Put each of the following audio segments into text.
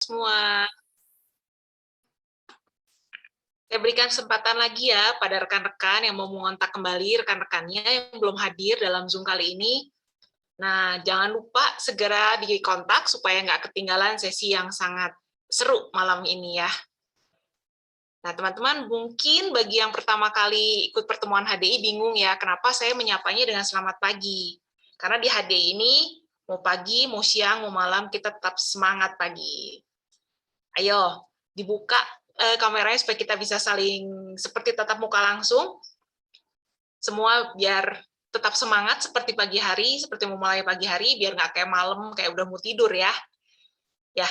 Semua. Saya berikan kesempatan lagi ya pada rekan-rekan yang mau mengontak kembali rekan-rekannya yang belum hadir dalam Zoom kali ini. Nah, jangan lupa segera dikontak supaya nggak ketinggalan sesi yang sangat seru malam ini ya. Nah, teman-teman, mungkin bagi yang pertama kali ikut pertemuan HDI bingung ya, kenapa saya menyapanya dengan selamat pagi. Karena di HDI ini, mau pagi, mau siang, mau malam, kita tetap semangat pagi. Ayo, dibuka kameranya supaya kita bisa saling seperti tatap muka langsung. Semua biar tetap semangat seperti pagi hari, seperti memulai pagi hari, biar nggak kayak malam, kayak udah mau tidur ya. Ya,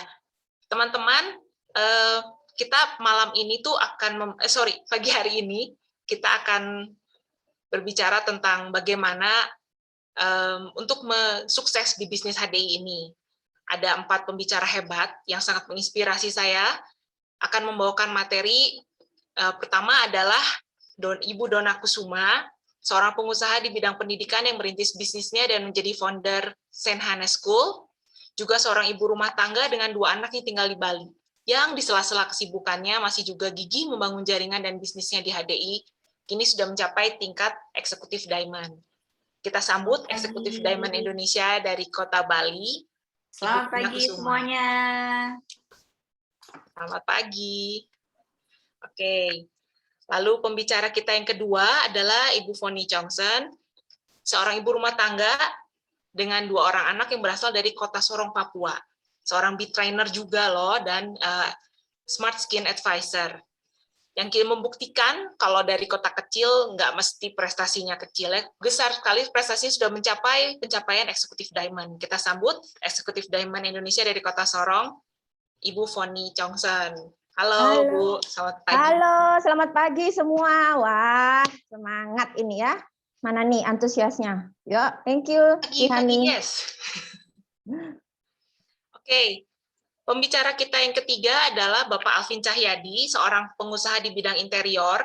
teman-teman, kita malam ini tuh akan, pagi hari ini, kita akan berbicara tentang bagaimana untuk sukses di bisnis HDI ini. Ada 4 pembicara hebat yang sangat menginspirasi saya, akan membawakan materi. Pertama adalah Ibu Donna Kusuma, seorang pengusaha di bidang pendidikan yang merintis bisnisnya dan menjadi founder Saint Hannah School, juga seorang ibu rumah tangga dengan 2 anak yang tinggal di Bali, yang di sela-sela kesibukannya masih juga gigih membangun jaringan dan bisnisnya di HDI, kini sudah mencapai tingkat eksekutif diamond. Kita sambut eksekutif diamond Indonesia dari Kota Bali. Selamat pagi semuanya. Selamat pagi. Oke. Lalu pembicara kita yang kedua adalah Ibu Foni Chongsen, seorang ibu rumah tangga dengan 2 orang anak yang berasal dari Kota Sorong, Papua. Seorang beat trainer juga loh, dan smart skin advisor. Yang kini membuktikan kalau dari kota kecil nggak mesti prestasinya kecil ya. Besar sekali prestasinya sudah mencapai pencapaian eksekutif diamond. Kita sambut eksekutif diamond Indonesia dari Kota Sorong, Ibu Foni Chongsen. Halo, Bu, selamat pagi. Halo, selamat pagi semua. Wah, semangat ini ya. Mana nih antusiasnya? Yuk, thank you, Pagi, yes. Oke, pembicara kita yang ketiga adalah Bapak Alvin Cahyadi, seorang pengusaha di bidang interior,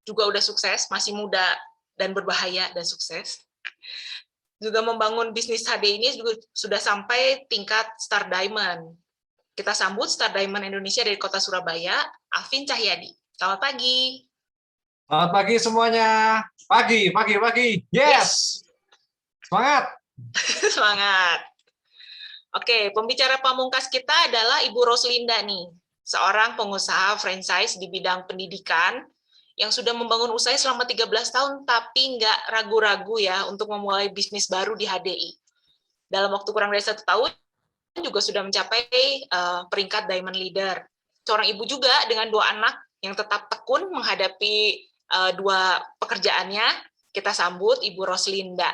juga udah sukses, masih muda dan berbahaya dan sukses. Juga membangun bisnis HD ini juga sudah sampai tingkat Star Diamond. Kita sambut Star Diamond Indonesia dari Kota Surabaya, Alvin Cahyadi. Selamat pagi. Selamat pagi semuanya. Pagi. Yes. Semangat. Semangat. Oke, pembicara pamungkas kita adalah Ibu Roslinda nih, seorang pengusaha franchise di bidang pendidikan yang sudah membangun usaha selama 13 tahun, tapi nggak ragu-ragu ya untuk memulai bisnis baru di HDI. Dalam waktu kurang dari 1 tahun, juga sudah mencapai peringkat Diamond Leader. Seorang ibu juga dengan 2 anak yang tetap tekun menghadapi 2 pekerjaannya. Kita sambut Ibu Roslinda.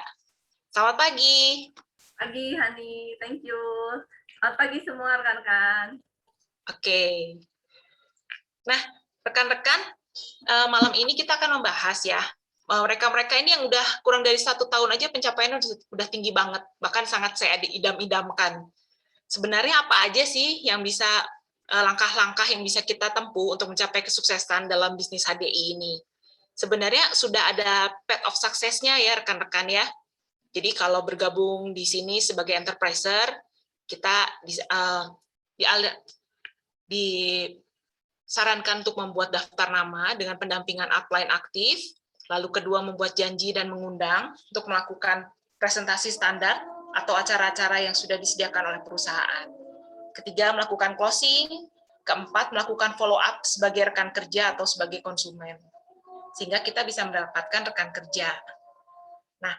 Selamat pagi. Pagi, Hani. Thank you. Selamat pagi semua rekan-rekan. Oke. Nah, rekan-rekan, malam ini kita akan membahas ya, mereka-mereka ini yang udah kurang dari 1 tahun aja pencapaiannya udah tinggi banget, bahkan sangat saya idam-idamkan. Sebenarnya apa aja sih yang bisa langkah-langkah yang bisa kita tempuh untuk mencapai kesuksesan dalam bisnis HDI ini? Sebenarnya sudah ada path of success-nya ya rekan-rekan ya. Jadi kalau bergabung di sini sebagai enterpriser, kita disarankan untuk membuat daftar nama dengan pendampingan upline aktif, lalu kedua membuat janji dan mengundang untuk melakukan presentasi standar atau acara-acara yang sudah disediakan oleh perusahaan. Ketiga, melakukan closing. Keempat, melakukan follow up sebagai rekan kerja atau sebagai konsumen. Sehingga kita bisa mendapatkan rekan kerja. Nah,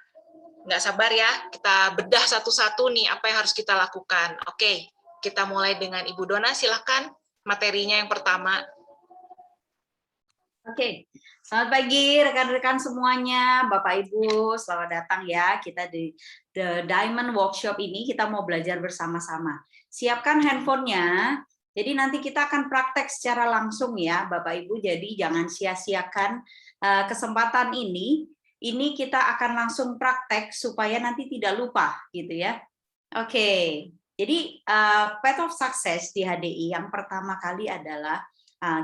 nggak sabar ya, kita bedah satu-satu nih apa yang harus kita lakukan. Oke, kita mulai dengan Ibu Donna, silakan materinya yang pertama. Oke, selamat pagi rekan-rekan semuanya, Bapak Ibu, selamat datang ya. Kita di The Diamond Workshop ini kita mau belajar bersama-sama. Siapkan handphonenya, jadi nanti kita akan praktek secara langsung ya, Bapak Ibu. Jadi jangan sia-siakan kesempatan ini. Ini kita akan langsung praktek supaya nanti tidak lupa, gitu ya. Oke, jadi path of success di HDI yang pertama kali adalah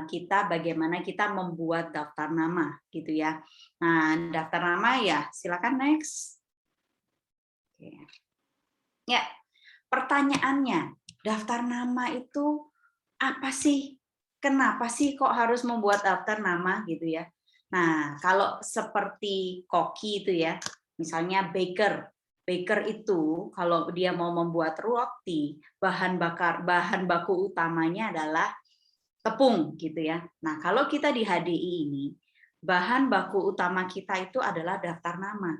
kita bagaimana kita membuat daftar nama gitu ya. Nah, daftar nama ya, silakan next. Oke. Ya, pertanyaannya, daftar nama itu apa sih? Kenapa sih kok harus membuat daftar nama gitu ya? Nah, kalau seperti koki itu ya, misalnya baker. Baker itu kalau dia mau membuat roti, bahan baku utamanya adalah tepung gitu ya. Nah, kalau kita di HDI ini, bahan baku utama kita itu adalah daftar nama.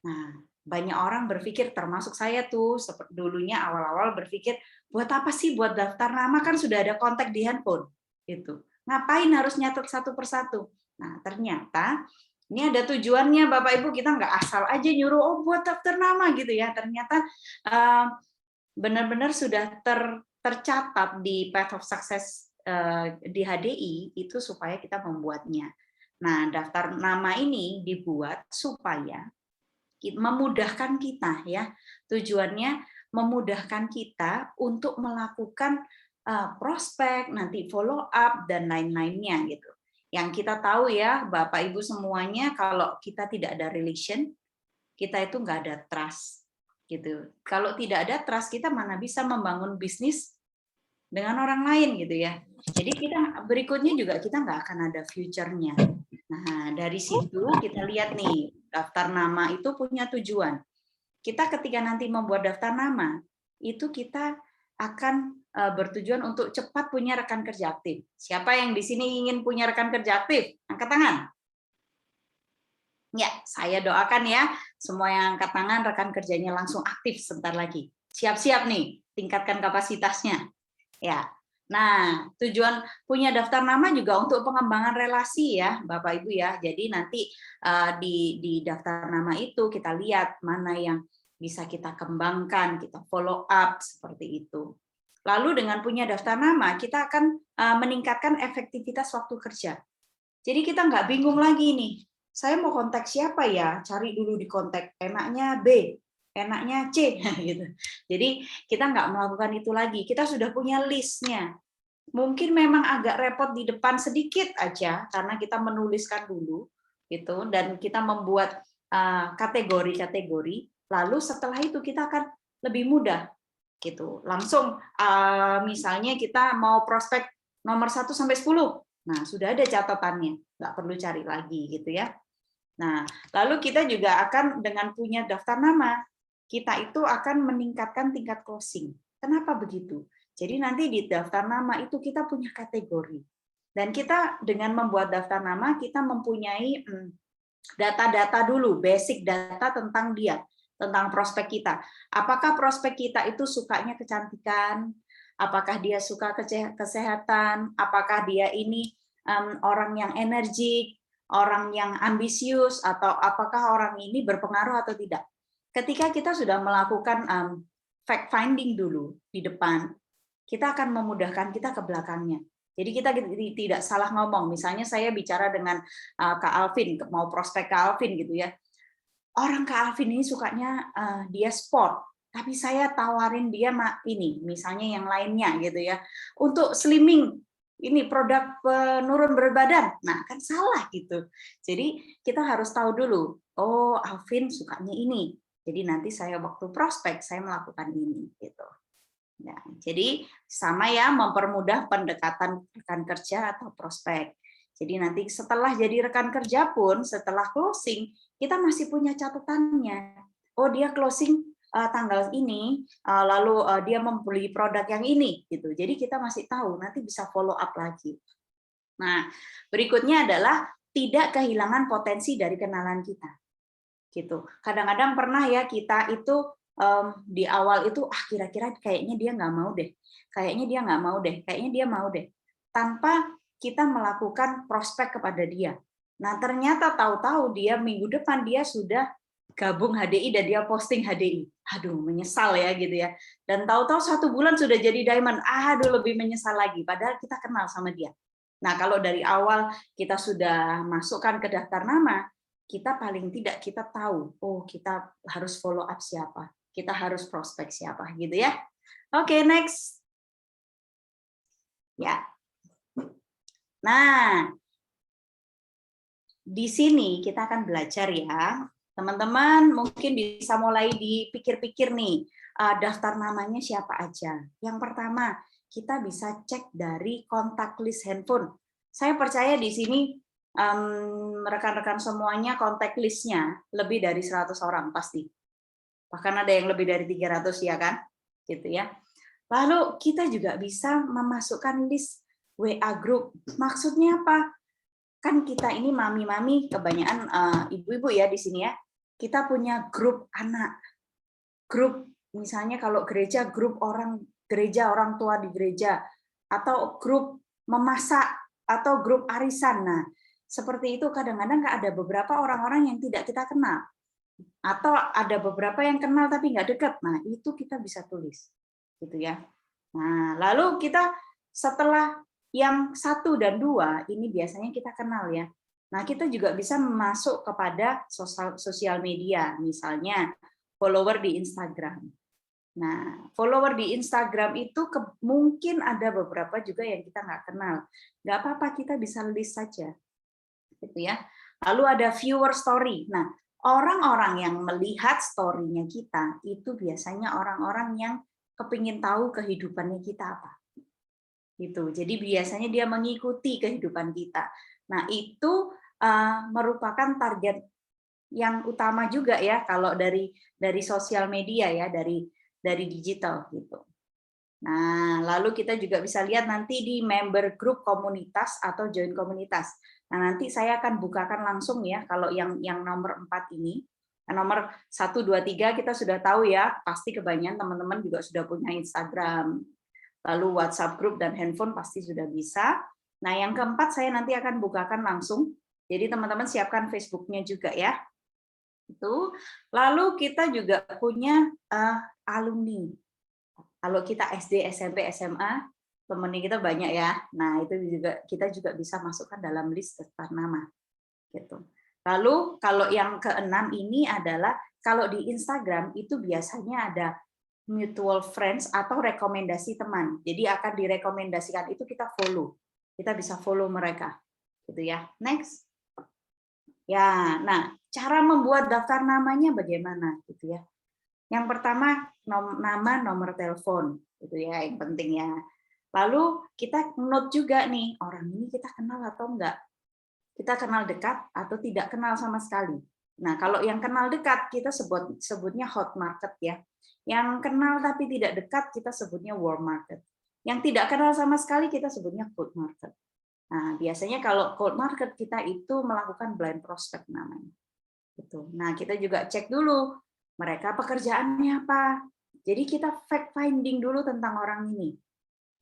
Nah, banyak orang berpikir, termasuk saya tuh, seperti dulunya awal-awal berpikir, buat apa sih buat daftar nama, kan sudah ada kontak di handphone. Gitu. Ngapain harus nyatet satu persatu? Nah, ternyata ini ada tujuannya, Bapak Ibu, kita nggak asal aja nyuruh, oh buat daftar nama gitu ya. Ternyata benar-benar sudah tercatat di Path of Success di HDI itu supaya kita membuatnya. Nah, daftar nama ini dibuat supaya memudahkan kita ya. Tujuannya memudahkan kita untuk melakukan prospek, nanti follow up dan lain-lainnya gitu. Yang kita tahu ya, Bapak Ibu semuanya, kalau kita tidak ada relation, kita itu nggak ada trust gitu. Kalau tidak ada trust, kita mana bisa membangun bisnis dengan orang lain gitu ya. Jadi kita berikutnya juga kita nggak akan ada future-nya. Nah, dari situ kita lihat nih, daftar nama itu punya tujuan. Kita ketika nanti membuat daftar nama, itu kita akan bertujuan untuk cepat punya rekan kerja aktif. Siapa yang di sini ingin punya rekan kerja aktif? Angkat tangan. Ya, saya doakan ya, semua yang angkat tangan, rekan kerjanya langsung aktif sebentar lagi. Siap-siap nih, tingkatkan kapasitasnya. Ya. Nah, tujuan punya daftar nama juga untuk pengembangan relasi ya, Bapak Ibu ya. Jadi nanti di daftar nama itu kita lihat mana yang bisa kita kembangkan, kita follow up seperti itu. Lalu dengan punya daftar nama, kita akan meningkatkan efektivitas waktu kerja. Jadi kita nggak bingung lagi nih, saya mau kontak siapa ya? Cari dulu di kontak, enaknya B, enaknya C gitu. Jadi kita nggak melakukan itu lagi. Kita sudah punya listnya. Mungkin memang agak repot di depan sedikit aja karena kita menuliskan dulu gitu dan kita membuat kategori-kategori. Lalu setelah itu kita akan lebih mudah gitu. Langsung misalnya kita mau prospek nomor 1 sampai 10. Nah, sudah ada catatannya, nggak perlu cari lagi gitu ya. Nah, lalu kita juga akan dengan punya daftar nama, kita itu akan meningkatkan tingkat closing. Kenapa begitu? Jadi nanti di daftar nama itu kita punya kategori. Dan kita dengan membuat daftar nama, kita mempunyai data-data dulu, basic data tentang dia, tentang prospek kita. Apakah prospek kita itu sukanya kecantikan? Apakah dia suka kesehatan? Apakah dia ini orang yang energik? Orang yang ambisius, atau apakah orang ini berpengaruh atau tidak. Ketika kita sudah melakukan fact finding dulu di depan, kita akan memudahkan kita ke belakangnya. Jadi kita tidak salah ngomong. Misalnya saya bicara dengan Kak Alvin, mau prospek Kak Alvin gitu ya. Orang Kak Alvin ini sukanya dia sport, tapi saya tawarin dia ini, misalnya yang lainnya gitu ya, untuk slimming. Ini produk penurun berat badan, nah kan salah gitu. Jadi kita harus tahu dulu, oh Alvin sukanya ini, jadi nanti saya waktu prospek saya melakukan ini gitu. Nah, jadi sama ya, mempermudah pendekatan rekan kerja atau prospek. Jadi nanti setelah jadi rekan kerja pun, setelah closing kita masih punya catatannya. Oh dia closing tanggal ini, lalu dia membeli produk yang ini, gitu. Jadi kita masih tahu, nanti bisa follow up lagi. Nah, berikutnya adalah tidak kehilangan potensi dari kenalan kita, gitu. Kadang-kadang pernah ya kita itu di awal itu, kira-kira kayaknya dia nggak mau deh, kayaknya dia nggak mau deh, kayaknya dia mau deh, tanpa kita melakukan prospek kepada dia. Nah, ternyata tahu-tahu dia minggu depan dia sudah gabung HDI dan dia posting HDI. Aduh, menyesal ya gitu ya. Dan tahu-tahu 1 bulan sudah jadi diamond. Aduh, lebih menyesal lagi. Padahal kita kenal sama dia. Nah, kalau dari awal kita sudah masukkan ke daftar nama, kita paling tidak kita tahu, oh kita harus follow up siapa, kita harus prospek siapa gitu ya. Oke, next. Ya. Nah, di sini kita akan belajar ya Teman-teman mungkin bisa mulai dipikir-pikir nih, daftar namanya siapa aja. Yang pertama, kita bisa cek dari kontak list handphone. Saya percaya di sini rekan-rekan semuanya kontak listnya lebih dari 100 orang pasti. Bahkan ada yang lebih dari 300 ya kan? Gitu ya. Lalu kita juga bisa memasukkan list WA group. Maksudnya apa? Kan kita ini mami-mami kebanyakan ibu-ibu ya di sini ya. Kita punya grup anak. Grup misalnya kalau gereja, grup orang gereja, orang tua di gereja, atau grup memasak atau grup arisan. Nah, seperti itu kadang-kadang ada beberapa orang-orang yang tidak kita kenal. Atau ada beberapa yang kenal tapi nggak dekat. Nah, itu kita bisa tulis. Gitu ya. Nah, lalu kita setelah yang 1 dan 2, ini biasanya kita kenal ya. Nah, kita juga bisa masuk kepada sosial media, misalnya follower di Instagram. Nah, follower di Instagram itu mungkin ada beberapa juga yang kita nggak kenal. Nggak apa-apa, kita bisa list saja. Gitu ya. Lalu ada viewer story. Nah, orang-orang yang melihat story-nya kita, itu biasanya orang-orang yang kepingin tahu kehidupannya kita apa. Gitu. Jadi biasanya dia mengikuti kehidupan kita. Nah, itu merupakan target yang utama juga ya kalau dari sosial media ya, dari digital gitu. Nah, lalu kita juga bisa lihat nanti di member group komunitas atau join komunitas. Nah, nanti saya akan bukakan langsung ya kalau yang nomor 4 ini. Nah, nomor 1, 2, 3 kita sudah tahu ya, pasti kebanyakan teman-teman juga sudah punya Instagram. Lalu WhatsApp group dan handphone pasti sudah bisa. Nah, yang keempat saya nanti akan bukakan langsung. Jadi teman-teman siapkan Facebook-nya juga ya. Itu. Lalu kita juga punya alumni. Kalau kita SD, SMP, SMA, temennya kita banyak ya. Nah, itu juga kita juga bisa masukkan dalam list daftar nama. Gitu. Lalu kalau yang keenam ini adalah kalau di Instagram itu biasanya ada mutual friends atau rekomendasi teman. Jadi akan direkomendasikan itu kita follow. Kita bisa follow mereka. Gitu ya. Next. Ya, nah, cara membuat daftar namanya bagaimana gitu ya. Yang pertama nama, nomor telepon gitu ya, yang penting ya. Lalu kita note juga nih, orang ini kita kenal atau enggak. Kita kenal dekat atau tidak kenal sama sekali. Nah, kalau yang kenal dekat kita sebutnya hot market ya. Yang kenal tapi tidak dekat kita sebutnya warm market. Yang tidak kenal sama sekali kita sebutnya cold market. Nah, biasanya kalau cold market kita itu melakukan blind prospect namanya. Gitu. Nah, kita juga cek dulu mereka pekerjaannya apa. Jadi kita fact finding dulu tentang orang ini.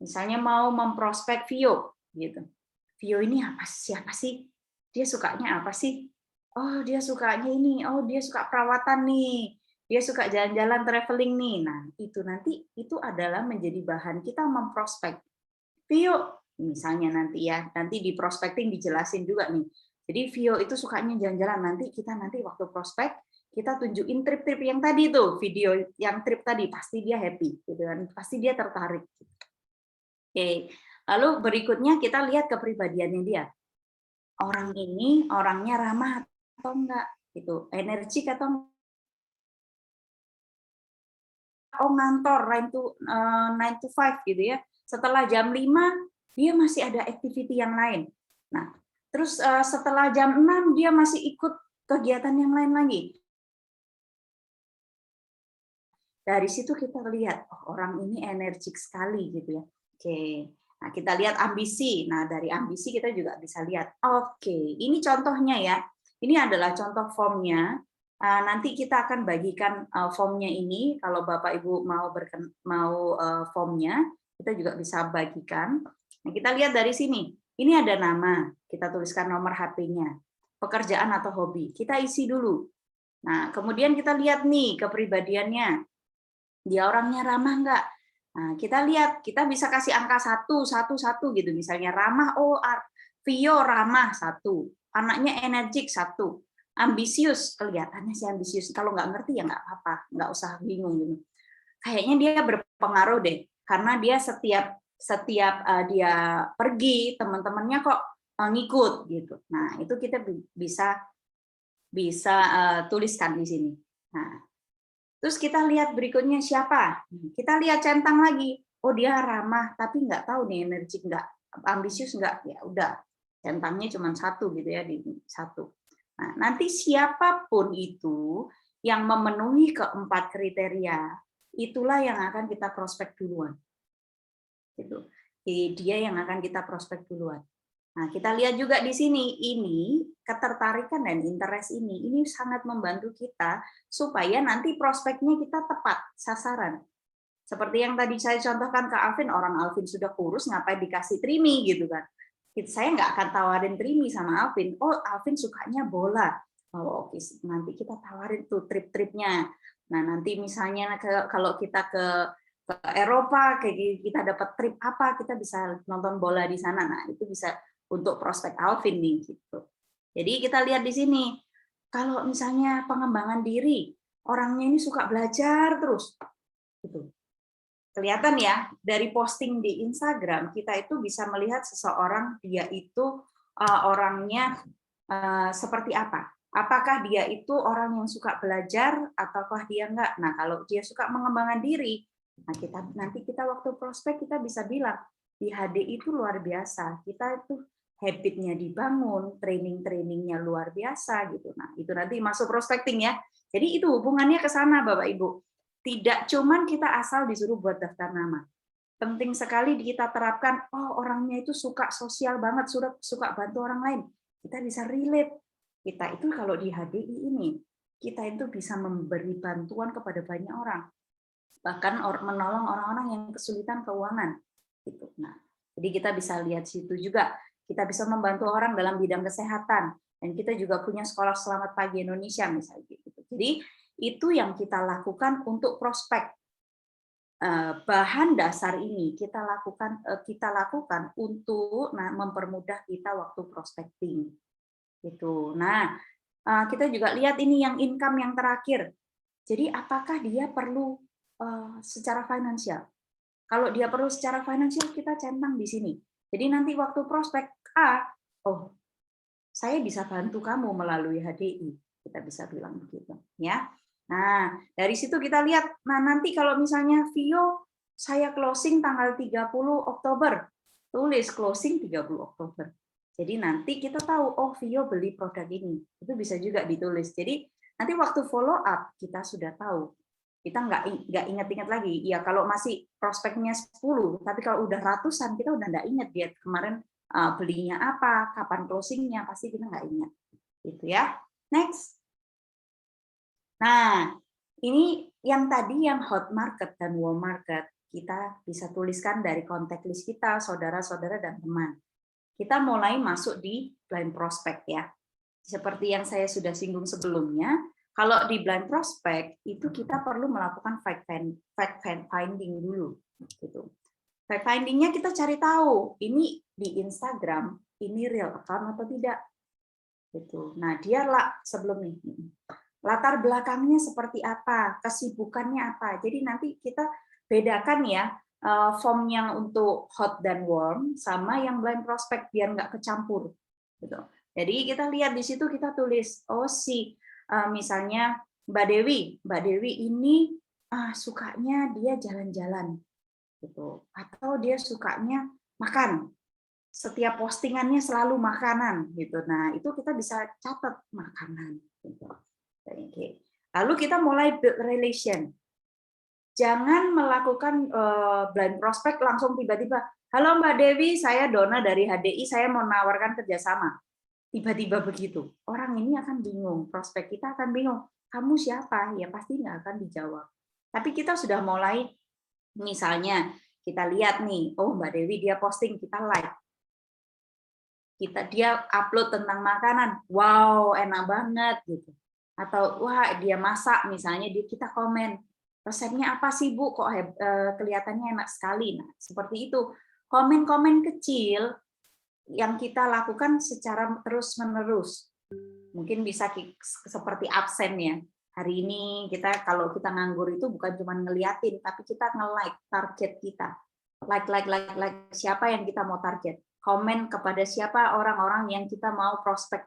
Misalnya mau memprospek Vio gitu. Vio ini siapa sih? Dia sukanya apa sih? Oh, dia sukanya ini. Oh, dia suka perawatan nih. Dia suka jalan-jalan traveling nih. Nah, itu nanti itu adalah menjadi bahan kita memprospek. Vio misalnya nanti ya, nanti di prospecting dijelasin juga nih. Jadi Vio itu sukanya jalan-jalan, nanti waktu prospek kita tunjukin trip-trip yang tadi tuh, video yang trip tadi pasti dia happy gitu kan, pasti dia tertarik. Oke. Lalu berikutnya kita lihat kepribadiannya dia. Orang ini orangnya ramah atau enggak gitu, energik atau enggak. Oh, ngantor 9 to 5 gitu ya. Setelah jam 5 dia masih ada activity yang lain. Nah, terus setelah jam 6 dia masih ikut kegiatan yang lain lagi. Dari situ kita lihat, oh, orang ini energik sekali gitu ya. Oke. Nah, kita lihat ambisi. Nah, dari ambisi kita juga bisa lihat. Oke, ini contohnya ya. Ini adalah contoh formnya. Nanti kita akan bagikan formnya ini. Kalau Bapak Ibu mau formnya, kita juga bisa bagikan. Nah, kita lihat dari sini. Ini ada nama, kita tuliskan nomor HP-nya. Pekerjaan atau hobi, kita isi dulu. Nah, kemudian kita lihat nih kepribadiannya. Dia orangnya ramah enggak? Nah, kita lihat, kita bisa kasih angka 1 gitu. Misalnya ramah, oh Vio ramah 1. Anaknya energik 1. Ambisius, kelihatannya sih ambisius. Kalau nggak ngerti ya nggak apa-apa, nggak usah bingung gitu. Kayaknya dia berpengaruh deh, karena dia setiap dia pergi teman-temannya kok ngikut gitu. Nah, itu kita bisa bisa tuliskan di sini. Nah, terus kita lihat berikutnya siapa? Kita lihat centang lagi. Oh, dia ramah, tapi nggak tahu nih energik nggak, ambisius nggak. Ya udah, centangnya cuma satu gitu ya, di satu. Nah, nanti siapapun itu yang memenuhi keempat kriteria, itulah yang akan kita prospek duluan. Gitu. Jadi dia yang akan kita prospek duluan. Nah, kita lihat juga di sini, ini ketertarikan dan interest ini sangat membantu kita supaya nanti prospeknya kita tepat sasaran. Seperti yang tadi saya contohkan ke Alvin, orang Alvin sudah kurus, ngapain dikasih trimi gitu kan? Saya nggak akan tawarin trimi sama Alvin. Oh, Alvin sukanya bola. Oh, oke, nanti kita tawarin tuh trip-tripnya. Nah, nanti misalnya kalau kita ke Eropa, kayak kita dapat trip apa, kita bisa nonton bola di sana. Nah, itu bisa untuk prospek Alvin nih gitu. Jadi kita lihat di sini, kalau misalnya pengembangan diri, orangnya ini suka belajar terus, gitu. Kelihatan ya dari posting di Instagram, kita itu bisa melihat seseorang dia itu orangnya seperti apa. Apakah dia itu orang yang suka belajar ataukah dia enggak? Nah, kalau dia suka mengembangkan diri, nah nanti kita waktu prospek kita bisa bilang di HDI itu luar biasa. Kita itu habitnya dibangun, training-trainingnya luar biasa gitu. Nah, itu nanti masuk prospecting ya. Jadi itu hubungannya ke sana Bapak Ibu. Tidak cuman kita asal disuruh buat daftar nama. Penting sekali kita terapkan, oh orangnya itu suka sosial banget, suka bantu orang lain. Kita bisa relate. Kita itu kalau di HDI ini, kita itu bisa memberi bantuan kepada banyak orang. Bahkan menolong orang-orang yang kesulitan keuangan. Gitu. Nah, jadi kita bisa lihat situ juga. Kita bisa membantu orang dalam bidang kesehatan, dan kita juga punya sekolah Selamat Pagi Indonesia misalnya gitu. Jadi itu yang kita lakukan untuk prospek. Bahan dasar ini kita lakukan untuk mempermudah kita waktu prospecting. Gitu. Nah, kita juga lihat ini yang income yang terakhir. Jadi apakah dia perlu secara finansial? Kalau dia perlu secara finansial, kita centang di sini. Jadi nanti waktu prospek oh, saya bisa bantu kamu melalui HDI. Kita bisa bilang begitu, ya. Nah, dari situ kita lihat, nah nanti kalau misalnya Vio, saya closing tanggal 30 Oktober. Tulis closing 30 Oktober. Jadi nanti kita tahu, oh Vio beli produk ini. Itu bisa juga ditulis. Jadi nanti waktu follow up, kita sudah tahu. Kita nggak ingat-ingat lagi. Ya kalau masih prospeknya 10, tapi kalau udah ratusan, kita udah nggak ingat dia kemarin belinya apa, kapan closingnya, pasti kita nggak ingat. Gitu ya. Next. Nah, ini yang tadi yang hot market dan warm market, kita bisa tuliskan dari kontak list kita, saudara-saudara dan teman. Kita mulai masuk di blind prospect ya. Seperti yang saya sudah singgung sebelumnya, kalau di blind prospect itu kita perlu melakukan fact finding dulu. Gitu. Fact findingnya kita cari tahu ini di Instagram ini real account atau tidak. Gitu. Nah dia sebelum ini latar belakangnya seperti apa, kesibukannya apa. Jadi nanti kita bedakan ya form yang untuk hot dan warm sama yang blind prospect biar nggak kecampur. Gitu. Jadi kita lihat di situ kita tulis oh misalnya Mbak Dewi ini sukanya dia jalan-jalan gitu atau dia sukanya makan, setiap postingannya selalu makanan gitu. Nah itu kita bisa catat makanan gitu. Lalu kita mulai build relation. Jangan melakukan blind prospect langsung tiba-tiba halo Mbak Dewi, saya Dona dari HDI, saya mau menawarkan kerjasama. Tiba-tiba begitu, orang ini akan bingung, prospek kita akan bingung, kamu siapa? Ya pasti nggak akan dijawab. Tapi kita sudah mulai, misalnya kita lihat nih, oh Mbak Dewi dia posting, kita like. Dia upload tentang makanan, wow enak banget gitu. Atau wah dia masak, misalnya kita komen, resepnya apa sih Bu? Kok kelihatannya enak sekali. Nah seperti itu, komen-komen kecil yang kita lakukan secara terus-menerus. Mungkin bisa seperti absen ya. Hari ini kalau kita nganggur itu bukan cuma ngeliatin, tapi kita nge-like target kita. Like. Siapa yang kita mau target? Komen kepada siapa orang-orang yang kita mau prospek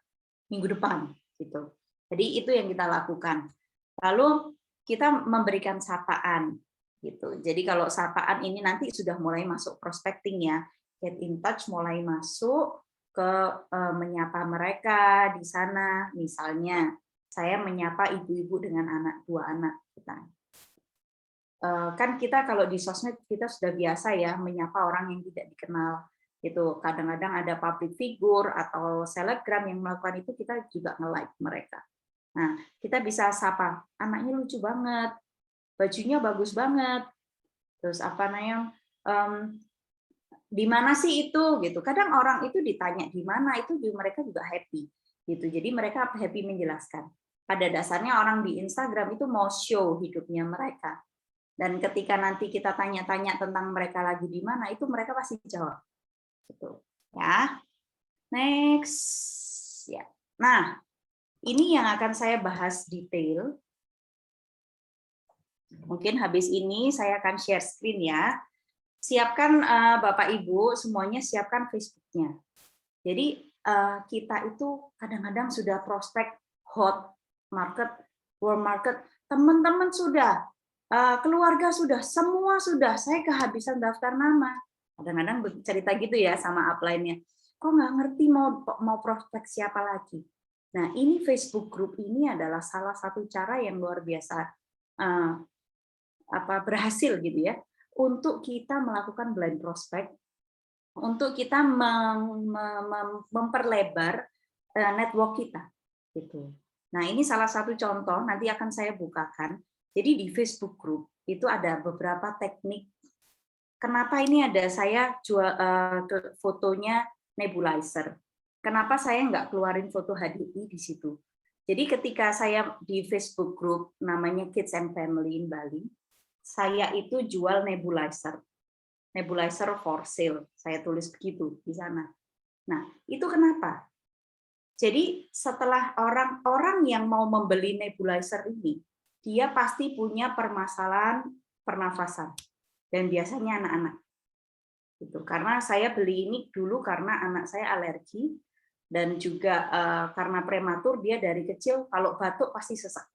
minggu depan. Gitu. Jadi itu yang kita lakukan. Lalu kita memberikan sapaan gitu. Jadi kalau sapaan ini nanti sudah mulai masuk prospecting ya. Get in touch mulai masuk ke menyapa mereka di sana. Misalnya saya menyapa ibu-ibu dengan dua anak kita. Kan kita kalau di sosmed kita sudah biasa ya menyapa orang yang tidak dikenal. Itu kadang-kadang ada public figure atau selebgram yang melakukan itu, kita juga nge-like mereka. Nah, kita bisa sapa, anaknya lucu banget, bajunya bagus banget, terus apa namanya, di mana sih itu gitu. Kadang orang itu ditanya di mana, itu mereka juga happy gitu. Jadi mereka happy menjelaskan. Pada dasarnya orang di Instagram itu mau show hidupnya mereka. Dan ketika nanti kita tanya-tanya tentang mereka lagi di mana, itu mereka pasti jawab. Gitu. Ya. Next. Ya. Nah, ini yang akan saya bahas detail. Mungkin habis ini saya akan share screen ya. Siapkan Bapak Ibu semuanya, siapkan Facebook-nya. Jadi kita itu kadang-kadang sudah prospek hot market, world market, teman-teman sudah, keluarga sudah, semua sudah, saya kehabisan daftar nama. Kadang-kadang cerita gitu ya sama upline-nya. Kok nggak ngerti mau prospek siapa lagi. Nah, ini Facebook Group ini adalah salah satu cara yang luar biasa berhasil gitu ya untuk kita melakukan blind prospect, untuk kita memperlebar network kita gitu. Nah, ini salah satu contoh nanti akan saya bukakan. Jadi di Facebook Group itu ada beberapa teknik. Kenapa ini ada saya jual fotonya nebulizer? Kenapa saya nggak keluarin foto HDI di situ? Jadi ketika saya di Facebook Group namanya Kids and Family in Bali, saya itu jual nebulizer. Nebulizer for sale. Saya tulis begitu di sana. Nah, itu kenapa? Jadi setelah orang-orang yang mau membeli nebulizer ini, dia pasti punya permasalahan pernafasan. Dan biasanya anak-anak. Gitu. Karena saya beli ini dulu karena anak saya alergi, dan juga karena prematur dia dari kecil kalau batuk pasti sesak.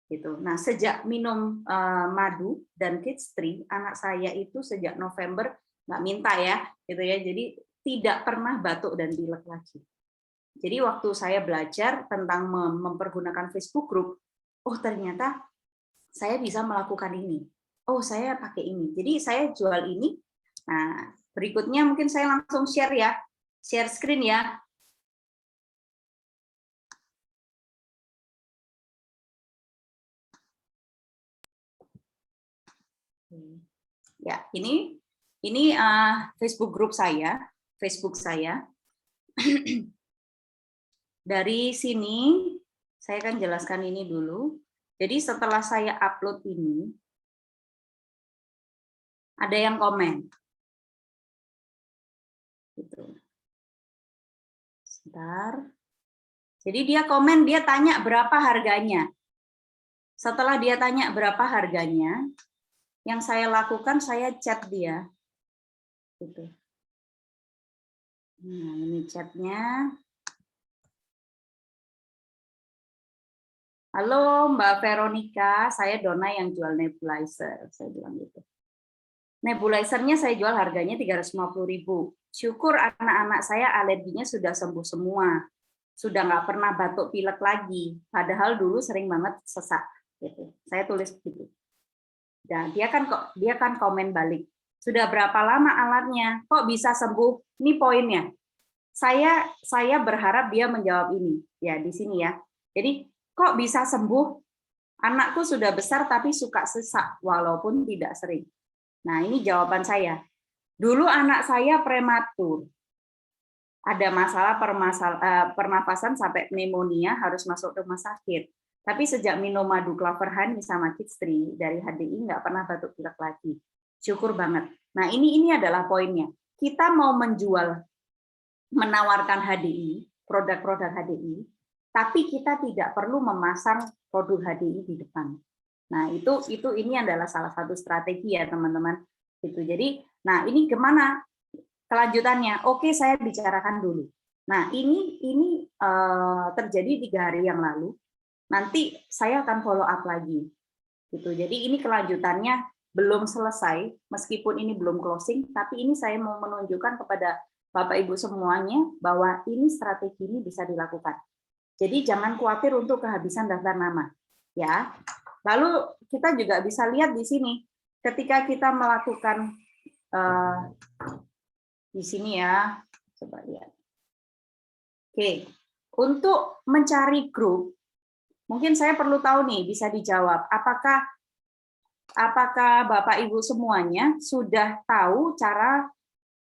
Gitu. Nah, sejak minum madu dan Kids Tree, anak saya itu sejak November nggak minta ya, gitu ya. Jadi tidak pernah batuk dan pilek lagi. Jadi waktu saya belajar tentang mempergunakan Facebook Group, oh ternyata saya bisa melakukan ini. Oh, saya pakai ini. Jadi saya jual ini. Nah, berikutnya mungkin saya langsung share ya. Share screen ya. Ya, ini Facebook Group saya, Facebook saya. Dari sini saya akan jelaskan ini dulu. Jadi setelah saya upload ini, ada yang komen. Gitu. Sebentar. Jadi dia komen, dia tanya berapa harganya. Setelah dia tanya berapa harganya, yang saya lakukan saya chat dia. Gitu. Nah, ini chatnya. Halo Mbak Veronica, saya Donna yang jual nebulizer. Saya bilang gitu. Nebulizernya saya jual harganya 350.000. Syukur anak-anak saya alerginya sudah sembuh semua. Sudah nggak pernah batuk pilek lagi. Padahal dulu sering banget sesak. Gitu. Saya tulis begitu. Dan dia kan komen balik. Sudah berapa lama alatnya? Kok bisa sembuh? Ini poinnya. Saya berharap dia menjawab ini. Ya, di sini ya. Jadi kok bisa sembuh? Anakku sudah besar tapi suka sesak walaupun tidak sering. Nah, ini jawaban saya. Dulu anak saya prematur. Ada masalah pernapasan sampai pneumonia harus masuk rumah sakit. Tapi sejak minum madu Clover Honey sama Kids Tree dari HDI nggak pernah batuk pilek lagi. Syukur banget. Nah, ini adalah poinnya. Kita mau menawarkan HDI, produk-produk HDI, tapi kita tidak perlu memasang produk HDI di depan. Nah, ini adalah salah satu strategi ya, teman-teman. Gitu. Jadi, nah ini gimana kelanjutannya? Oke, saya bicarakan dulu. Nah, ini terjadi 3 hari yang lalu. Nanti saya akan follow up lagi. Gitu. Jadi ini kelanjutannya belum selesai, meskipun ini belum closing, tapi ini saya mau menunjukkan kepada Bapak Ibu semuanya bahwa ini strategi ini bisa dilakukan. Jadi jangan khawatir untuk kehabisan daftar nama, ya. Lalu kita juga bisa lihat di sini, ketika kita melakukan di sini ya, coba lihat. Oke, untuk mencari grup, mungkin saya perlu tahu nih, bisa dijawab, apakah Bapak Ibu semuanya sudah tahu cara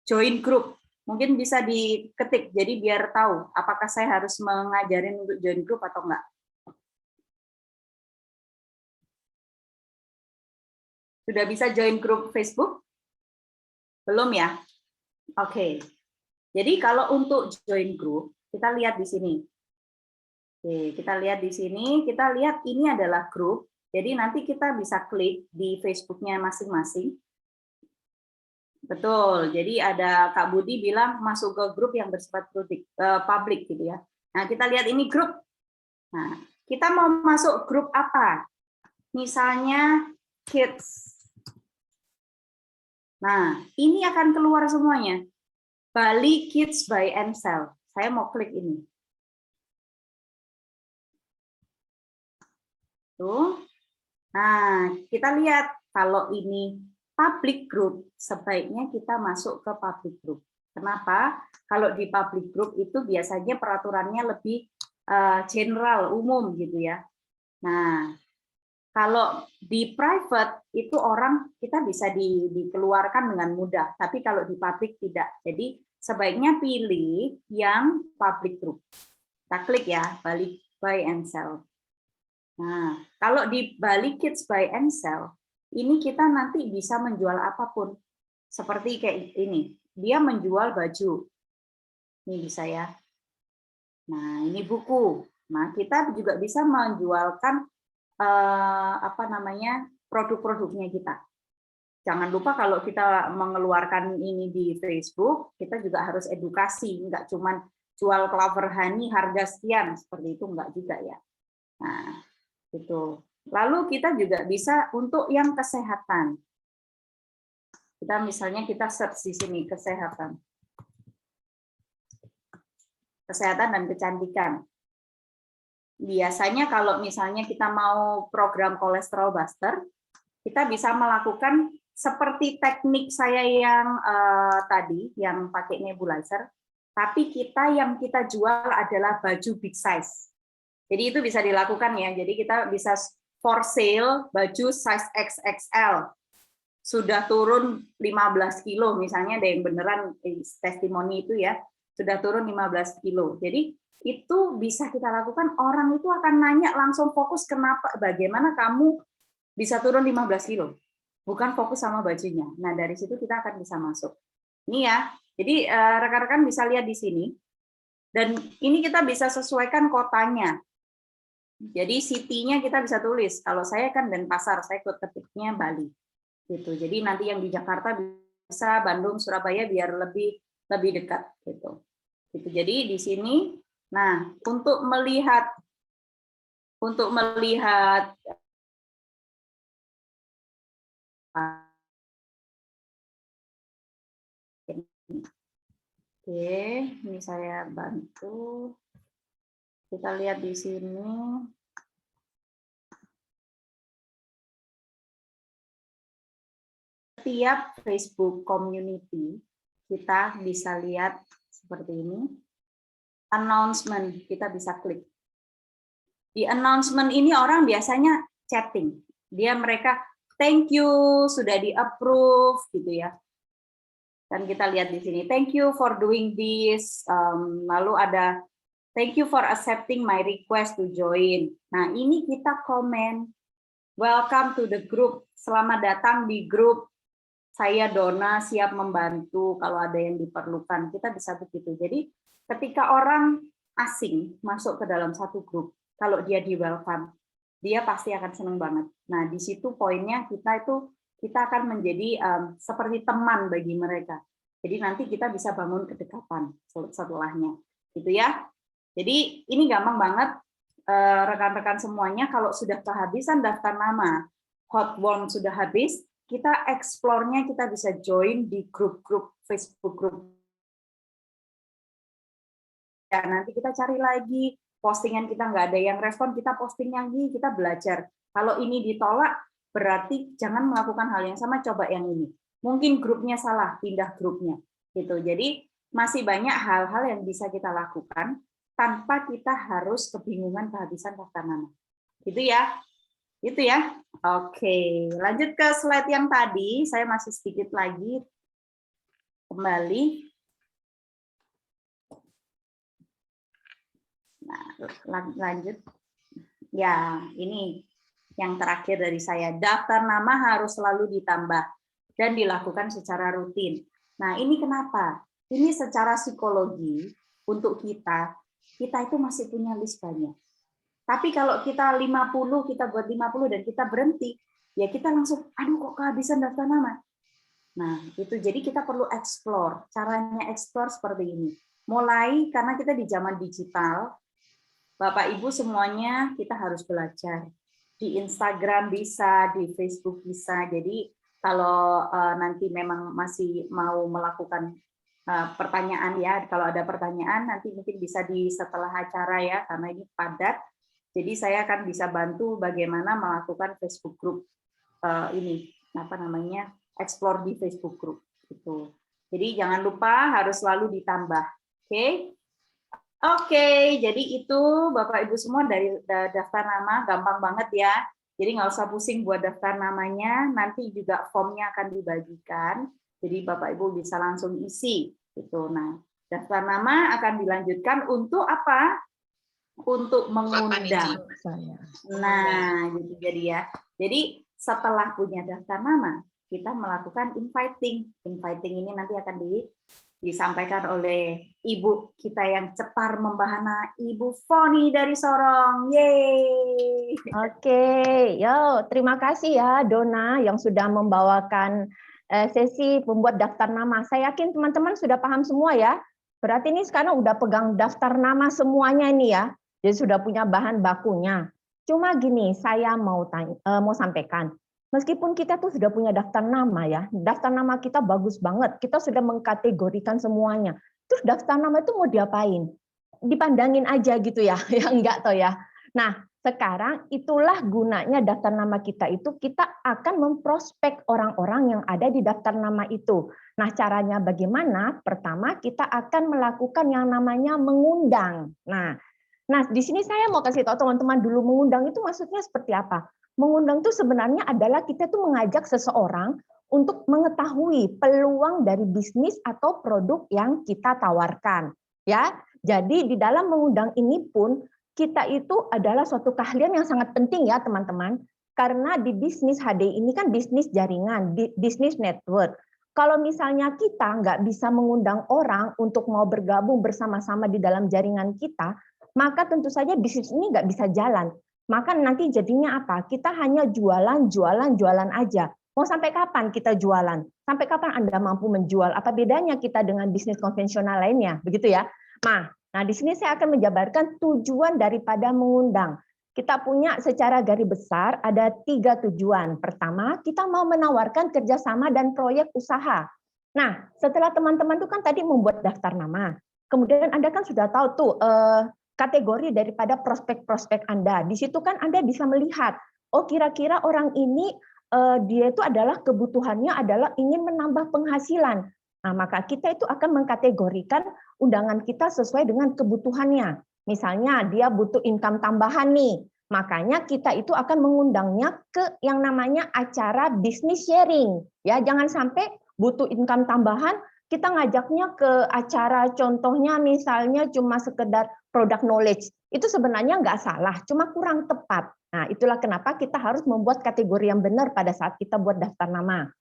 join grup? Mungkin bisa diketik, jadi biar tahu apakah saya harus mengajarin untuk join grup atau enggak. Sudah bisa join grup Facebook? Belum ya? Oke. Jadi kalau untuk join grup, kita lihat di sini. Oke, kita lihat di sini, kita lihat ini adalah grup. Jadi nanti kita bisa klik di Facebook-nya masing-masing. Betul. Jadi ada Kak Budi bilang masuk ke grup yang bersifat publik gitu ya. Nah, kita lihat ini grup. Nah, kita mau masuk grup apa? Misalnya kids. Nah, ini akan keluar semuanya. Bali Kids Buy and Sell. Saya mau klik ini. Tuh. Nah, kita lihat kalau ini public group, sebaiknya kita masuk ke public group. Kenapa? Kalau di public group itu biasanya peraturannya lebih general, umum gitu ya. Nah, kalau di private itu orang kita bisa dikeluarkan dengan mudah, tapi kalau di public tidak. Jadi sebaiknya pilih yang public group. Kita klik ya, Bali Buy and Sell. Nah, kalau di Bali Kids Buy and Sell, ini kita nanti bisa menjual apapun. Seperti kayak ini, dia menjual baju. Ini bisa ya. Nah, ini buku. Nah, kita juga bisa menjualkan produk-produknya kita. Jangan lupa kalau kita mengeluarkan ini di Facebook, kita juga harus edukasi, nggak cuma jual clover honey harga sekian, seperti itu nggak juga ya. Nah, itu. Lalu kita juga bisa untuk yang kesehatan. Kita misalnya kita search di sini kesehatan. Kesehatan dan kecantikan. Biasanya kalau misalnya kita mau program kolesterol buster, kita bisa melakukan seperti teknik saya yang tadi, yang pakai nebulizer, tapi yang kita jual adalah baju big size. Jadi itu bisa dilakukan ya. Jadi kita bisa for sale baju size XXL. Sudah turun 15 kilo, misalnya ada yang beneran testimoni itu ya, sudah turun 15 kilo. Jadi itu bisa kita lakukan, orang itu akan nanya langsung fokus bagaimana kamu bisa turun 15 kilo. Bukan fokus sama bajunya. Nah, dari situ kita akan bisa masuk. Ini ya. Jadi rekan-rekan bisa lihat di sini. Dan ini kita bisa sesuaikan kotanya. Jadi city-nya kita bisa tulis. Kalau saya kan Denpasar, saya ketiknya Bali. Gitu. Jadi nanti yang di Jakarta bisa Bandung, Surabaya biar lebih dekat gitu. Gitu. Jadi di sini, nah untuk melihat oke, ini saya bantu. Kita lihat di sini. Setiap Facebook community kita bisa lihat seperti ini. Announcement kita bisa klik. Di announcement ini orang biasanya chatting. Mereka thank you sudah di-approve gitu ya. Dan kita lihat di sini thank you for doing this. Lalu ada thank you for accepting my request to join. Nah, ini kita komen. Welcome to the group. Selamat datang di grup. Saya Dona siap membantu kalau ada yang diperlukan. Kita bisa begitu. Jadi ketika orang asing masuk ke dalam satu grup, kalau dia di welcome, dia pasti akan senang banget. Nah, di situ poinnya kita akan menjadi seperti teman bagi mereka. Jadi nanti kita bisa bangun kedekatan setelahnya. Gitu ya. Jadi ini gampang banget. rekan-rekan semuanya, kalau sudah kehabisan daftar nama, hot warm sudah habis, kita explore-nya kita bisa join di grup-grup Facebook group. Ya, nanti kita cari lagi postingan kita nggak ada yang respon, kita posting lagi, kita belajar. Kalau ini ditolak, berarti jangan melakukan hal yang sama, coba yang ini. Mungkin grupnya salah, pindah grupnya. Gitu. Jadi masih banyak hal-hal yang bisa kita lakukan tanpa kita harus kebingungan kehabisan daftar nama. Gitu ya. Itu ya. Oke, lanjut ke slide yang tadi. Saya masih sedikit lagi kembali. Nah, lanjut. Ya, ini yang terakhir dari saya. Daftar nama harus selalu ditambah dan dilakukan secara rutin. Nah, ini kenapa? Ini secara psikologi untuk kita itu masih punya list banyak. Tapi kalau kita 50, kita buat 50 dan kita berhenti, ya kita langsung, aduh kok kehabisan daftar nama. Nah, itu jadi kita perlu explore. Caranya explore seperti ini. Mulai karena kita di zaman digital, Bapak Ibu semuanya kita harus belajar. Di Instagram bisa, di Facebook bisa. Jadi kalau nanti memang masih mau melakukan pertanyaan ya, kalau ada pertanyaan nanti mungkin bisa di setelah acara ya, karena ini padat. Jadi saya akan bisa bantu bagaimana melakukan Facebook group ini, apa namanya, explore di Facebook group itu. Jadi jangan lupa harus selalu ditambah. Oke. Oke, jadi itu Bapak Ibu semua dari daftar nama gampang banget ya. Jadi nggak usah pusing buat daftar namanya, nanti juga formnya akan dibagikan. Jadi Bapak Ibu bisa langsung isi gitu. Nah, daftar nama akan dilanjutkan untuk apa? Untuk mengundang. Nah, gitu jadi ya. Jadi setelah punya daftar nama, kita melakukan inviting. Inviting ini nanti akan disampaikan oleh Ibu kita yang cepat membahana, Ibu Foni dari Sorong. Yeay. Oke, yo terima kasih ya Dona yang sudah membawakan sesi membuat daftar nama. Saya yakin teman-teman sudah paham semua ya. Berarti ini sekarang udah pegang daftar nama semuanya ini ya. Jadi sudah punya bahan bakunya. Cuma gini, saya mau sampaikan. Meskipun kita tuh sudah punya daftar nama ya, daftar nama kita bagus banget, kita sudah mengkategorikan semuanya. Terus daftar nama itu mau diapain? Dipandangin aja gitu ya, ya enggak toh ya. Nah, sekarang itulah gunanya daftar nama kita itu, kita akan memprospek orang-orang yang ada di daftar nama itu. Nah, caranya bagaimana? Pertama, kita akan melakukan yang namanya mengundang. Nah, di sini saya mau kasih tahu teman-teman dulu, mengundang itu maksudnya seperti apa? Mengundang itu sebenarnya adalah kita tuh mengajak seseorang untuk mengetahui peluang dari bisnis atau produk yang kita tawarkan. Ya, jadi di dalam mengundang ini pun kita itu adalah suatu keahlian yang sangat penting ya teman-teman. Karena di bisnis HD ini kan bisnis jaringan, bisnis network. Kalau misalnya kita nggak bisa mengundang orang untuk mau bergabung bersama-sama di dalam jaringan kita, maka tentu saja bisnis ini nggak bisa jalan. Maka nanti jadinya apa? Kita hanya jualan aja. Mau sampai kapan kita jualan? Sampai kapan Anda mampu menjual? Apa bedanya kita dengan bisnis konvensional lainnya? Begitu ya. Nah, di sini saya akan menjabarkan tujuan daripada mengundang. Kita punya secara garis besar ada 3 tujuan. Pertama, kita mau menawarkan kerjasama dan proyek usaha. Nah, setelah teman-teman itu kan tadi membuat daftar nama. Kemudian Anda kan sudah tahu tuh kategori daripada prospek-prospek Anda. Di situ kan Anda bisa melihat, oh kira-kira orang ini dia itu adalah kebutuhannya adalah ingin menambah penghasilan. Nah, maka kita itu akan mengkategorikan undangan kita sesuai dengan kebutuhannya. Misalnya dia butuh income tambahan nih, makanya kita itu akan mengundangnya ke yang namanya acara business sharing. Ya, jangan sampai butuh income tambahan kita ngajaknya ke acara contohnya misalnya cuma sekedar product knowledge. Itu sebenarnya nggak salah, cuma kurang tepat. Nah, itulah kenapa kita harus membuat kategori yang benar pada saat kita buat daftar nama.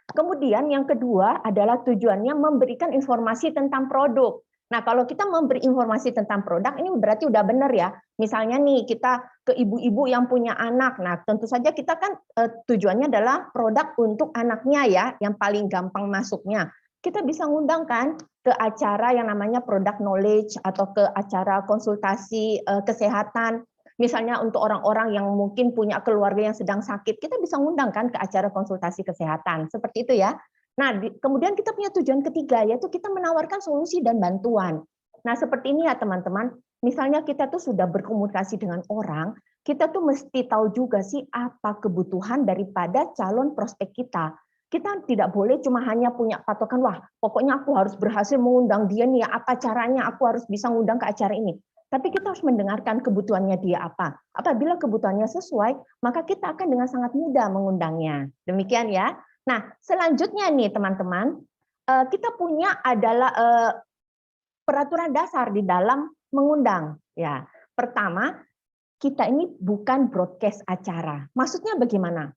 Kemudian yang kedua adalah tujuannya memberikan informasi tentang produk. Nah, kalau kita memberi informasi tentang produk, ini berarti udah benar ya. Misalnya nih, kita ke ibu-ibu yang punya anak. Nah, tentu saja kita kan tujuannya adalah produk untuk anaknya ya, yang paling gampang masuknya. Kita bisa ngundang kan ke acara yang namanya product knowledge atau ke acara konsultasi kesehatan. Misalnya untuk orang-orang yang mungkin punya keluarga yang sedang sakit, kita bisa ngundang kan ke acara konsultasi kesehatan, seperti itu ya. Nah, kemudian kita punya tujuan ketiga, yaitu kita menawarkan solusi dan bantuan. Nah, seperti ini ya teman-teman, misalnya kita tuh sudah berkomunikasi dengan orang, kita tuh mesti tahu juga sih apa kebutuhan daripada calon prospek kita. Kita tidak boleh cuma hanya punya patokan, wah pokoknya aku harus berhasil mengundang dia nih, apa caranya aku harus bisa ngundang ke acara ini. Tapi kita harus mendengarkan kebutuhannya dia apa. Apabila kebutuhannya sesuai, maka kita akan dengan sangat mudah mengundangnya. Demikian ya. Nah, selanjutnya nih teman-teman, kita punya adalah peraturan dasar di dalam mengundang. Ya, pertama, kita ini bukan broadcast acara. Maksudnya bagaimana?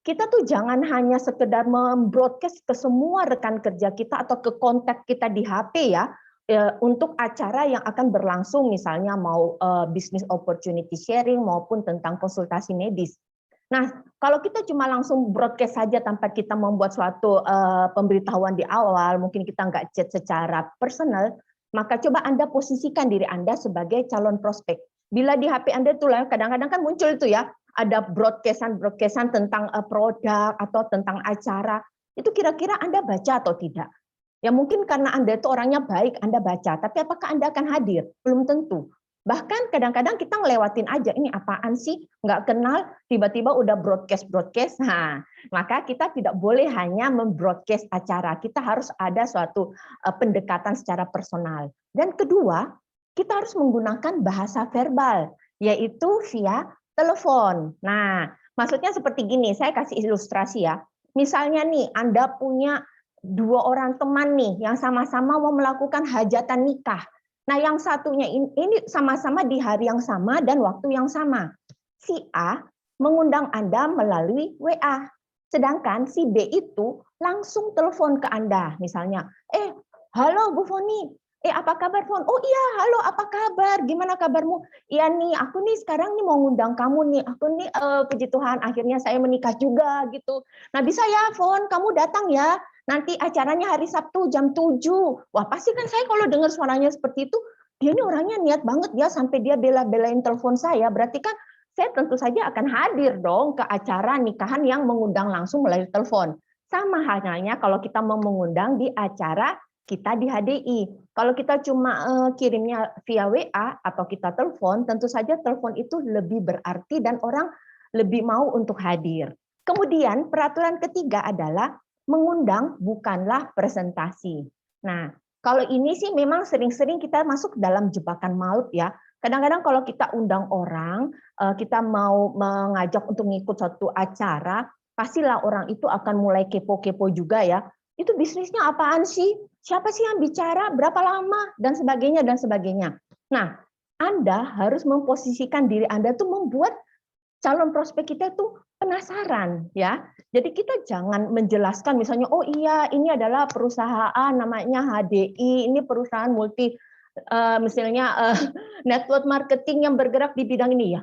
Kita tuh jangan hanya sekedar membroadcast ke semua rekan kerja kita atau ke kontak kita di HP ya, untuk acara yang akan berlangsung, misalnya mau business opportunity sharing maupun tentang konsultasi medis. Nah, kalau kita cuma langsung broadcast saja tanpa kita membuat suatu pemberitahuan di awal, mungkin kita nggak chat secara personal, maka coba Anda posisikan diri Anda sebagai calon prospek. Bila di HP Anda itu kadang-kadang kan muncul itu ya, ada broadcast-broadcastan tentang produk atau tentang acara. Itu kira-kira Anda baca atau tidak? Ya mungkin karena Anda itu orangnya baik, Anda baca. Tapi apakah Anda akan hadir? Belum tentu. Bahkan kadang-kadang kita ngelewatin aja, ini apaan sih? Nggak kenal, tiba-tiba udah broadcast. Nah, maka kita tidak boleh hanya membroadcast acara. Kita harus ada suatu pendekatan secara personal. Dan kedua, kita harus menggunakan bahasa verbal, yaitu via telepon. Nah, maksudnya seperti gini, saya kasih ilustrasi ya. Misalnya nih, Anda punya 2 orang teman nih yang sama-sama mau melakukan hajatan nikah. Nah, yang satunya ini sama-sama di hari yang sama dan waktu yang sama. Si A mengundang Anda melalui WA. Sedangkan si B itu langsung telepon ke Anda. Misalnya, halo Bu Foni, apa kabar Fon? Oh iya, halo apa kabar? Gimana kabarmu? Iya nih, aku nih sekarang nih mau ngundang kamu nih. Aku nih puji Tuhan akhirnya saya menikah juga gitu. Nah bisa ya Fon, kamu datang ya. Nanti acaranya hari Sabtu jam 7. Wah pasti kan saya kalau dengar suaranya seperti itu, dia ini orangnya niat banget ya sampai dia bela-belain telepon saya. Berarti kan saya tentu saja akan hadir dong ke acara nikahan yang mengundang langsung melalui telepon. Sama halnya kalau kita mau mengundang di acara kita di HDI. Kalau kita cuma kirimnya via WA atau kita telepon, tentu saja telepon itu lebih berarti dan orang lebih mau untuk hadir. Kemudian peraturan ketiga adalah mengundang bukanlah presentasi. Nah, kalau ini sih memang sering-sering kita masuk dalam jebakan maut ya. Kadang-kadang kalau kita undang orang, kita mau mengajak untuk ngikut suatu acara, pastilah orang itu akan mulai kepo-kepo juga ya. Itu bisnisnya apaan sih? Siapa sih yang bicara? Berapa lama? Dan sebagainya, dan sebagainya. Nah, Anda harus memposisikan diri Anda tuh membuat calon prospek kita itu penasaran ya. Jadi kita jangan menjelaskan misalnya, oh iya ini adalah perusahaan namanya HDI, ini perusahaan multi misalnya network marketing yang bergerak di bidang ini ya.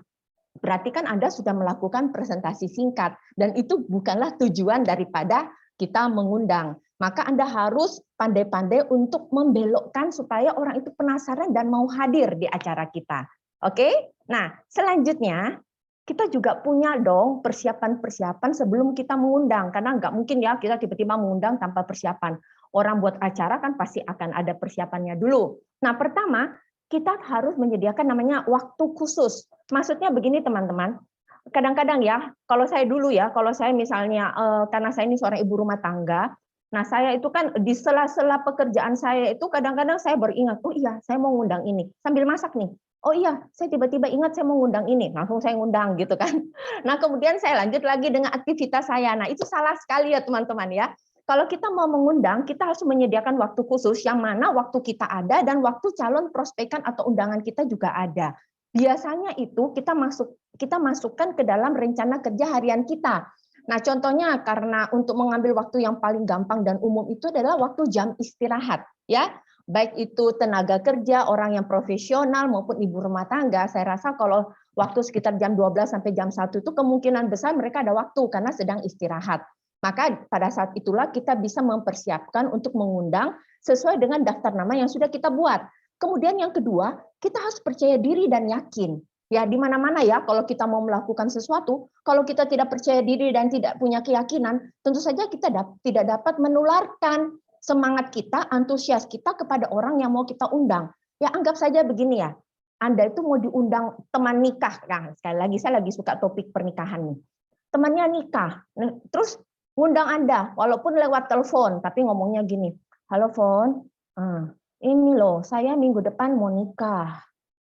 Berarti kan Anda sudah melakukan presentasi singkat dan itu bukanlah tujuan daripada kita mengundang. Maka Anda harus pandai-pandai untuk membelokkan supaya orang itu penasaran dan mau hadir di acara kita. Oke? Nah, selanjutnya kita juga punya dong persiapan-persiapan sebelum kita mengundang. Karena nggak mungkin ya kita tiba-tiba mengundang tanpa persiapan. Orang buat acara kan pasti akan ada persiapannya dulu. Nah, pertama, kita harus menyediakan namanya waktu khusus. Maksudnya begini teman-teman, kadang-kadang ya, kalau saya dulu ya, kalau saya misalnya, karena saya ini seorang ibu rumah tangga, nah saya itu kan di sela-sela pekerjaan saya itu kadang-kadang saya baru ingat, oh iya saya mau ngundang ini, sambil masak nih, oh iya saya tiba-tiba ingat saya mau ngundang ini, langsung saya ngundang gitu kan. Nah kemudian saya lanjut lagi dengan aktivitas saya, nah itu salah sekali ya teman-teman ya. Kalau kita mau mengundang, kita harus menyediakan waktu khusus yang mana waktu kita ada dan waktu calon prospekan atau undangan kita juga ada. Biasanya itu kita masukkan ke dalam rencana kerja harian kita. Nah, contohnya karena untuk mengambil waktu yang paling gampang dan umum itu adalah waktu jam istirahat, ya. Baik itu tenaga kerja, orang yang profesional maupun ibu rumah tangga, saya rasa kalau waktu sekitar jam 12 sampai jam 1 itu kemungkinan besar mereka ada waktu karena sedang istirahat. Maka pada saat itulah kita bisa mempersiapkan untuk mengundang sesuai dengan daftar nama yang sudah kita buat. Kemudian yang kedua, kita harus percaya diri dan yakin. Ya, di mana-mana ya, kalau kita mau melakukan sesuatu, kalau kita tidak percaya diri dan tidak punya keyakinan, tentu saja kita tidak dapat menularkan semangat kita, antusias kita kepada orang yang mau kita undang. Ya, anggap saja begini ya, Anda itu mau diundang teman nikah. Nah, sekali lagi, saya lagi suka topik pernikahan nih. Temannya nikah, terus ngundang Anda, walaupun lewat telepon, tapi ngomongnya gini, halo Fon, ini loh, saya minggu depan mau nikah,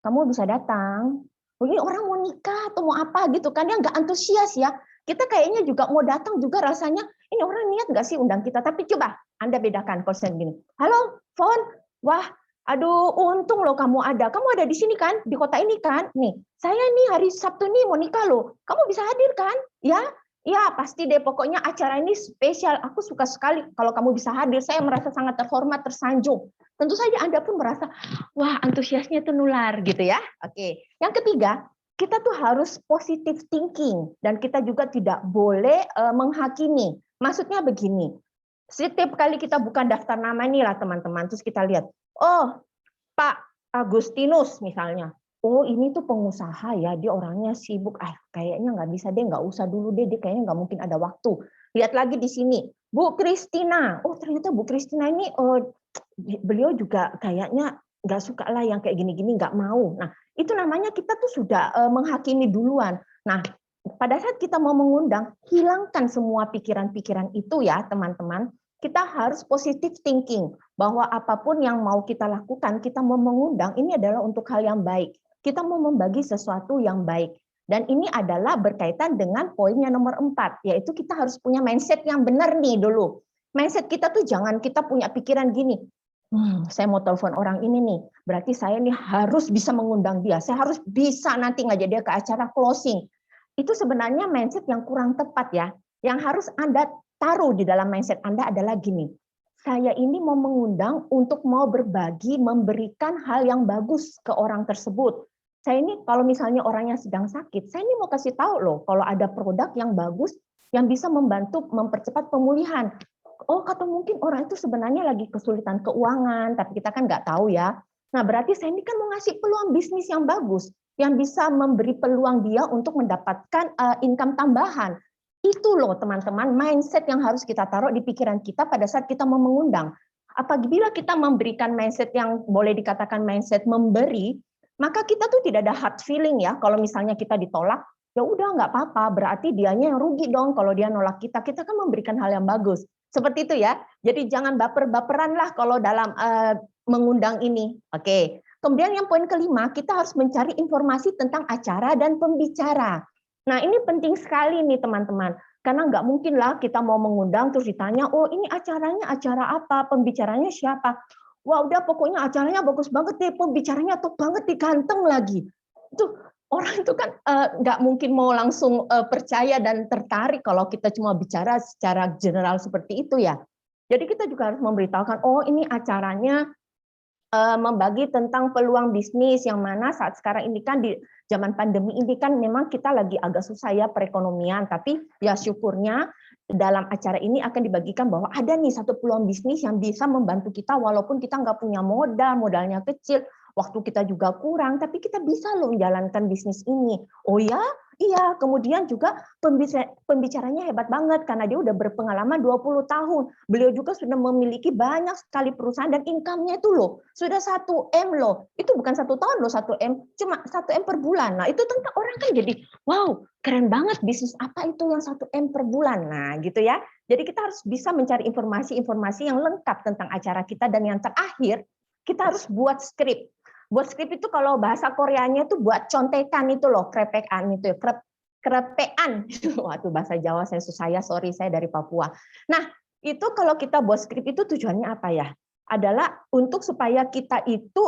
kamu bisa datang? Ini orang mau nikah atau mau apa gitu kan, dia nggak antusias ya. Kita kayaknya juga mau datang juga rasanya, ini orang niat nggak sih undang kita? Tapi coba Anda bedakan konsen gini. Halo, Fon, wah, aduh untung loh kamu ada di sini kan, di kota ini kan. Nih, saya nih hari Sabtu nih mau nikah loh, kamu bisa hadir kan? Ya, ya pasti deh, pokoknya acara ini spesial. Aku suka sekali kalau kamu bisa hadir, saya merasa sangat terhormat, tersanjung. Tentu saja Anda pun merasa, wah antusiasnya itu nular gitu ya. Oke. Yang ketiga, kita tuh harus positive thinking dan kita juga tidak boleh menghakimi. Maksudnya begini, setiap kali kita buka daftar nama nih lah teman-teman, terus kita lihat, oh Pak Agustinus misalnya, oh ini tuh pengusaha ya, dia orangnya sibuk, kayaknya nggak bisa deh, nggak usah dulu deh, dia kayaknya nggak mungkin ada waktu. Lihat lagi di sini, Bu Kristina, oh ternyata Bu Kristina ini beliau juga kayaknya nggak suka lah yang kayak gini-gini, nggak mau. Nah, itu namanya kita tuh sudah menghakimi duluan. Nah, pada saat kita mau mengundang, hilangkan semua pikiran-pikiran itu ya, teman-teman. Kita harus positive thinking, bahwa apapun yang mau kita lakukan, kita mau mengundang, ini adalah untuk hal yang baik. Kita mau membagi sesuatu yang baik. Dan ini adalah berkaitan dengan poinnya nomor 4, yaitu kita harus punya mindset yang benar nih dulu. Mindset kita tuh jangan kita punya pikiran gini, saya mau telepon orang ini nih, berarti saya nih harus bisa mengundang dia, saya harus bisa nanti ngajak dia ke acara closing. Itu sebenarnya mindset yang kurang tepat ya. Yang harus Anda taruh di dalam mindset Anda adalah gini, saya ini mau mengundang untuk mau berbagi, memberikan hal yang bagus ke orang tersebut. Saya ini kalau misalnya orangnya sedang sakit, saya ini mau kasih tahu loh, kalau ada produk yang bagus, yang bisa membantu mempercepat pemulihan. Oh, atau mungkin orang itu sebenarnya lagi kesulitan keuangan, tapi kita kan nggak tahu ya. Nah, berarti saya ini kan mau ngasih peluang bisnis yang bagus, yang bisa memberi peluang dia untuk mendapatkan income tambahan. Itu loh teman-teman, mindset yang harus kita taruh di pikiran kita pada saat kita mau mengundang. Apabila kita memberikan mindset yang boleh dikatakan mindset memberi, maka kita tuh tidak ada hard feeling ya, kalau misalnya kita ditolak, ya udah nggak apa-apa, berarti dianya yang rugi dong kalau dia nolak kita. Kita kan memberikan hal yang bagus. Seperti itu ya. Jadi jangan baper-baperan lah kalau dalam mengundang ini. Oke. Kemudian yang poin kelima, kita harus mencari informasi tentang acara dan pembicara. Nah ini penting sekali nih teman-teman. Karena nggak mungkin lah kita mau mengundang terus ditanya, oh ini acaranya acara apa, pembicaranya siapa. Wah udah pokoknya acaranya bagus banget deh, pembicaranya top banget, ganteng lagi. Itu orang itu kan nggak mungkin mau langsung percaya dan tertarik kalau kita cuma bicara secara general seperti itu ya. Jadi kita juga harus memberitahukan, oh ini acaranya membagi tentang peluang bisnis yang mana saat sekarang ini kan di zaman pandemi ini kan memang kita lagi agak susah ya perekonomian, tapi ya syukurnya dalam acara ini akan dibagikan bahwa ada nih satu peluang bisnis yang bisa membantu kita walaupun kita nggak punya modal, modalnya kecil, waktu kita juga kurang, tapi kita bisa loh menjalankan bisnis ini. Oh ya, iya. Kemudian juga pembicaranya hebat banget karena dia udah berpengalaman 20 tahun. Beliau juga sudah memiliki banyak sekali perusahaan dan income-nya itu loh, sudah 1 M loh. Itu bukan 1 tahun loh 1 M, cuma 1 M per bulan. Nah, itu tentang orang kan jadi, wow, keren banget bisnis apa itu yang 1 M per bulan. Nah, gitu ya. Jadi kita harus bisa mencari informasi-informasi yang lengkap tentang acara kita dan yang terakhir, kita harus buat skrip. Buat skrip itu kalau bahasa Koreanya itu buat contekan itu loh, krepekan itu ya, krepean. Waduh bahasa Jawa saya susah ya, sorry saya dari Papua. Nah, itu kalau kita buat skrip itu tujuannya apa ya? Adalah untuk supaya kita itu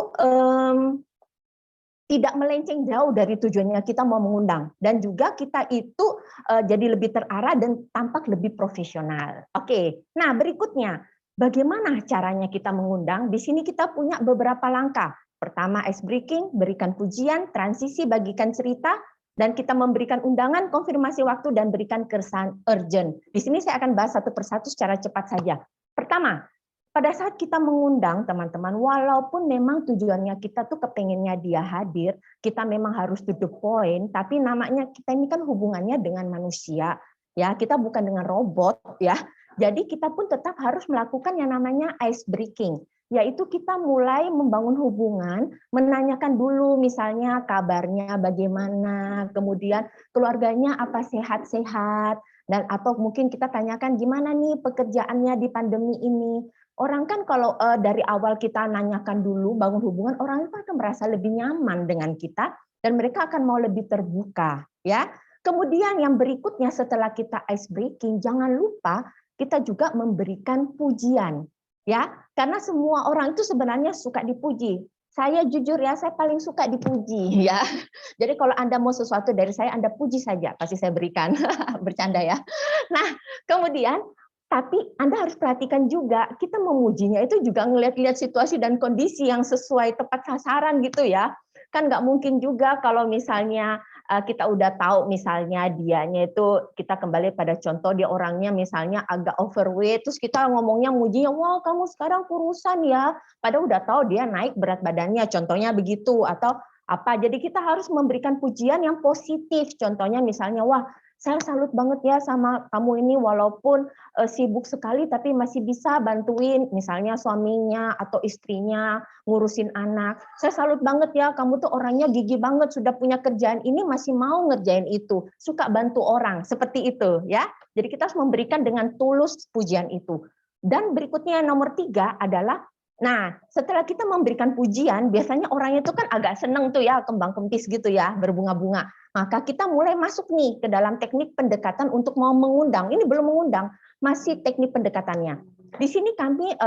tidak melenceng jauh dari tujuannya kita mau mengundang dan juga kita itu jadi lebih terarah dan tampak lebih profesional. Oke. Nah, berikutnya bagaimana caranya kita mengundang? Di sini kita punya beberapa langkah. Pertama, ice breaking, berikan pujian, transisi, bagikan cerita, dan kita memberikan undangan, konfirmasi waktu, dan berikan keresahan urgent. Di sini saya akan bahas satu persatu secara cepat saja. Pertama, pada saat kita mengundang teman-teman, walaupun memang tujuannya kita tuh kepengennya dia hadir, kita memang harus to the point, tapi namanya kita ini kan hubungannya dengan manusia, ya kita bukan dengan robot, ya. Jadi kita pun tetap harus melakukan yang namanya ice breaking, yaitu kita mulai membangun hubungan, menanyakan dulu misalnya kabarnya bagaimana, kemudian keluarganya apa sehat-sehat, dan atau mungkin kita tanyakan gimana nih pekerjaannya di pandemi ini. Orang kan kalau dari awal kita nanyakan dulu, bangun hubungan, orang itu akan merasa lebih nyaman dengan kita dan mereka akan mau lebih terbuka, ya. Kemudian yang berikutnya setelah kita ice breaking, jangan lupa kita juga memberikan pujian, ya. Karena semua orang itu sebenarnya suka dipuji. Saya jujur ya, saya paling suka dipuji, ya. Jadi kalau Anda mau sesuatu dari saya, Anda puji saja, pasti saya berikan. Bercanda ya. Nah, kemudian tapi Anda harus perhatikan juga, kita memujinya itu juga ngelihat-lihat situasi dan kondisi yang sesuai tepat sasaran gitu ya. Kan nggak mungkin juga kalau misalnya kita udah tahu misalnya dianya itu, kita kembali pada contoh dia orangnya misalnya agak overweight, terus kita ngomongnya mujinya, wah kamu sekarang kurusan ya, padahal udah tahu dia naik berat badannya, contohnya begitu, atau apa. Jadi kita harus memberikan pujian yang positif, contohnya misalnya, wah saya salut banget ya sama kamu ini walaupun sibuk sekali tapi masih bisa bantuin misalnya suaminya atau istrinya ngurusin anak. Saya salut banget ya, kamu tuh orangnya gigih banget, sudah punya kerjaan ini masih mau ngerjain itu, suka bantu orang, seperti itu ya. Jadi kita harus memberikan dengan tulus pujian itu. Dan berikutnya nomor 3 adalah, nah setelah kita memberikan pujian, biasanya orangnya itu kan agak seneng tuh ya, kembang kempis gitu ya, berbunga-bunga. Maka kita mulai masuk nih ke dalam teknik pendekatan untuk mau mengundang. Ini belum mengundang, masih teknik pendekatannya. Di sini kami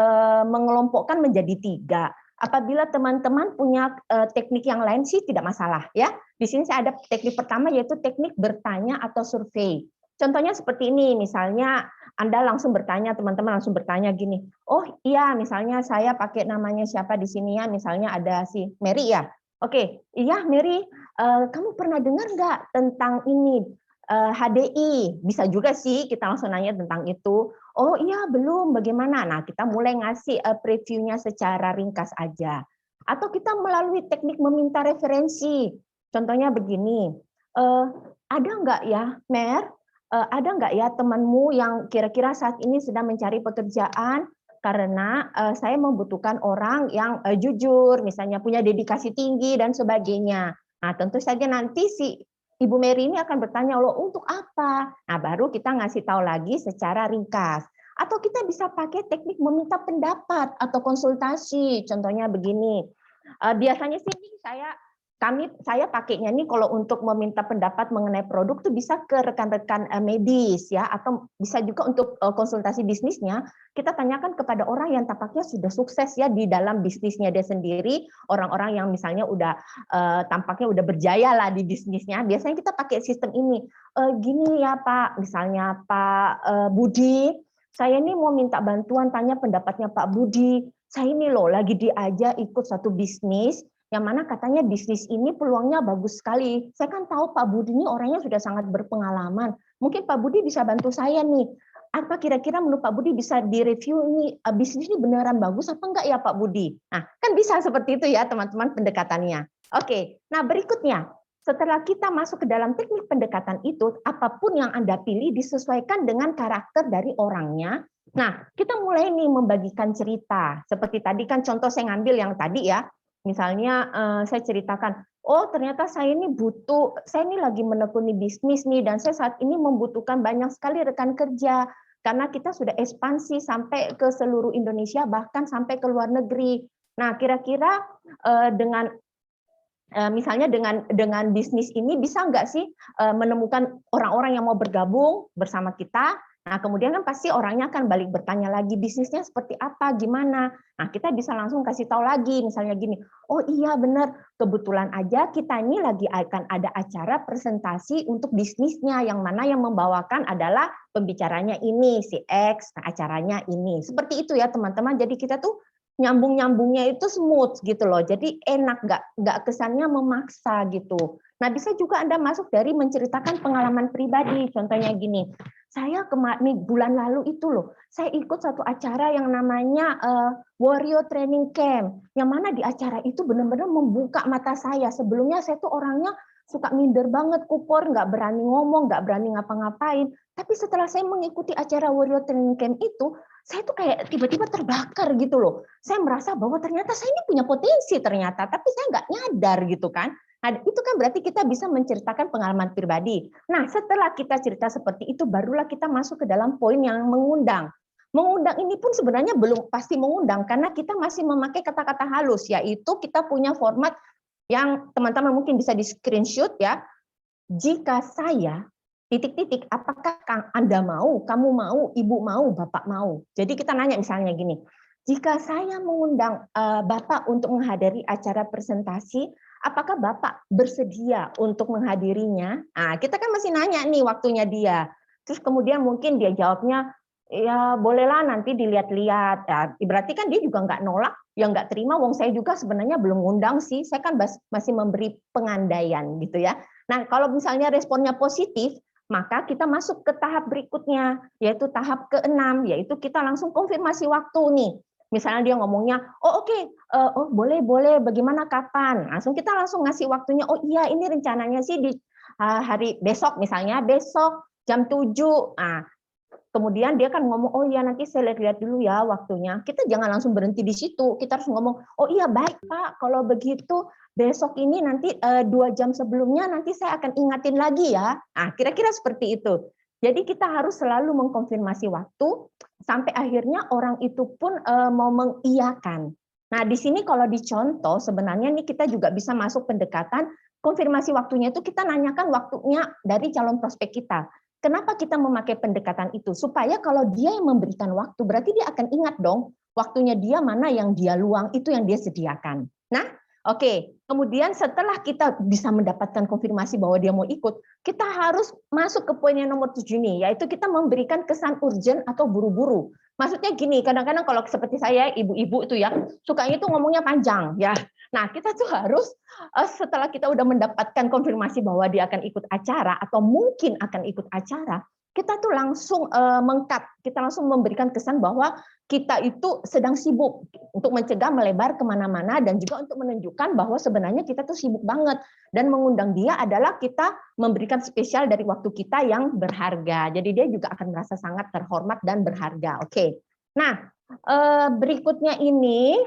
mengelompokkan menjadi 3. Apabila teman-teman punya teknik yang lain sih tidak masalah ya. Di sini saya ada teknik pertama yaitu teknik bertanya atau survei. Contohnya seperti ini, misalnya Anda langsung bertanya, teman-teman langsung bertanya gini, oh iya misalnya saya pakai namanya siapa di sini ya, misalnya ada si Mary ya. Oke, iya Mary, kamu pernah dengar nggak tentang ini HDI? Bisa juga sih kita langsung nanya tentang itu. Oh iya belum, bagaimana? Nah kita mulai ngasih previewnya secara ringkas aja. Atau kita melalui teknik meminta referensi. Contohnya begini, ada nggak ya, Mer? Ada nggak ya temanmu yang kira-kira saat ini sedang mencari pekerjaan? Karena saya membutuhkan orang yang jujur, misalnya punya dedikasi tinggi dan sebagainya. Nah, tentu saja nanti si Ibu Mary ini akan bertanya, loh untuk apa? Nah, baru kita ngasih tahu lagi secara ringkas. Atau kita bisa pakai teknik meminta pendapat atau konsultasi. Contohnya begini, biasanya sih saya pakainya nih kalau untuk meminta pendapat mengenai produk tuh bisa ke rekan-rekan medis ya, atau bisa juga untuk konsultasi bisnisnya kita tanyakan kepada orang yang tampaknya sudah sukses ya di dalam bisnisnya dia sendiri, orang-orang yang misalnya udah tampaknya udah berjaya lah di bisnisnya. Biasanya kita pakai sistem ini, gini ya Pak, misalnya Pak Budi, saya ini mau minta bantuan, tanya pendapatnya Pak Budi. Saya ini loh lagi diajak ikut satu bisnis yang mana katanya bisnis ini peluangnya bagus sekali. Saya kan tahu Pak Budi ini orangnya sudah sangat berpengalaman. Mungkin Pak Budi bisa bantu saya nih. Apa kira-kira menurut Pak Budi bisa direview ini bisnis ini beneran bagus apa enggak ya Pak Budi? Nah, kan bisa seperti itu ya teman-teman pendekatannya. Oke, nah berikutnya. Setelah kita masuk ke dalam teknik pendekatan itu, apapun yang Anda pilih disesuaikan dengan karakter dari orangnya. Nah, kita mulai nih membagikan cerita. Seperti tadi kan contoh saya ngambil yang tadi ya. Misalnya saya ceritakan, oh ternyata saya ini lagi menekuni bisnis nih, dan saya saat ini membutuhkan banyak sekali rekan kerja, karena kita sudah ekspansi sampai ke seluruh Indonesia, bahkan sampai ke luar negeri. Nah kira-kira misalnya dengan bisnis ini bisa nggak sih menemukan orang-orang yang mau bergabung bersama kita? Nah, kemudian kan pasti orangnya akan balik bertanya lagi, bisnisnya seperti apa, gimana. Nah, kita bisa langsung kasih tahu lagi, misalnya gini, oh iya benar, kebetulan aja kita ini lagi akan ada acara presentasi untuk bisnisnya, yang mana yang membawakan adalah pembicaranya ini, si X, nah acaranya ini. Seperti itu ya teman-teman, jadi kita tuh nyambung-nyambungnya itu smooth gitu loh. Jadi enak, nggak kesannya memaksa gitu. Nah, bisa juga Anda masuk dari menceritakan pengalaman pribadi. Contohnya gini, saya bulan lalu itu loh, saya ikut satu acara yang namanya Warrior Training Camp, yang mana di acara itu benar-benar membuka mata saya. Sebelumnya saya tuh orangnya suka minder banget, kupor, nggak berani ngomong, nggak berani ngapa-ngapain. Tapi setelah saya mengikuti acara Warrior Training Camp itu, saya tuh kayak tiba-tiba terbakar gitu loh. Saya merasa bahwa ternyata saya ini punya potensi ternyata, tapi saya nggak nyadar gitu kan. Nah, itu kan berarti kita bisa menceritakan pengalaman pribadi. Nah, setelah kita cerita seperti itu, barulah kita masuk ke dalam poin yang mengundang. Mengundang ini pun sebenarnya belum pasti mengundang, karena kita masih memakai kata-kata halus, yaitu kita punya format yang teman-teman mungkin bisa di screenshot ya. Jika saya titik-titik, apakah Anda mau, kamu mau, ibu mau, bapak mau. Jadi kita nanya misalnya gini, jika saya mengundang bapak untuk menghadiri acara presentasi, apakah bapak bersedia untuk menghadirinya? Nah, kita kan masih nanya nih waktunya dia. Terus kemudian mungkin dia jawabnya, ya bolehlah nanti dilihat-lihat. Ya, berarti kan dia juga nggak nolak, ya nggak terima. Wong saya juga sebenarnya belum ngundang sih. Saya kan masih memberi pengandaian gitu ya. Nah, kalau misalnya responnya positif, maka kita masuk ke tahap berikutnya, yaitu tahap ke-6, yaitu kita langsung konfirmasi waktu nih. Misalnya dia ngomongnya, oh oke, oh boleh, bagaimana kapan? Kita langsung ngasih waktunya, oh iya ini rencananya sih di hari besok misalnya, besok jam 7. Nah, kemudian dia kan ngomong, oh iya nanti saya lihat dulu ya waktunya. Kita jangan langsung berhenti di situ. Kita harus ngomong, oh iya baik Pak, kalau begitu besok ini nanti 2 jam sebelumnya nanti saya akan ingatin lagi ya. Nah, kira-kira seperti itu. Jadi kita harus selalu mengkonfirmasi waktu sampai akhirnya orang itu pun mau mengiyakan. Nah, di sini kalau dicontoh sebenarnya nih kita juga bisa masuk pendekatan konfirmasi waktunya itu kita nanyakan waktunya dari calon prospek kita. Kenapa kita memakai pendekatan itu? Supaya kalau dia yang memberikan waktu, berarti dia akan ingat dong waktunya dia mana yang dia luang, itu yang dia sediakan. Nah, oke. Kemudian setelah kita bisa mendapatkan konfirmasi bahwa dia mau ikut, kita harus masuk ke poin yang nomor 7 nih, yaitu kita memberikan kesan urgent atau buru-buru. Maksudnya gini, kadang-kadang kalau seperti saya, ibu-ibu itu ya, sukanya itu ngomongnya panjang ya. Nah, kita tuh harus setelah kita udah mendapatkan konfirmasi bahwa dia akan ikut acara atau mungkin akan ikut acara, kita tuh langsung meng-cut, kita langsung memberikan kesan bahwa kita itu sedang sibuk untuk mencegah melebar kemana-mana dan juga untuk menunjukkan bahwa sebenarnya kita tuh sibuk banget dan mengundang dia adalah kita memberikan spesial dari waktu kita yang berharga. Jadi dia juga akan merasa sangat terhormat dan berharga. Oke. Nah, berikutnya ini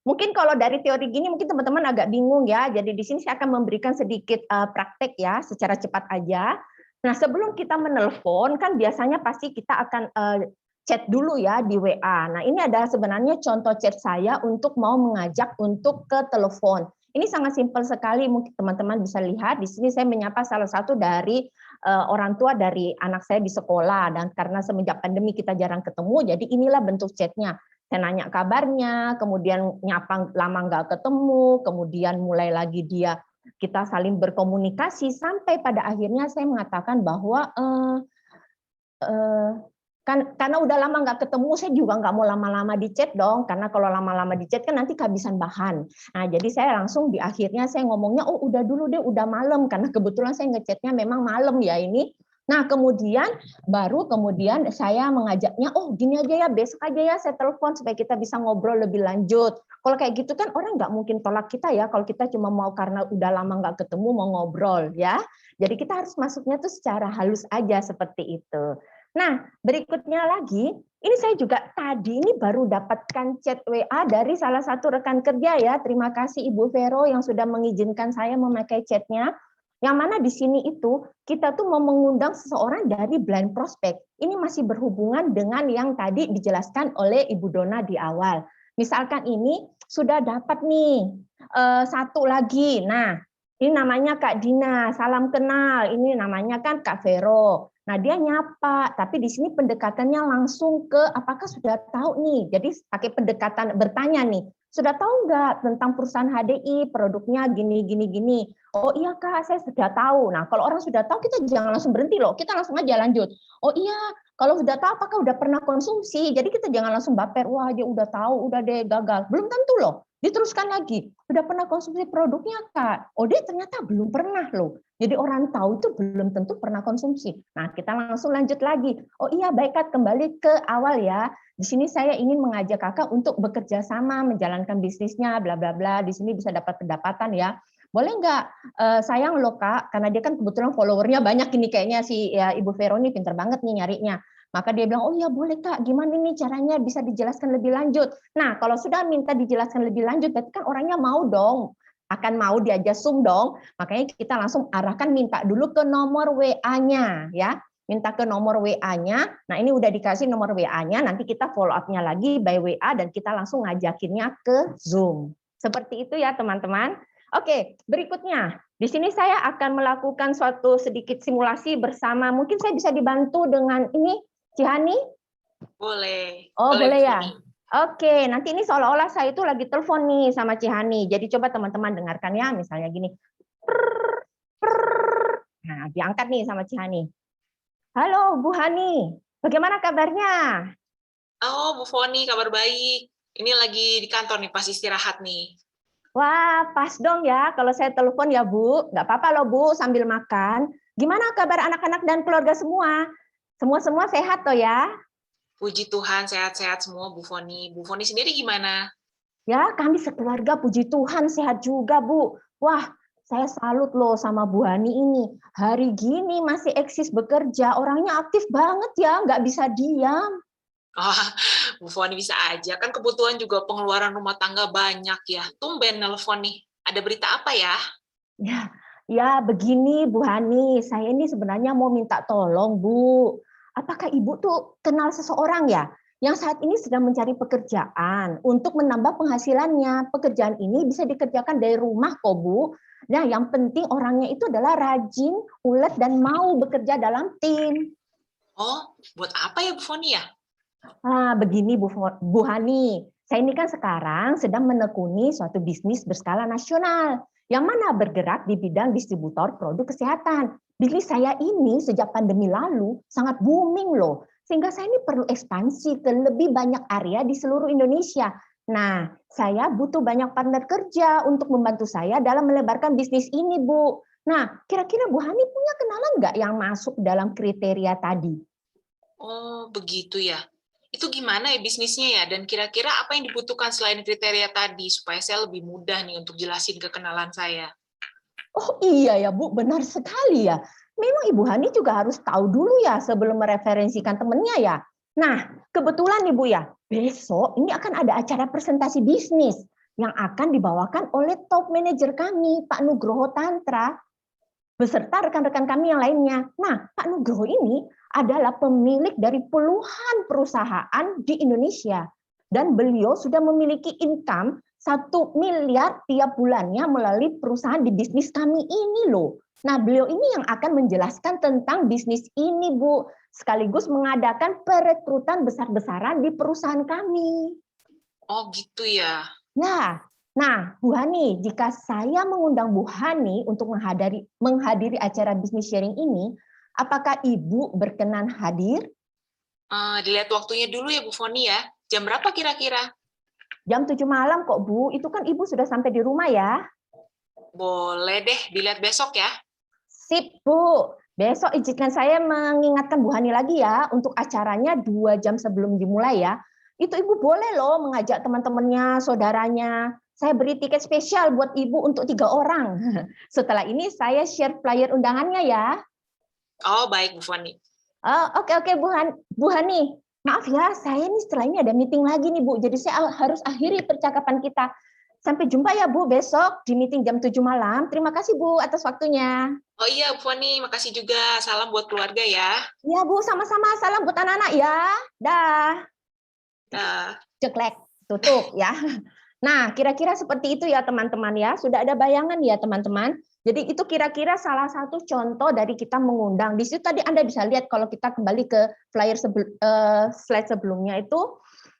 mungkin kalau dari teori gini mungkin teman-teman agak bingung ya. Jadi di sini saya akan memberikan sedikit praktek ya secara cepat aja. Nah, sebelum kita menelpon kan biasanya pasti kita akan chat dulu ya di WA. Nah, ini adalah sebenarnya contoh chat saya untuk mau mengajak untuk ke telepon. Ini sangat simpel sekali, mungkin teman-teman bisa lihat. Di sini saya menyapa salah satu dari orang tua dari anak saya di sekolah. Dan karena semenjak pandemi kita jarang ketemu, jadi inilah bentuk chatnya. Saya nanya kabarnya, kemudian nyapa lama nggak ketemu, kemudian mulai lagi kita saling berkomunikasi, sampai pada akhirnya saya mengatakan bahwa karena udah lama nggak ketemu, saya juga nggak mau lama-lama di chat dong, karena kalau lama-lama di chat kan nanti kehabisan bahan. Nah, jadi saya langsung di akhirnya saya ngomongnya, oh udah dulu deh, udah malam, karena kebetulan saya ngechatnya memang malam ya ini. Nah, kemudian saya mengajaknya, oh gini aja ya, besok aja ya saya telepon supaya kita bisa ngobrol lebih lanjut. Kalau kayak gitu kan orang nggak mungkin tolak kita ya, kalau kita cuma mau karena udah lama nggak ketemu mau ngobrol ya. Jadi kita harus masuknya tuh secara halus aja seperti itu. Nah, berikutnya lagi, ini saya juga tadi ini baru dapatkan chat WA dari salah satu rekan kerja ya. Terima kasih Ibu Vero yang sudah mengizinkan saya memakai chatnya. Yang mana di sini itu kita tuh mau mengundang seseorang dari blind prospect. Ini masih berhubungan dengan yang tadi dijelaskan oleh Ibu Dona di awal. Misalkan ini sudah dapat nih satu lagi. Nah, ini namanya Kak Dina, salam kenal. Ini namanya kan Kak Vero. Nah, dia nyapa, tapi di sini pendekatannya langsung ke apakah sudah tahu nih. Jadi pakai pendekatan bertanya nih. Sudah tahu nggak tentang perusahaan HDI, produknya gini. Oh iya Kak, saya sudah tahu. Nah, kalau orang sudah tahu, kita jangan langsung berhenti loh. Kita langsung aja lanjut. Oh iya, kalau sudah tahu, apakah udah pernah konsumsi? Jadi kita jangan langsung baper. Wah, dia udah tahu, udah deh gagal. Belum tentu loh. Diteruskan lagi. Udah pernah konsumsi produknya Kak? Oh dia ternyata belum pernah loh. Jadi orang tahu itu belum tentu pernah konsumsi. Nah, kita langsung lanjut lagi. Oh iya, baik Kak, kembali ke awal ya. Di sini saya ingin mengajak Kakak untuk bekerja sama, menjalankan bisnisnya, bla bla bla. Di sini bisa dapat pendapatan ya. Boleh nggak? Sayang loh Kak, karena dia kan kebetulan followernya banyak ini kayaknya si ya, Ibu Vero ini pinter banget nih nyarinya. Maka dia bilang, oh ya boleh Kak, gimana nih caranya bisa dijelaskan lebih lanjut. Nah, kalau sudah minta dijelaskan lebih lanjut, berarti kan orangnya mau dong, akan mau diajak Zoom dong. Makanya kita langsung arahkan minta dulu ke nomor WA-nya ya. Minta ke nomor WA-nya. Nah, ini udah dikasih nomor WA-nya, nanti kita follow up-nya lagi by WA dan kita langsung ngajakinnya ke Zoom. Seperti itu ya, teman-teman. Oke, berikutnya. Di sini saya akan melakukan suatu sedikit simulasi bersama. Mungkin saya bisa dibantu dengan ini, Cihani? Boleh. Oh, boleh ya. Bu Foni. Oke, nanti ini seolah-olah saya itu lagi telepon nih sama Cihani. Jadi coba teman-teman dengarkan ya, misalnya gini. Nah, diangkat nih sama Cihani. Halo, Bu Hani. Bagaimana kabarnya? Oh, Bu Foni, kabar baik. Ini lagi di kantor nih, pas istirahat nih. Wah, pas dong ya kalau saya telepon ya, Bu. Nggak apa-apa loh, Bu, sambil makan. Gimana kabar anak-anak dan keluarga semua? Semua-semua sehat toh ya? Puji Tuhan, sehat-sehat semua, Bu Foni. Bu Foni sendiri gimana? Ya, kami sekeluarga puji Tuhan sehat juga, Bu. Wah, saya salut loh sama Bu Hani ini. Hari gini masih eksis bekerja, orangnya aktif banget ya, nggak bisa diam. Oh, Bu Foni bisa aja. Kan kebutuhan juga pengeluaran rumah tangga banyak ya. Tumben nelfon nih. Ada berita apa ya? Ya, begini Bu Hani, saya ini sebenarnya mau minta tolong, Bu. Apakah Ibu tuh kenal seseorang ya yang saat ini sedang mencari pekerjaan untuk menambah penghasilannya? Pekerjaan ini bisa dikerjakan dari rumah kok, Bu. Nah, yang penting orangnya itu adalah rajin, ulet, dan mau bekerja dalam tim. Oh, buat apa ya Bu Foni ya? Begini Bu Hani, saya ini kan sekarang sedang menekuni suatu bisnis berskala nasional, yang mana bergerak di bidang distributor produk kesehatan. Bisnis saya ini sejak pandemi lalu sangat booming loh, sehingga saya ini perlu ekspansi ke lebih banyak area di seluruh Indonesia. Nah, saya butuh banyak partner kerja untuk membantu saya dalam melebarkan bisnis ini, Bu. Nah, kira-kira Bu Hani punya kenalan nggak yang masuk dalam kriteria tadi? Oh, begitu ya. Itu gimana ya bisnisnya ya? Dan kira-kira apa yang dibutuhkan selain kriteria tadi supaya saya lebih mudah nih untuk jelasin ke kenalan saya? Oh iya ya Bu, benar sekali ya. Memang Ibu Hani juga harus tahu dulu ya sebelum mereferensikan temennya ya. Nah, kebetulan nih Bu ya, besok ini akan ada acara presentasi bisnis yang akan dibawakan oleh top manajer kami, Pak Nugroho Tantra, beserta rekan-rekan kami yang lainnya. Nah, Pak Nugroho ini adalah pemilik dari puluhan perusahaan di Indonesia. Dan beliau sudah memiliki income 1 miliar tiap bulannya melalui perusahaan di bisnis kami ini loh. Nah, beliau ini yang akan menjelaskan tentang bisnis ini, Bu. Sekaligus mengadakan perekrutan besar-besaran di perusahaan kami. Oh, gitu ya. Ya, nah Bu Hani, jika saya mengundang Bu Hani untuk menghadiri acara bisnis sharing ini, apakah Ibu berkenan hadir? Dilihat waktunya dulu ya Bu Foni ya. Jam berapa kira-kira? Jam 7 malam kok Bu, itu kan Ibu sudah sampai di rumah ya? Boleh deh, dilihat besok ya. Sip Bu, besok izinkan saya mengingatkan Bu Hani lagi ya, untuk acaranya 2 jam sebelum dimulai ya. Itu Ibu boleh loh mengajak teman-temannya, saudaranya. Saya beri tiket spesial buat Ibu untuk 3 orang. Setelah ini saya share flyer undangannya ya. Oh, baik Bu Foni. Oke Bu Hani. Maaf ya, saya nih setelah ini ada meeting lagi nih Bu. Jadi saya harus akhiri percakapan kita. Sampai jumpa ya Bu besok di meeting jam 7 malam. Terima kasih Bu atas waktunya. Oh iya Bu Foni, makasih juga. Salam buat keluarga ya. Iya Bu, sama-sama. Salam buat anak-anak ya. Dah. Dah. Ceklek, tutup ya. Nah, kira-kira seperti itu ya teman-teman ya. Sudah ada bayangan ya teman-teman. Jadi itu kira-kira salah satu contoh dari kita mengundang. Di situ tadi Anda bisa lihat kalau kita kembali ke flyer slide sebelumnya itu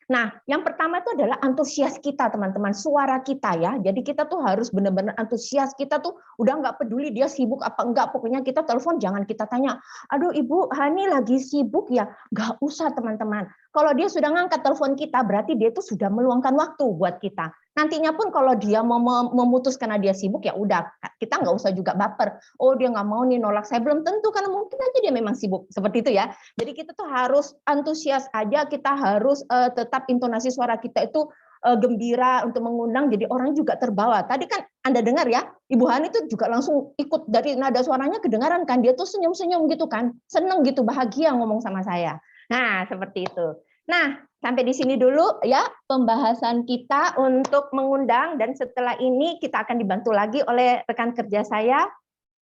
Nah, yang pertama itu adalah antusias kita, teman-teman, suara kita ya. Jadi kita tuh harus benar-benar antusias, kita tuh udah nggak peduli dia sibuk apa enggak, pokoknya kita telepon jangan kita tanya, aduh Ibu Hani lagi sibuk ya, nggak usah teman-teman. Kalau dia sudah ngangkat telepon kita, berarti dia itu sudah meluangkan waktu buat kita. Nantinya pun kalau dia mau memutus karena dia sibuk, ya udah, kita nggak usah juga baper. Oh dia nggak mau nih nolak saya, belum tentu, karena mungkin aja dia memang sibuk, seperti itu ya. Jadi kita tuh harus antusias aja, kita harus tetap intonasi suara kita itu gembira untuk mengundang, jadi orang juga terbawa. Tadi kan Anda dengar ya, Ibu Hani itu juga langsung ikut dari nada suaranya kedengaran kan, dia tuh senyum-senyum gitu kan, seneng gitu, bahagia ngomong sama saya. Nah, seperti itu. Nah, sampai di sini dulu ya pembahasan kita untuk mengundang, dan setelah ini kita akan dibantu lagi oleh rekan kerja saya,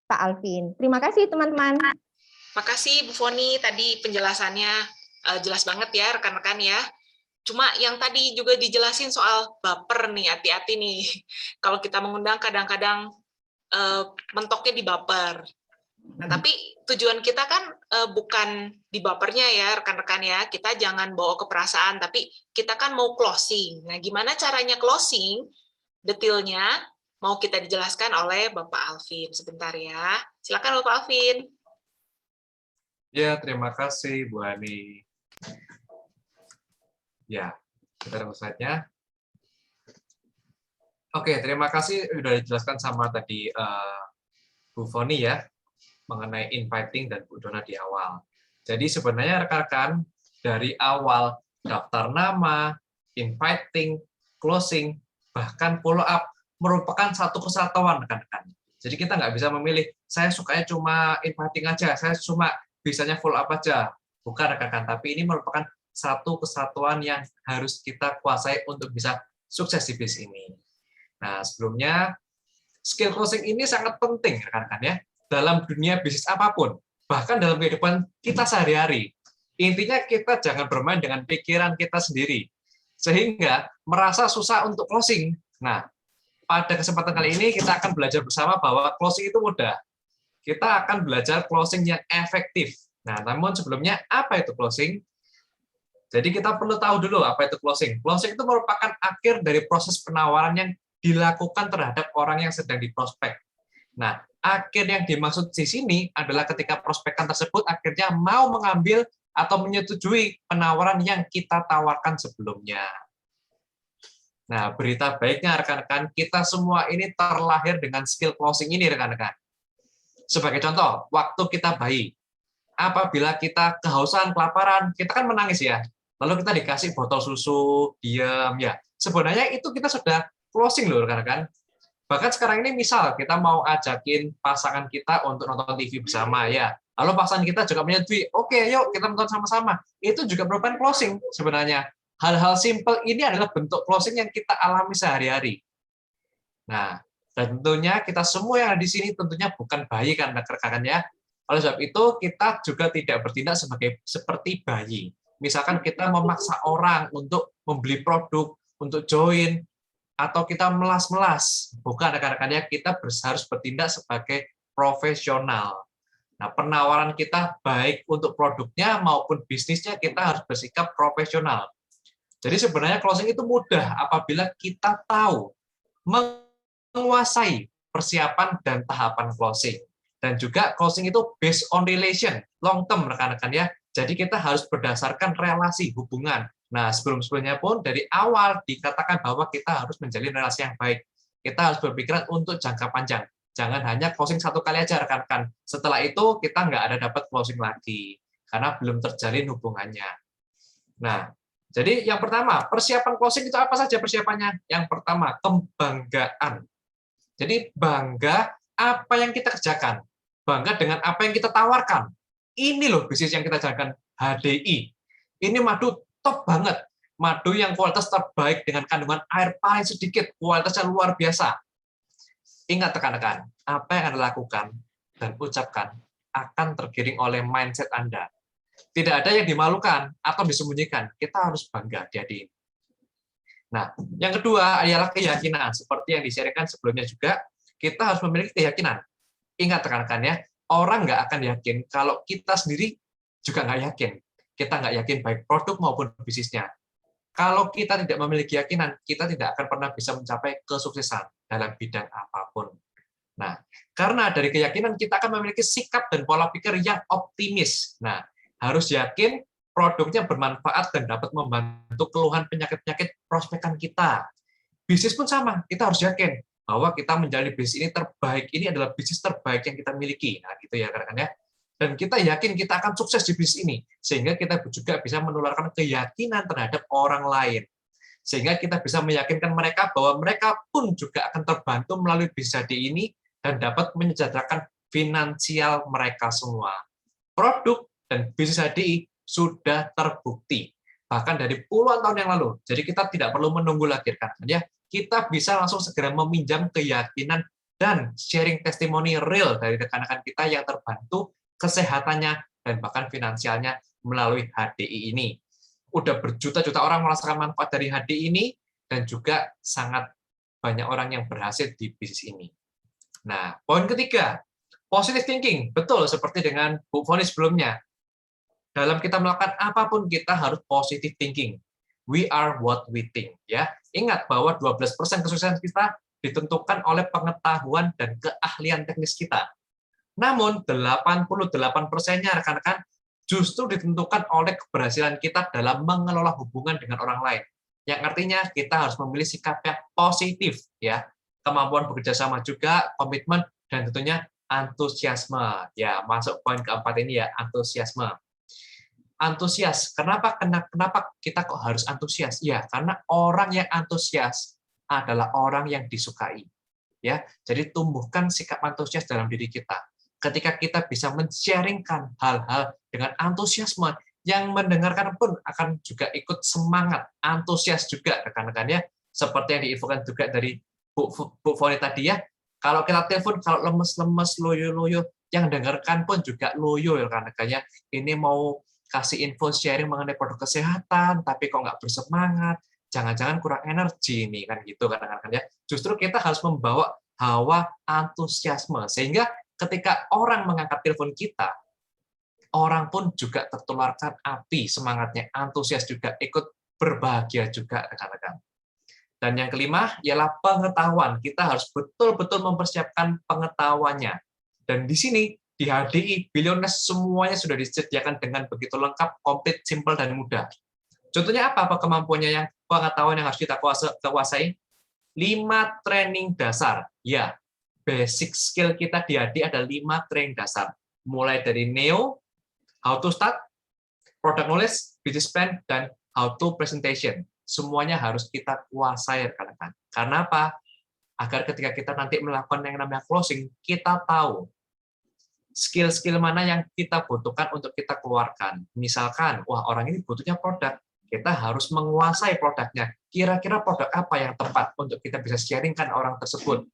Pak Alvin. Terima kasih teman-teman. Makasih Bu Foni, tadi penjelasannya jelas banget ya rekan-rekan ya. Cuma yang tadi juga dijelasin soal baper nih, hati-hati nih. Kalau kita mengundang kadang-kadang mentoknya di baper. Nah, tapi tujuan kita kan bukan di bapernya ya rekan-rekan ya. Kita jangan bawa ke perasaan, tapi kita kan mau closing. Nah, gimana caranya closing? Detailnya mau kita dijelaskan oleh Bapak Alvin. Sebentar ya. Silakan Bapak Alvin. Ya, terima kasih Bu Hani. Ya, kita lihat slide-nya. Oke, terima kasih sudah dijelaskan sama tadi Bu Foni ya, mengenai inviting dan Bu Dona di awal. Jadi sebenarnya rekan-rekan, dari awal daftar nama, inviting, closing, bahkan follow up, merupakan satu kesatuan rekan-rekan. Jadi kita nggak bisa memilih, saya sukanya cuma inviting aja, saya cuma bisanya follow up aja. Bukan rekan-rekan, tapi ini merupakan satu kesatuan yang harus kita kuasai untuk bisa sukses di bisnis ini. Nah, sebelumnya, skill closing ini sangat penting, rekan-rekan ya, dalam dunia bisnis apapun, bahkan dalam kehidupan kita sehari-hari. Intinya kita jangan bermain dengan pikiran kita sendiri, sehingga merasa susah untuk closing. Nah, pada kesempatan kali ini kita akan belajar bersama bahwa closing itu mudah. Kita akan belajar closing yang efektif. Nah, namun sebelumnya, apa itu closing? Jadi kita perlu tahu dulu apa itu closing. Closing itu merupakan akhir dari proses penawaran yang dilakukan terhadap orang yang sedang diprospek. Nah, akhir yang dimaksud di sini adalah ketika prospekan tersebut akhirnya mau mengambil atau menyetujui penawaran yang kita tawarkan sebelumnya. Nah, berita baiknya rekan-rekan, kita semua ini terlahir dengan skill closing ini rekan-rekan. Sebagai contoh, waktu kita bayi, apabila kita kehausan, kelaparan, kita kan menangis ya. Lalu kita dikasih botol susu, diam ya. Sebenarnya itu kita sudah closing loh rekan-rekan. Bahkan sekarang ini misal kita mau ajakin pasangan kita untuk nonton TV bersama ya. Lalu pasangan kita juga menyetujui, oke yuk kita nonton sama-sama. Itu juga merupakan closing sebenarnya. Hal-hal simple ini adalah bentuk closing yang kita alami sehari-hari. Nah, dan tentunya kita semua yang ada di sini tentunya bukan bayi kan rekan-rekan ya. Oleh sebab itu kita juga tidak bertindak seperti bayi. Misalkan kita memaksa orang untuk membeli produk, untuk join, atau kita melas-melas. Bukan rekan-rekannya, kita harus bertindak sebagai profesional. Nah, penawaran kita baik untuk produknya maupun bisnisnya kita harus bersikap profesional. Jadi sebenarnya closing itu mudah apabila kita tahu menguasai persiapan dan tahapan closing. Dan juga closing itu based on relation, long term rekan-rekan ya. Jadi kita harus berdasarkan relasi, hubungan. Nah, sebelum-sebelumnya pun dari awal dikatakan bahwa kita harus menjalin relasi yang baik. Kita harus berpikiran untuk jangka panjang. Jangan hanya closing satu kali aja rekan-rekan. Setelah itu kita nggak ada dapat closing lagi karena belum terjalin hubungannya. Nah, jadi yang pertama, persiapan closing itu apa saja persiapannya? Yang pertama, kebanggaan. Jadi bangga apa yang kita kerjakan. Bangga dengan apa yang kita tawarkan. Ini loh bisnis yang kita jalankan, HDI. Ini madu top banget. Madu yang kualitas terbaik dengan kandungan air paling sedikit, kualitasnya luar biasa. Ingat rekan-rekan, apa yang Anda lakukan dan ucapkan akan tergiring oleh mindset Anda. Tidak ada yang dimalukan atau disembunyikan. Kita harus bangga di hati ini. Nah, yang kedua adalah keyakinan. Seperti yang disiarkan sebelumnya juga, kita harus memiliki keyakinan. Ingat rekan-rekan ya, orang nggak akan yakin kalau kita sendiri juga nggak yakin. Kita nggak yakin baik produk maupun bisnisnya. Kalau kita tidak memiliki keyakinan, kita tidak akan pernah bisa mencapai kesuksesan dalam bidang apapun. Nah, karena dari keyakinan kita akan memiliki sikap dan pola pikir yang optimis. Nah, harus yakin produknya bermanfaat dan dapat membantu keluhan penyakit-penyakit prospekan kita. Bisnis pun sama, kita harus yakin bahwa kita menjalani bisnis ini terbaik, ini adalah bisnis terbaik yang kita miliki. Nah, gitu ya rekan-rekan ya. Dan kita yakin kita akan sukses di bisnis ini, sehingga kita juga bisa menularkan keyakinan terhadap orang lain. Sehingga kita bisa meyakinkan mereka bahwa mereka pun juga akan terbantu melalui bisnis HD ini dan dapat menyejahterakan finansial mereka semua. Produk dan bisnis HDI sudah terbukti, bahkan dari puluhan tahun yang lalu. Jadi kita tidak perlu menunggu lagi, kan ya. Kita bisa langsung segera meminjam keyakinan dan sharing testimoni real dari rekan-rekan kita yang terbantu kesehatannya dan bahkan finansialnya melalui HDI ini. Udah berjuta-juta orang merasakan manfaat dari HDI ini dan juga sangat banyak orang yang berhasil di bisnis ini. Nah, poin ketiga, positive thinking. Betul seperti dengan Bu Foni sebelumnya. Dalam kita melakukan apapun kita harus positive thinking. We are what we think, ya. Ingat bahwa 12% kesuksesan kita ditentukan oleh pengetahuan dan keahlian teknis kita. Namun 88%-nya rekan-rekan justru ditentukan oleh keberhasilan kita dalam mengelola hubungan dengan orang lain. Yang artinya kita harus memilih sikap yang positif, ya. Kemampuan bekerja sama juga, komitmen, dan tentunya antusiasme. Ya, masuk poin keempat ini ya, antusiasme. Antusias. Kenapa kita kok harus antusias? Ya, karena orang yang antusias adalah orang yang disukai. Ya, jadi tumbuhkan sikap antusias dalam diri kita. Ketika kita bisa men-sharingkan hal-hal dengan antusiasme, yang mendengarkan pun akan juga ikut semangat, antusias juga rekan-rekan ya. Seperti yang diinfokan juga dari Bu Foni tadi ya. Kalau kita telepon, kalau lemes-lemes, loyo-loyo, yang dengarkan pun juga loyo rekan-rekan ya. Ini mau kasih info sharing mengenai produk kesehatan, tapi kok nggak bersemangat, jangan-jangan kurang energi nih kan gitu rekan-rekan ya. Justru kita harus membawa hawa antusiasme sehingga ketika orang mengangkat telepon kita, orang pun juga tertularkan api semangatnya, antusias juga, ikut berbahagia juga rekan-rekan. Dan yang kelima ialah pengetahuan. Kita harus betul-betul mempersiapkan pengetahuannya. Dan di sini di HDI, Billionaires semuanya sudah disediakan dengan begitu lengkap, komplit, simpel, dan mudah. Contohnya apa kemampuannya yang pengetahuan yang harus kita kuasai? 5 training dasar. Ya, basic skill kita di HDI ada 5 training dasar. Mulai dari NEO, how to start, product knowledge, business plan, dan how to presentation. Semuanya harus kita kuasai, rekan-rekan. Karena apa? Agar ketika kita nanti melakukan yang namanya closing, kita tahu skill-skill mana yang kita butuhkan untuk kita keluarkan. Misalkan, wah orang ini butuhnya produk, kita harus menguasai produknya. Kira-kira produk apa yang tepat untuk kita bisa sharingkan orang tersebut.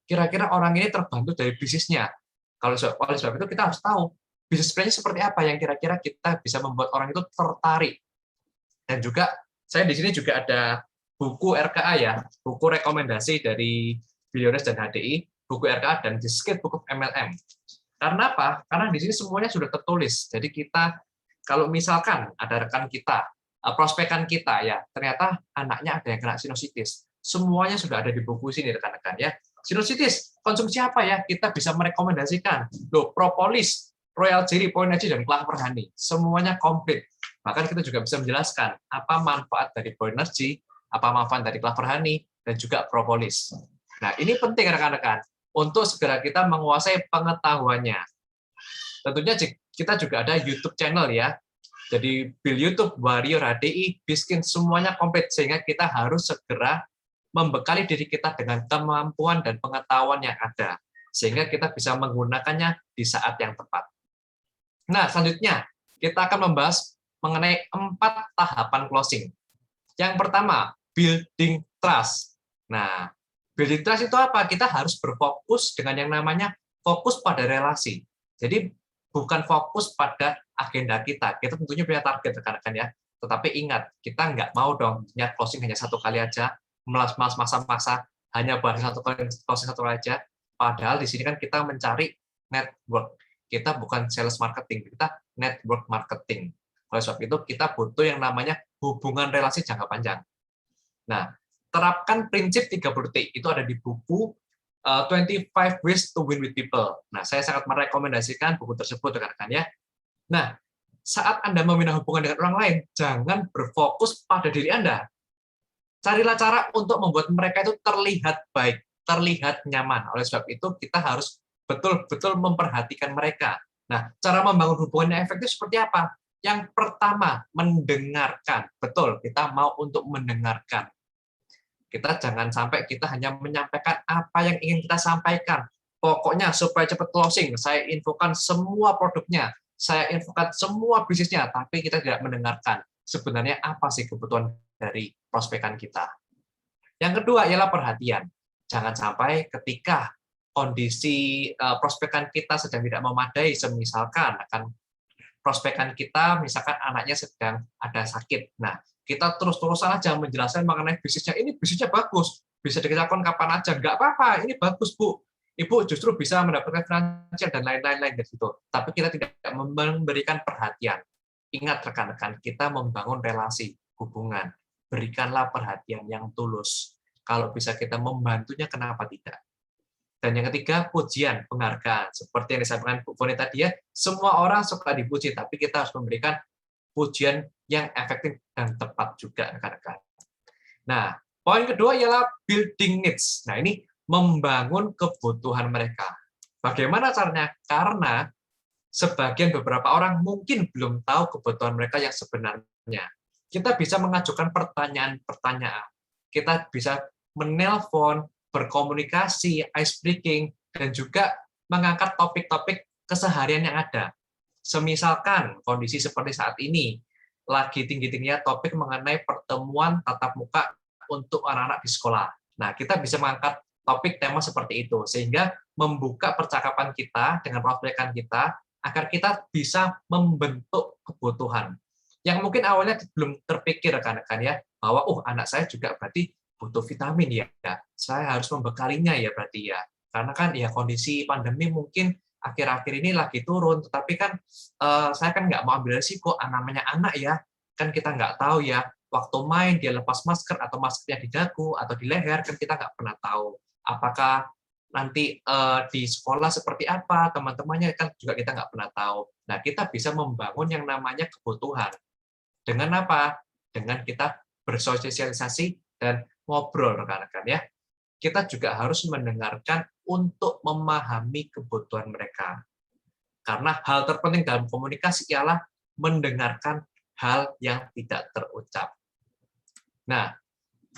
Kira-kira orang ini terbantu dari bisnisnya. Oleh sebab itu kita harus tahu bisnis plan-nya seperti apa yang kira-kira kita bisa membuat orang itu tertarik. Dan juga saya di sini juga ada buku RKA ya, buku rekomendasi dari Billionaires dan HDI, buku RKA dan The Skill Book of MLM. Karena apa? Karena di sini semuanya sudah tertulis. Jadi kita kalau misalkan ada rekan kita, prospekan kita ya, ternyata anaknya ada yang kena sinusitis. Semuanya sudah ada di buku sini rekan-rekan ya. Sinusitis, konsumsi apa ya? Kita bisa merekomendasikan. Loh, propolis, royal jelly, poinergy, dan clover honey. Semuanya komplit. Bahkan kita juga bisa menjelaskan apa manfaat dari poinergy, apa manfaat dari clover honey, dan juga propolis. Nah, ini penting rekan-rekan untuk segera kita menguasai pengetahuannya. Tentunya kita juga ada YouTube channel ya. Jadi Bill YouTube, Warrior, HDI, Biskin, semuanya komplit sehingga kita harus segera membekali diri kita dengan kemampuan dan pengetahuan yang ada sehingga kita bisa menggunakannya di saat yang tepat. Nah, selanjutnya kita akan membahas mengenai 4 tahapan closing. Yang pertama, building trust. Nah, building trust itu apa? Kita harus berfokus dengan yang namanya fokus pada relasi. Jadi bukan fokus pada agenda kita. Kita tentunya punya target rekan-rekan ya. Tetapi ingat, kita nggak mau dong punya closing hanya 1 kali aja, melas-melas maksa-maksa hanya bahas 1 kali closing 1 kali aja. Padahal di sini kan kita mencari network. Kita bukan sales marketing, kita network marketing. Oleh sebab itu, kita butuh yang namanya hubungan relasi jangka panjang. Nah, terapkan prinsip 30 detik. Itu ada di buku 25 Ways to Win with People. Nah, saya sangat merekomendasikan buku tersebut, rekan-rekan ya. Nah, saat Anda membina hubungan dengan orang lain, jangan berfokus pada diri Anda. Carilah cara untuk membuat mereka itu terlihat baik, terlihat nyaman. Oleh sebab itu, kita harus betul-betul memperhatikan mereka. Nah, cara membangun hubungan yang efektif seperti apa? Yang pertama, mendengarkan. Betul, kita mau untuk mendengarkan. Kita jangan sampai kita hanya menyampaikan apa yang ingin kita sampaikan. Pokoknya supaya cepat closing, saya infokan semua produknya, saya infokan semua bisnisnya, tapi kita tidak mendengarkan sebenarnya apa sih kebutuhan dari prospekan kita. Yang kedua ialah perhatian. Jangan sampai ketika kondisi prospekan kita sedang tidak memadai, semisalkan akan prospekan kita, misalkan anaknya sedang ada sakit. Nah, kita terus-terusan aja menjelaskan mengenai bisnisnya. Ini bisnisnya bagus, bisa dikerjakan kapan aja. Nggak apa-apa, ini bagus, Bu. Ibu justru bisa mendapatkan finansial dan lain-lain gitu. Tapi kita tidak memberikan perhatian. Ingat rekan-rekan, kita membangun relasi, hubungan. Berikanlah perhatian yang tulus. Kalau bisa kita membantunya, kenapa tidak? Dan yang ketiga, pujian, penghargaan. Seperti yang disampaikan Bu Foni tadi ya, semua orang suka dipuji, tapi kita harus memberikan pujian yang efektif dan tepat juga, rekan-rekan. Nah, poin kedua ialah building needs. Nah, ini membangun kebutuhan mereka. Bagaimana caranya? Karena sebagian beberapa orang mungkin belum tahu kebutuhan mereka yang sebenarnya. Kita bisa mengajukan pertanyaan-pertanyaan. Kita bisa menelpon, berkomunikasi, ice breaking, dan juga mengangkat topik-topik keseharian yang ada. Semisalkan kondisi seperti saat ini, lagi tinggi-tingginya topik mengenai pertemuan tatap muka untuk anak-anak di sekolah. Nah, kita bisa mengangkat topik tema seperti itu, sehingga membuka percakapan kita dengan prospekan kita, agar kita bisa membentuk kebutuhan. Yang mungkin awalnya belum terpikir, rekan-rekan ya, bahwa anak saya juga berarti butuh vitamin ya, saya harus membekalinya ya berarti ya, karena kan ya kondisi pandemi mungkin akhir-akhir ini lagi turun, tetapi kan saya kan nggak mau ambil risiko, namanya anak ya, kan kita nggak tahu ya, waktu main dia lepas masker atau maskernya di dagu atau di leher, kan kita nggak pernah tahu apakah nanti di sekolah seperti apa, teman-temannya kan juga kita nggak pernah tahu. Nah, kita bisa membangun yang namanya kebutuhan. Dengan apa? Dengan kita bersosialisasi dan ngobrol, rekan-rekan ya. Kita juga harus mendengarkan untuk memahami kebutuhan mereka. Karena hal terpenting dalam komunikasi ialah mendengarkan hal yang tidak terucap. Nah,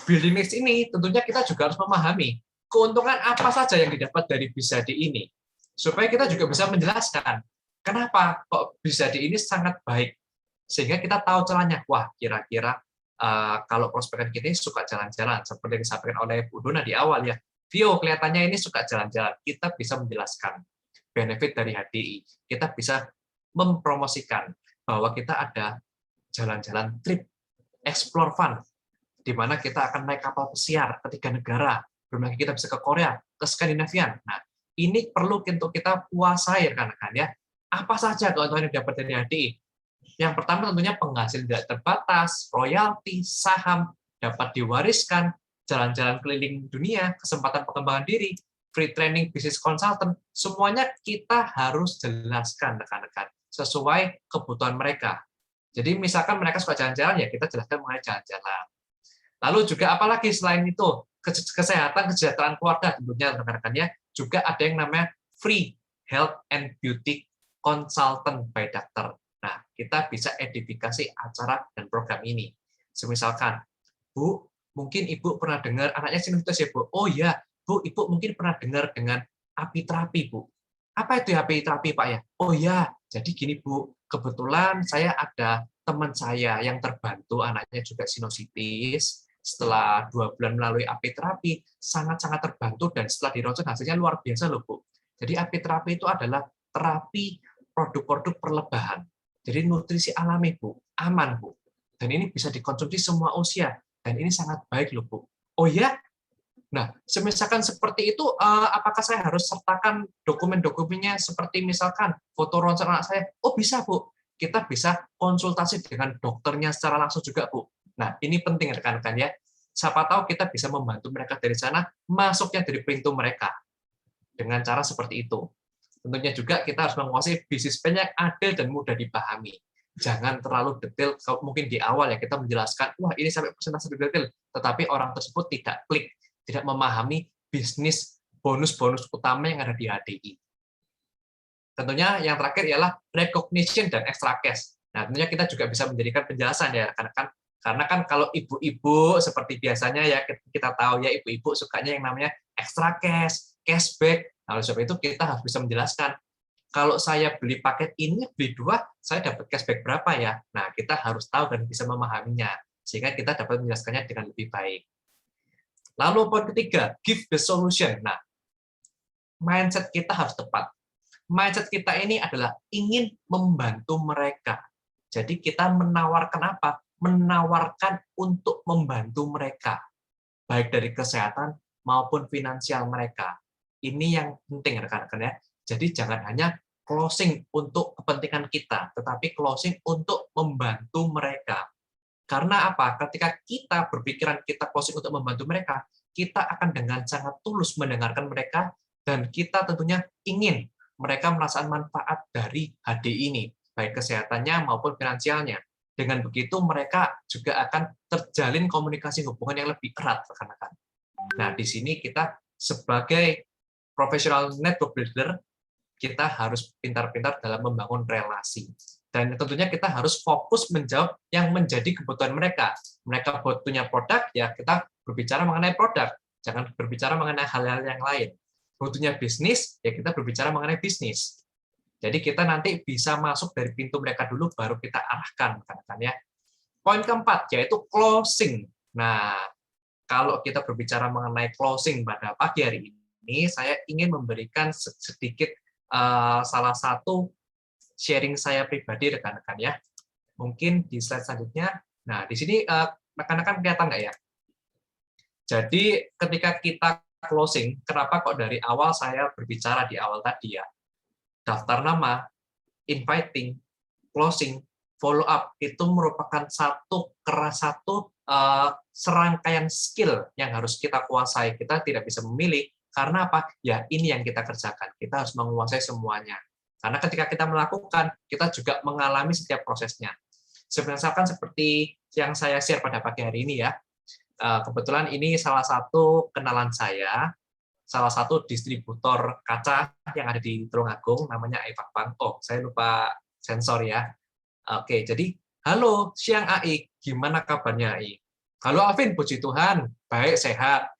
building needs ini tentunya kita juga harus memahami keuntungan apa saja yang didapat dari Bizadi ini. Supaya kita juga bisa menjelaskan kenapa kok Bizadi ini sangat baik. Sehingga kita tahu caranya. Wah, kira-kira kalau prospekan kita ini suka jalan-jalan, seperti yang disampaikan oleh Bu Dona di awal ya, Vio kelihatannya ini suka jalan-jalan, kita bisa menjelaskan benefit dari HDI, kita bisa mempromosikan bahwa kita ada jalan-jalan trip, explore fun, di mana kita akan naik kapal pesiar ke 3 negara, belum lagi kita bisa ke Korea, ke Skandinavian. Nah, ini perlu untuk kita kuasai, rekan-rekan ya. Apa saja keuntungan yang dapat dari HDI? Yang pertama tentunya penghasilan tidak terbatas, royalti, saham, dapat diwariskan, jalan-jalan keliling dunia, kesempatan pengembangan diri, free training bisnis consultant, semuanya kita harus jelaskan, rekan-rekan, sesuai kebutuhan mereka. Jadi misalkan mereka suka jalan-jalan, ya kita jelaskan mengenai jalan-jalan. Lalu juga apalagi selain itu, kesehatan, kesejahteraan keluarga, tentunya rekan-rekannya, juga ada yang namanya free health and beauty consultant by doctor. Nah, kita bisa edifikasi acara dan program ini. Semisalkan, Bu, mungkin Ibu pernah dengar, anaknya sinusitis ya, Bu? Oh iya, Bu, Ibu mungkin pernah dengar dengan apiterapi, Bu. Apa itu apiterapi, Pak ya? Oh iya, jadi gini, Bu, kebetulan saya ada teman saya yang terbantu, anaknya juga sinusitis, setelah 2 bulan melalui apiterapi, sangat-sangat terbantu, dan setelah dironsen hasilnya luar biasa loh, Bu. Jadi apiterapi itu adalah terapi produk-produk perlebahan. Jadi nutrisi alami, Bu, aman, Bu. Dan ini bisa dikonsumsi semua usia. Dan ini sangat baik loh, Bu. Oh ya? Nah, misalkan seperti itu, apakah saya harus sertakan dokumen-dokumennya seperti misalkan foto ronsen anak saya? Oh bisa, Bu. kita bisa konsultasi dengan dokternya secara langsung juga, Bu. Nah, ini penting rekan-rekan ya. Siapa tahu kita bisa membantu mereka dari sana, masuknya dari pintu mereka. Dengan cara seperti itu. Tentunya juga kita harus menguasai bisnis plan yang adil dan mudah dipahami. Jangan terlalu detail, mungkin di awal ya kita menjelaskan, wah ini sampai persentase detail, tetapi orang tersebut tidak klik, tidak memahami bisnis bonus-bonus utama yang ada di HDI. Tentunya yang terakhir ialah recognition dan extra cash. Nah, tentunya kita juga bisa menjadikan penjelasan ya rekan-rekan, karena kan kalau ibu-ibu seperti biasanya ya kita tahu ya ibu-ibu sukanya yang namanya extra cash, cashback. Nah, oleh sebab itu kita harus bisa menjelaskan, kalau saya beli paket ini, beli 2, saya dapat cashback berapa ya? Nah, kita harus tahu dan bisa memahaminya, sehingga kita dapat menjelaskannya dengan lebih baik. Lalu poin ketiga, give the solution. Nah, mindset kita harus tepat. Mindset kita ini adalah ingin membantu mereka. Jadi kita menawarkan apa? Menawarkan untuk membantu mereka. Baik dari kesehatan maupun finansial mereka. Ini yang penting rekan-rekan ya. Jadi jangan hanya closing untuk kepentingan kita, tetapi closing untuk membantu mereka. Karena apa? Ketika kita berpikiran kita closing untuk membantu mereka, kita akan dengan sangat tulus mendengarkan mereka, dan kita tentunya ingin mereka merasakan manfaat dari HDI ini, baik kesehatannya maupun finansialnya. Dengan begitu mereka juga akan terjalin komunikasi hubungan yang lebih erat, rekan-rekan. Nah, di sini kita sebagai professional network builder, kita harus pintar-pintar dalam membangun relasi. Dan tentunya kita harus fokus menjawab yang menjadi kebutuhan mereka. Mereka butuhnya produk, ya kita berbicara mengenai produk. Jangan berbicara mengenai hal-hal yang lain. Butuhnya bisnis, ya kita berbicara mengenai bisnis. Jadi kita nanti bisa masuk dari pintu mereka dulu, baru kita arahkan, kan ya. Poin keempat, yaitu closing. Nah, kalau kita berbicara mengenai closing pada pagi hari ini, saya ingin memberikan sedikit salah satu sharing saya pribadi, rekan-rekan ya. Mungkin di slide selanjutnya. Nah, di sini rekan-rekan kelihatan nggak ya? Jadi ketika kita closing, kenapa kok dari awal saya berbicara di awal tadi ya? Daftar nama, inviting, closing, follow up itu merupakan satu serangkaian skill yang harus kita kuasai. Kita tidak bisa memilih karena apa? Ya ini yang kita kerjakan. Kita harus menguasai semuanya. Karena ketika kita melakukan, kita juga mengalami setiap prosesnya. Misalkan seperti yang saya share pada pagi hari ini ya. Kebetulan ini salah satu kenalan saya, salah satu distributor kaca yang ada di Tulungagung, namanya Evapang. Oh, saya lupa sensor ya. Oke, jadi halo, siang AI, gimana kabarnya AI? Halo Alvin, puji Tuhan, baik, sehat.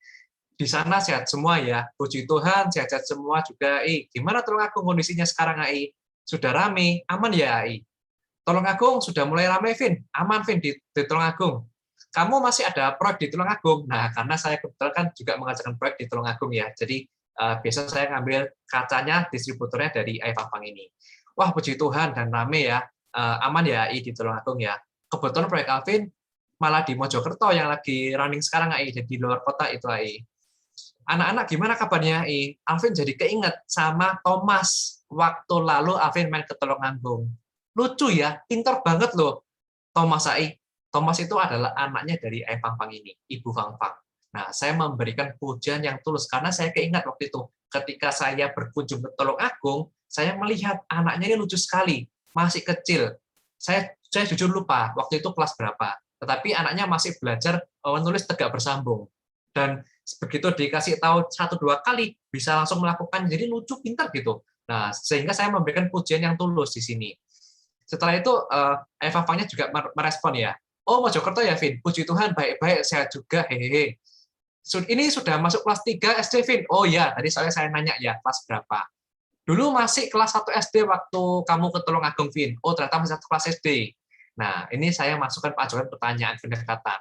Di sana sehat semua ya, puji Tuhan, sehat-sehat semua juga AI. Gimana Tulungagung kondisinya sekarang AI? Sudah rame, aman ya AI? Tulungagung sudah mulai rame, Vin? Aman, Vin, di Tulungagung. Kamu masih ada proyek di Tulungagung? Nah, karena saya kebetulan kan juga mengerjakan proyek di Tulungagung ya, jadi biasa saya ngambil kacanya, distributornya dari Evapang ini. Wah, puji Tuhan, dan rame ya, aman ya AI di Tulungagung ya. Kebetulan proyek Alvin malah di Mojokerto yang lagi running sekarang AI, jadi di luar kota itu AI. Anak-anak gimana kabarnya AI? Alvin jadi keinget sama Thomas, waktu lalu Alvin main ke Tulungagung. Lucu ya, pintar banget loh Thomas AI. Thomas itu adalah anaknya dari Ayah Pangpang ini, Ibu Pangpang. Nah, saya memberikan pujian yang tulus karena saya keingat waktu itu ketika saya berkunjung ke Tulungagung, saya melihat anaknya ini lucu sekali, masih kecil. Saya jujur lupa waktu itu kelas berapa, tetapi anaknya masih belajar menulis tegak bersambung. Dan begitu dikasih tahu 1-2 kali bisa langsung melakukan, jadi lucu, pintar gitu. Nah, sehingga saya memberikan pujian yang tulus di sini. Setelah itu Ayah Pangpangnya juga merespon ya. Oh, Mojokerto ya, Vin. Puji Tuhan, baik-baik, sehat juga, hehehe. Ini sudah masuk kelas 3 SD, Vin. Oh ya, tadi soalnya saya nanya ya, kelas berapa. Dulu masih kelas 1 SD waktu kamu ke Tulungagung, Vin. Oh, ternyata masih 1 kelas SD. Nah, ini saya masukkan ajukan pertanyaan pendekatan.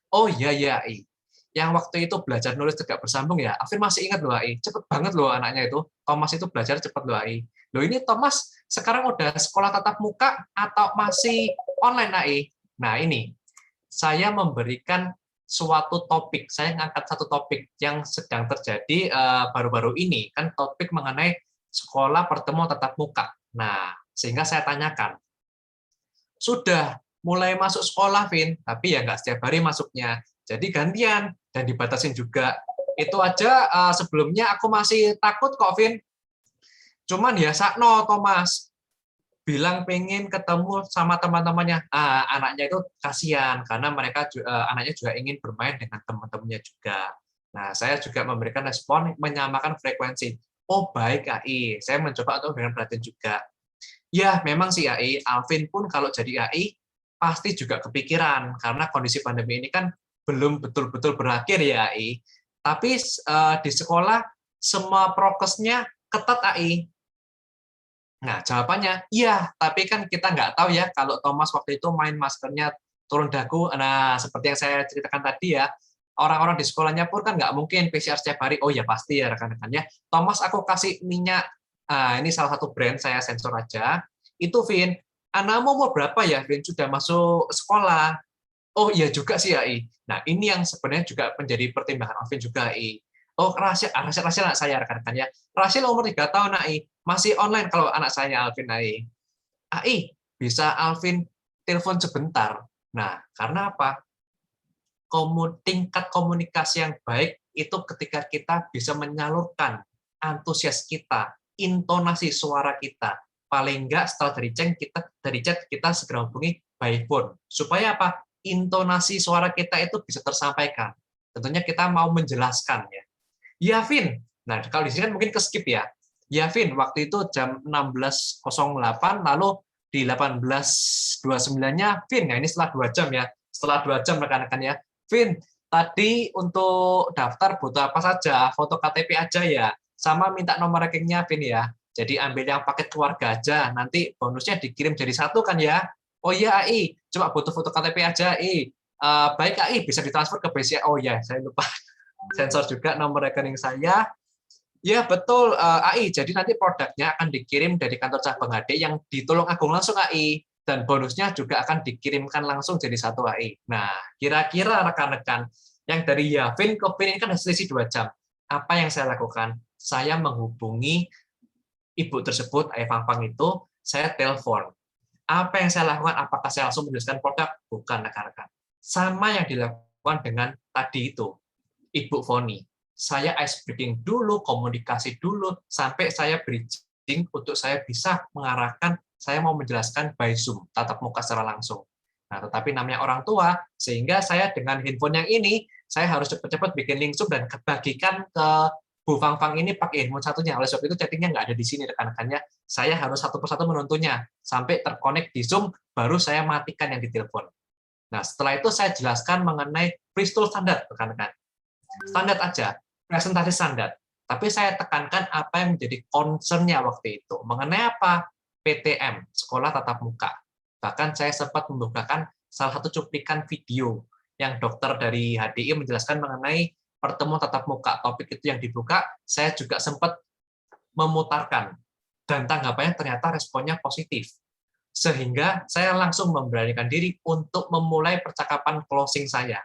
Oh iya, ya, I. Yang waktu itu belajar nulis tegak bersambung ya, Alvin masih ingat loh, AI. Cepet banget loh anaknya itu. Thomas itu belajar cepet loh, AI. Loh ini Thomas sekarang udah sekolah tatap muka atau masih online, AI? Nah ini, saya memberikan suatu topik, saya ngangkat satu topik yang sedang terjadi baru-baru ini, kan topik mengenai sekolah pertemuan tatap muka. Nah, sehingga saya tanyakan, sudah mulai masuk sekolah, Vin, tapi ya nggak setiap hari masuknya. Jadi gantian dan dibatasin juga. Itu aja sebelumnya aku masih takut kok, Vin. Cuman ya sakno Thomas bilang pengen ketemu sama teman-temannya. Anaknya itu kasihan karena mereka anaknya juga ingin bermain dengan teman-temannya juga. Nah, saya juga memberikan respon menyamakan frekuensi. Oh, baik AI. Saya mencoba untuk dengan perhatian juga. Ya, memang sih AI, Alvin pun kalau jadi AI pasti juga kepikiran karena kondisi pandemi ini kan belum betul-betul berakhir ya AI. Tapi di sekolah semua prokesnya ketat AI. Nah, jawabannya, iya, tapi kan kita nggak tahu ya kalau Thomas waktu itu main maskernya turun dagu. Nah, seperti yang saya ceritakan tadi ya, orang-orang di sekolahnya pun kan nggak mungkin PCR setiap hari. Oh ya pasti ya rekan-rekannya. Thomas, aku kasih minyak. Ini salah satu brand, saya sensor aja. Itu, Vin, anakmu umur berapa ya, Vin? Sudah masuk sekolah. Oh iya juga sih, AI. Nah, ini yang sebenarnya juga menjadi pertimbangan Alvin juga, AI. Oh, Rasil anak saya rekan-rekan ya. Rasil umur 3 tahun, AI. Masih online kalau anak saya Alvin, AI. AI, bisa Alvin telepon sebentar. Nah, karena apa? Tingkat komunikasi yang baik itu ketika kita bisa menyalurkan antusias kita, intonasi suara kita. Paling enggak setelah dari chat kita segera hubungi by phone. Supaya apa? Intonasi suara kita itu bisa tersampaikan. Tentunya kita mau menjelaskan ya. Ya, Vin. Nah, kalau di sini kan mungkin ke-skip ya. Ya, Vin, waktu itu jam 16.08, lalu di 18.29-nya, Vin, nah ini setelah 2 jam ya. Setelah 2 jam rekan-rekan ya. Vin, tadi untuk daftar butuh apa saja? Foto KTP aja ya. Sama minta nomor rekeningnya, Vin ya. Jadi ambil yang paket keluarga aja. Nanti bonusnya dikirim jadi 1 kan ya. Oh iya, AI. Coba butuh foto KTP aja, AI. Baik, AI. Bisa ditransfer ke BCA. Oh ya, saya lupa. Sensor juga nomor rekening saya. Ya, betul, AI. Jadi nanti produknya akan dikirim dari kantor cabang HD yang di Tulungagung langsung, AI. Dan bonusnya juga akan dikirimkan langsung jadi 1 AI. Nah, kira-kira rekan-rekan, yang dari Yavin ke Vin ini kan selisih 2 jam. Apa yang saya lakukan? Saya menghubungi ibu tersebut, Ayah Fang itu, saya telepon. Apa yang saya lakukan? Apakah saya langsung menjelaskan produk? Bukan, rekan-rekan. Sama yang dilakukan dengan tadi itu, Ibu Foni. Saya ice breaking dulu, komunikasi dulu, sampai saya bridging untuk saya bisa mengarahkan, saya mau menjelaskan by Zoom, tatap muka secara langsung. Nah, tetapi namanya orang tua, sehingga saya dengan handphone yang ini, saya harus cepat-cepat bikin link Zoom dan bagikan ke Bu Fang ini pakai handphone satunya. Oleh sebab itu chattingnya nggak ada di sini rekan-rekannya. Saya harus satu persatu menontonnya sampai terkonek di Zoom, baru saya matikan yang ditelepon. Nah, setelah itu saya jelaskan mengenai preschool standar, rekan-rekan. Standar aja, presentasi standar. Tapi saya tekankan apa yang menjadi concern-nya waktu itu. Mengenai apa? PTM, Sekolah Tatap Muka. Bahkan saya sempat membukakan salah satu cuplikan video yang dokter dari HDI menjelaskan mengenai pertemuan tatap muka. Topik itu yang dibuka, saya juga sempat memutarkan. Dan tanggapannya ternyata responnya positif. Sehingga saya langsung memberanikan diri untuk memulai percakapan closing saya.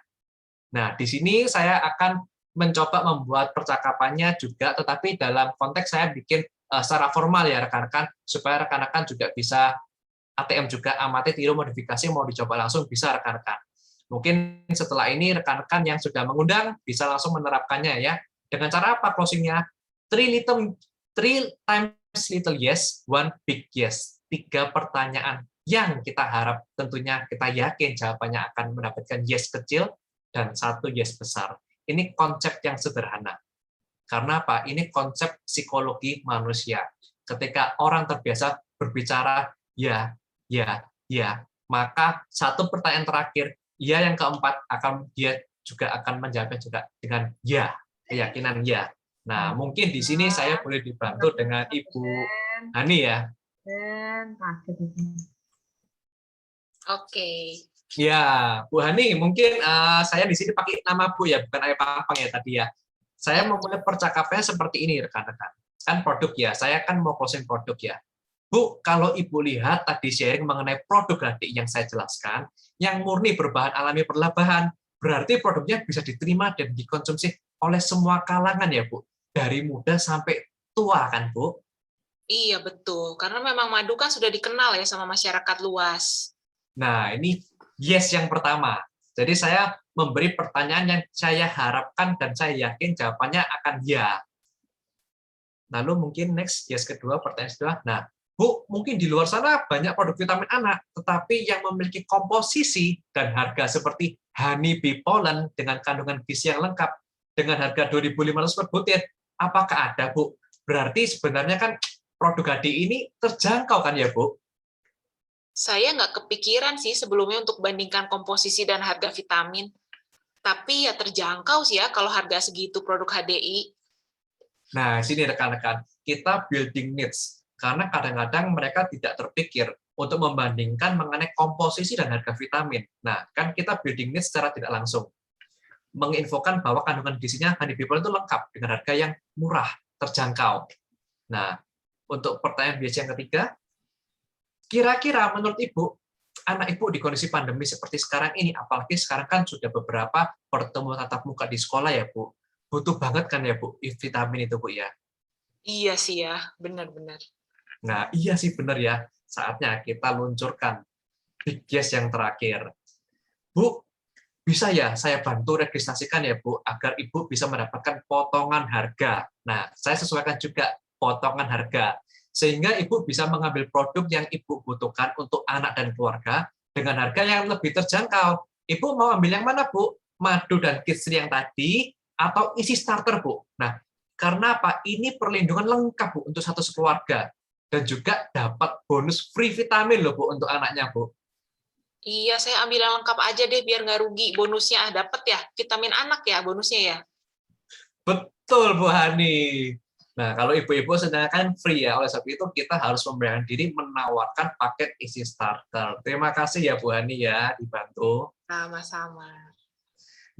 Nah, di sini saya akan mencoba membuat percakapannya juga, tetapi dalam konteks saya bikin secara formal ya rekan-rekan, supaya rekan-rekan juga bisa ATM juga, amati, tiru, modifikasi, mau dicoba langsung bisa rekan-rekan. Mungkin setelah ini rekan-rekan yang sudah mengundang bisa langsung menerapkannya ya. Dengan cara apa closingnya? 3 times little yes, 1 big yes. 3 pertanyaan yang kita harap tentunya kita yakin jawabannya akan mendapatkan yes kecil dan 1 yes besar. Ini konsep yang sederhana. Karena apa? Ini konsep psikologi manusia. Ketika orang terbiasa berbicara ya, maka 1 pertanyaan terakhir, ya yang keempat dia juga akan menjawabnya juga dengan ya, keyakinan ya. Nah, mungkin di sini saya boleh dibantu dengan Ibu Hani ya. Oke. Ya, Bu Hani, mungkin saya di sini pakai nama Bu ya, bukan Ayah Pang ya tadi ya. Saya memulai percakapannya seperti ini, rekan-rekan. Kan produk ya, saya kan mau closing produk ya. Bu, kalau Ibu lihat tadi sharing mengenai produk tadi yang saya jelaskan, yang murni berbahan alami perlabahan, berarti produknya bisa diterima dan dikonsumsi oleh semua kalangan ya, Bu. Dari muda sampai tua kan, Bu? Iya, betul. Karena memang madu kan sudah dikenal ya sama masyarakat luas. Nah, ini yes yang pertama. Jadi saya memberi pertanyaan yang saya harapkan dan saya yakin jawabannya akan ya. Lalu mungkin next, yes kedua, pertanyaan kedua. Nah, Bu, mungkin di luar sana banyak produk vitamin anak, tetapi yang memiliki komposisi dan harga seperti Honey Bee Pollen dengan kandungan gizi yang lengkap dengan harga 2.500 per butir, apakah ada, Bu? Berarti sebenarnya kan produk HD ini terjangkau kan ya, Bu? Saya nggak kepikiran sih sebelumnya untuk bandingkan komposisi dan harga vitamin. Tapi ya terjangkau sih ya kalau harga segitu produk HDI. Nah, sini rekan-rekan, kita building needs. Karena kadang-kadang mereka tidak terpikir untuk membandingkan mengenai komposisi dan harga vitamin. Nah, kan kita building needs secara tidak langsung. Menginfokan bahwa kandungan gizinya Honey Bee Pollen itu lengkap dengan harga yang murah, terjangkau. Nah, untuk pertanyaan biasa yang ketiga, kira-kira menurut Ibu, anak Ibu di kondisi pandemi seperti sekarang ini, apalagi sekarang kan sudah beberapa pertemuan tatap muka di sekolah ya, Bu. Butuh banget kan ya, Bu, vitamin itu, Bu, ya? Iya sih ya, benar-benar. Nah, iya sih benar ya. Saatnya kita luncurkan big yes yang terakhir. Bu, bisa ya saya bantu registrasikan ya, Bu, agar Ibu bisa mendapatkan potongan harga. Nah, saya sesuaikan juga potongan harga. Sehingga Ibu bisa mengambil produk yang Ibu butuhkan untuk anak dan keluarga dengan harga yang lebih terjangkau. Ibu mau ambil yang mana, Bu? Madu dan Kidsri yang tadi, atau isi starter, Bu? Nah, karena apa? Ini perlindungan lengkap, Bu, untuk satu keluarga. Dan juga dapat bonus free vitamin loh, Bu, untuk anaknya, Bu. Iya, saya ambil yang lengkap aja deh biar nggak rugi. Bonusnya dapat ya, vitamin anak ya bonusnya ya. Betul, Bu Hani. Nah, kalau ibu-ibu sedangkan kan free ya, oleh sebab itu kita harus memberanikan diri menawarkan paket isi starter. Terima kasih ya Bu Hani ya, dibantu. Sama-sama.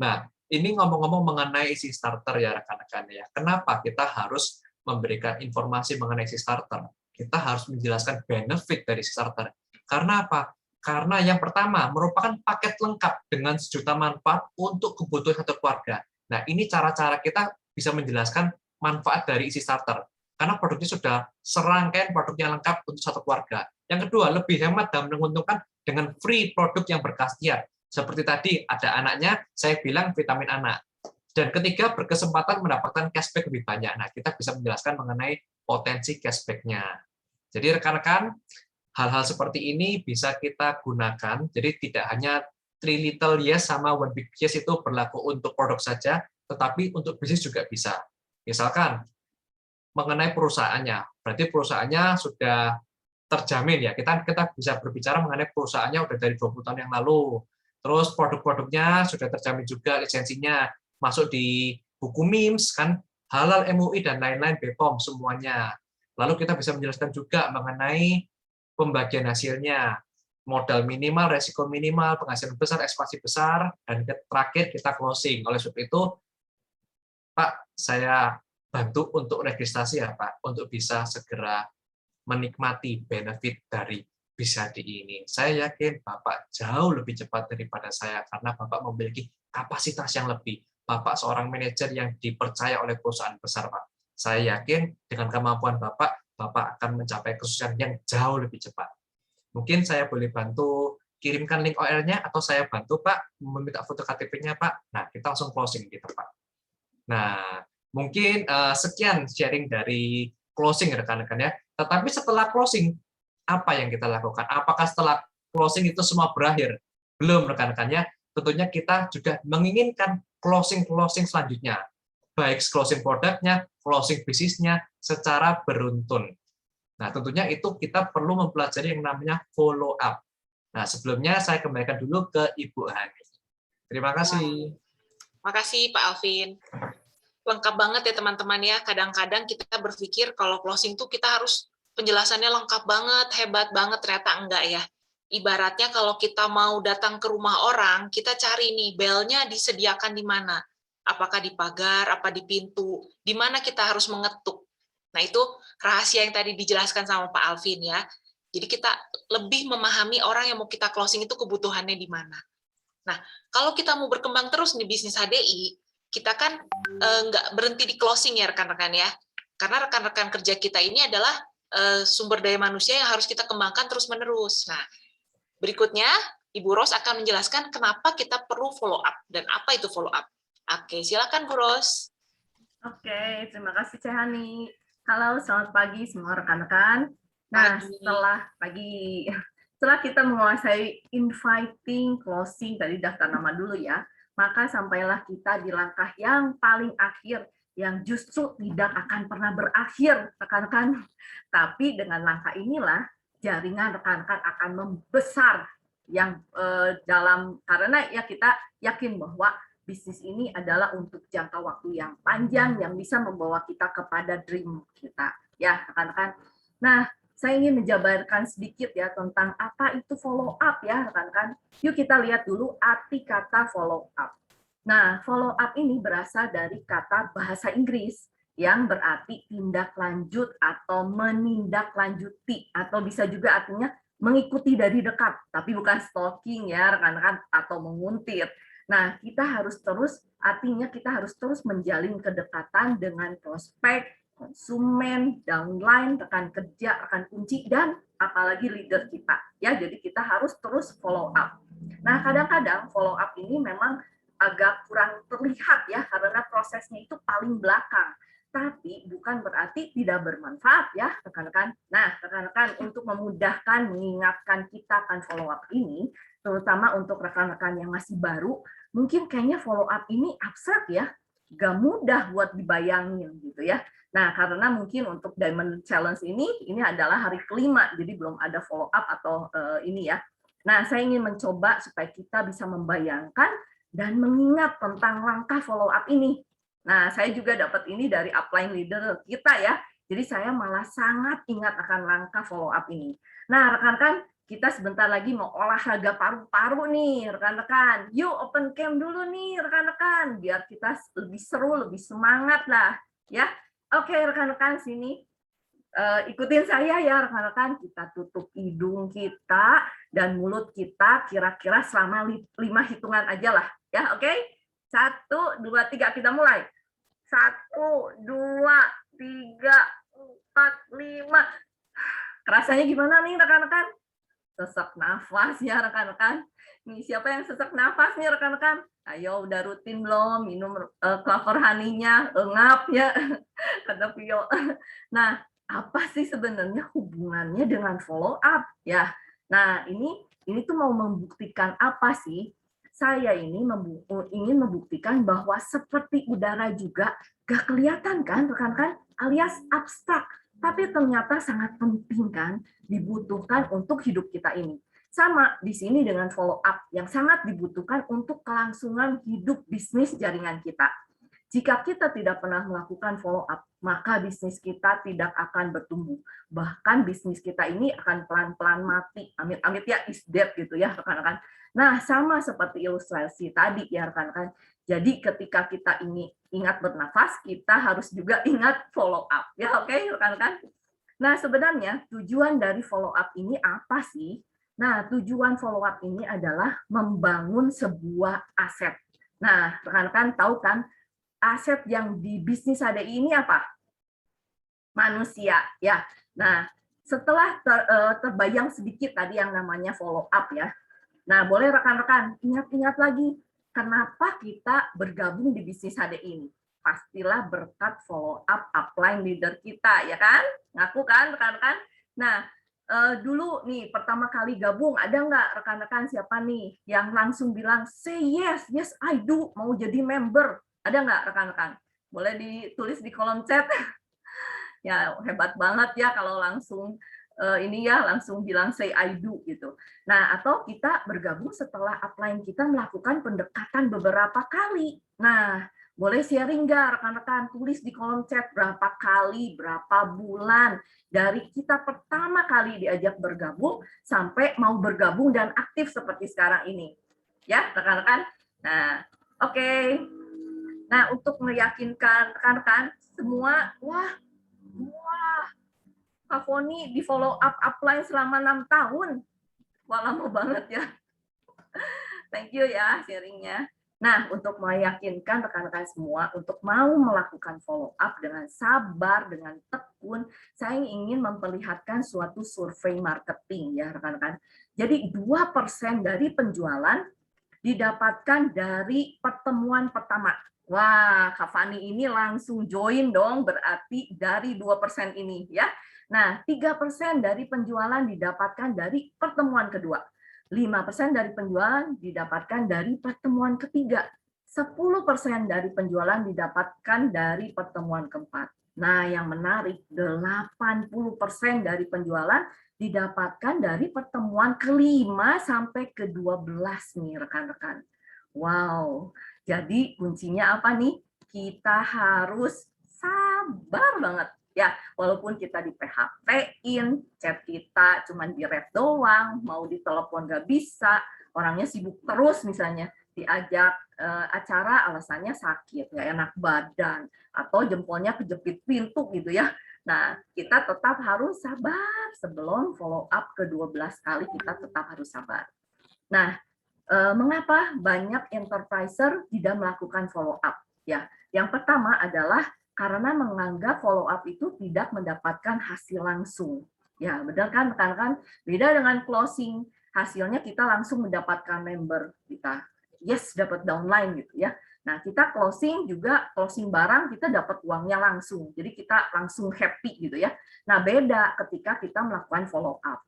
Nah, ini ngomong-ngomong mengenai isi starter ya rekan-rekan ya. Kenapa kita harus memberikan informasi mengenai isi starter? Kita harus menjelaskan benefit dari isi starter. Karena apa? Karena yang pertama, merupakan paket lengkap dengan sejuta manfaat untuk kebutuhan satu keluarga. Nah, ini cara-cara kita bisa menjelaskan manfaat dari isi starter. Karena produknya sudah serangkaian produk yang lengkap untuk satu keluarga. Yang kedua, lebih hemat dan menguntungkan dengan free produk yang berkhasiat. Seperti tadi, ada anaknya, saya bilang vitamin anak. Dan ketiga, berkesempatan mendapatkan cashback lebih banyak. Nah, kita bisa menjelaskan mengenai potensi cashback-nya. Jadi rekan-rekan, hal-hal seperti ini bisa kita gunakan. Jadi tidak hanya 3 little yes sama 1 big yes itu berlaku untuk produk saja, tetapi untuk bisnis juga bisa. Misalkan, mengenai perusahaannya. Berarti perusahaannya sudah terjamin ya. Kita bisa berbicara mengenai perusahaannya udah dari 20 tahun yang lalu. Terus produk-produknya sudah terjamin juga lisensinya, masuk di buku MIMS, kan, halal MUI, dan lain-lain, BPOM, semuanya. Lalu kita bisa menjelaskan juga mengenai pembagian hasilnya, modal minimal, resiko minimal, penghasilan besar, ekspansi besar, dan terakhir kita closing. Oleh sebab itu, Pak, saya bantu untuk registrasi ya Pak, untuk bisa segera menikmati benefit dari bisa di ini. Saya yakin Bapak jauh lebih cepat daripada saya karena Bapak memiliki kapasitas yang lebih. Bapak seorang manajer yang dipercaya oleh perusahaan besar, Pak. Saya yakin dengan kemampuan Bapak, Bapak akan mencapai kesuksesan yang jauh lebih cepat. Mungkin saya boleh bantu kirimkan link OR-nya atau saya bantu Pak meminta foto KTP-nya Pak. Nah, kita langsung closing gitu Pak. Nah, mungkin sekian sharing dari closing rekan-rekan ya. Tetapi setelah closing, apa yang kita lakukan? Apakah setelah closing itu semua berakhir? Belum rekan-rekannya. Tentunya kita juga menginginkan closing selanjutnya. Baik closing produknya, closing bisnisnya secara beruntun. Nah, tentunya itu kita perlu mempelajari yang namanya follow up. Nah, sebelumnya saya kembalikan dulu ke Ibu Hani. Terima kasih. Makasih Pak Alvin. Lengkap banget ya teman-teman ya. Kadang-kadang kita berpikir kalau closing tuh kita harus penjelasannya lengkap banget, hebat banget, ternyata enggak ya. Ibaratnya kalau kita mau datang ke rumah orang, kita cari nih belnya disediakan di mana. Apakah di pagar, apa di pintu, di mana kita harus mengetuk. Nah, itu rahasia yang tadi dijelaskan sama Pak Alvin ya. Jadi kita lebih memahami orang yang mau kita closing itu kebutuhannya di mana. Nah, kalau kita mau berkembang terus di bisnis HDI, kita kan nggak berhenti di closing ya rekan-rekan ya. Karena rekan-rekan kerja kita ini adalah sumber daya manusia yang harus kita kembangkan terus-menerus. Nah, Berikutnya, Ibu Ros akan menjelaskan kenapa kita perlu follow up dan apa itu follow up. Oke, silakan Bu Ros. Oke, terima kasih Cehani. Halo, selamat pagi semua rekan-rekan. Nah, setelah kita menguasai inviting, closing, tadi daftar nama dulu ya, maka sampailah kita di langkah yang paling akhir, yang justru tidak akan pernah berakhir, rekan-rekan. Tapi dengan langkah inilah, jaringan rekan-rekan akan membesar, yang karena ya kita yakin bahwa bisnis ini adalah untuk jangka waktu yang panjang yang bisa membawa kita kepada dream kita, ya rekan-rekan. Nah, saya ingin menjabarkan sedikit ya tentang apa itu follow up ya rekan-rekan. Yuk kita lihat dulu arti kata follow up. Nah, follow up ini berasal dari kata bahasa Inggris yang berarti tindak lanjut atau menindaklanjuti, atau bisa juga artinya mengikuti dari dekat, tapi bukan stalking ya rekan-rekan atau menguntit. Nah, artinya kita harus terus menjalin kedekatan dengan prospek, konsumen, downline, rekan kerja, rekan kunci, dan apalagi leader kita. Ya, jadi kita harus terus follow up. Nah, kadang-kadang follow up ini memang agak kurang terlihat ya, karena prosesnya itu paling belakang. Tapi bukan berarti tidak bermanfaat ya, rekan-rekan. Nah, rekan-rekan, untuk memudahkan mengingatkan kita akan follow up ini, terutama untuk rekan-rekan yang masih baru, mungkin kayaknya follow up ini abstrak ya, gak mudah buat dibayangin gitu ya. Nah, karena mungkin untuk Diamond Challenge ini adalah hari kelima, jadi belum ada follow up atau ini ya. Nah, saya ingin mencoba supaya kita bisa membayangkan dan mengingat tentang langkah follow up ini. Nah, saya juga dapat ini dari upline leader kita ya, jadi saya malah sangat ingat akan langkah follow up ini. Nah, rekan-rekan, kita sebentar lagi mau olahraga paru-paru nih, rekan-rekan. Yuk open cam dulu nih, rekan-rekan, biar kita lebih seru, lebih semangat lah, ya. Oke, rekan-rekan sini, ikutin saya ya, rekan-rekan. Kita tutup hidung kita dan mulut kita kira-kira selama 5 hitungan aja lah, ya. Oke, 1, 2, 3, kita mulai. 1, 2, 3, 4, 5. Kerasanya gimana nih, rekan-rekan? Sesak nafas ya rekan-rekan. Nih, siapa yang sesak nafas nih rekan-rekan? Ayo, udah rutin belum minum clover honey-nya, engap ya, kata Vio. Nah, apa sih sebenarnya hubungannya dengan follow up ya? Nah, ini tuh mau membuktikan apa sih? Saya ini ingin membuktikan bahwa seperti udara juga gak kelihatan kan rekan-rekan, alias abstrak, tapi ternyata sangat penting kan, dibutuhkan untuk hidup kita ini. Sama di sini dengan follow up yang sangat dibutuhkan untuk kelangsungan hidup bisnis jaringan kita. Jika kita tidak pernah melakukan follow up, maka bisnis kita tidak akan bertumbuh. Bahkan bisnis kita ini akan pelan-pelan mati. Amit-amit ya, is dead gitu ya rekan-rekan. Nah, sama seperti ilustrasi tadi ya rekan-rekan. Jadi ketika kita ini ingat bernafas, kita harus juga ingat follow up. Ya, oke rekan-rekan? Nah, sebenarnya tujuan dari follow up ini apa sih? Nah, tujuan follow up ini adalah membangun sebuah aset. Nah, rekan-rekan tahu kan, aset yang di bisnis ADI ini apa? Manusia, ya. Nah, setelah terbayang sedikit tadi yang namanya follow up ya. Nah, boleh rekan-rekan ingat-ingat lagi, kenapa kita bergabung di bisnis HDI ini? Pastilah berkat follow up upline leader kita, ya kan? Ngaku kan, rekan-rekan? Nah, dulu nih pertama kali gabung, ada nggak rekan-rekan siapa nih yang langsung bilang, say yes, yes I do, mau jadi member? Ada nggak rekan-rekan? Boleh ditulis di kolom chat. Ya, hebat banget ya kalau langsung ini ya langsung bilang say I do gitu. Nah, atau kita bergabung setelah upline kita melakukan pendekatan beberapa kali. Nah, boleh sharing nggak rekan-rekan? Tulis di kolom chat berapa kali, berapa bulan dari kita pertama kali diajak bergabung sampai mau bergabung dan aktif seperti sekarang ini. Ya, rekan-rekan. Nah, oke. Nah, untuk meyakinkan rekan-rekan semua, wah, Kak Foni di follow up upline selama 6 tahun. Wah, lama banget ya. Thank you ya sharingnya. Nah, untuk meyakinkan rekan-rekan semua untuk mau melakukan follow up dengan sabar, dengan tepat, pun saya ingin memperlihatkan suatu survei marketing ya rekan-rekan. Jadi 2% dari penjualan didapatkan dari pertemuan pertama. Wah, Kak Fani ini langsung join dong, berarti dari 2% ini ya. Nah, 3% dari penjualan didapatkan dari pertemuan kedua. 5% dari penjualan didapatkan dari pertemuan ketiga. 10% dari penjualan didapatkan dari pertemuan keempat. Nah, yang menarik, 80% dari penjualan didapatkan dari pertemuan kelima sampai ke-12 nih rekan-rekan. Wow, jadi kuncinya apa nih? Kita harus sabar banget. Ya, walaupun kita di PHP-in, chat kita cuma di-read doang, mau ditelepon nggak bisa, orangnya sibuk terus misalnya, diajak acara alasannya sakit, nggak enak badan, atau jempolnya kejepit pintu gitu ya. Nah, kita tetap harus sabar sebelum follow up ke-12 kali, kita tetap harus sabar. Nah, mengapa banyak enterpriser tidak melakukan follow up? Ya, yang pertama adalah karena menganggap follow up itu tidak mendapatkan hasil langsung. Ya, benar kan rekan-rekan? Beda dengan closing, hasilnya kita langsung mendapatkan member kita. Yes, dapat downline gitu ya. Nah, kita closing juga, closing barang kita dapat uangnya langsung. Jadi kita langsung happy gitu ya. Nah, beda ketika kita melakukan follow up.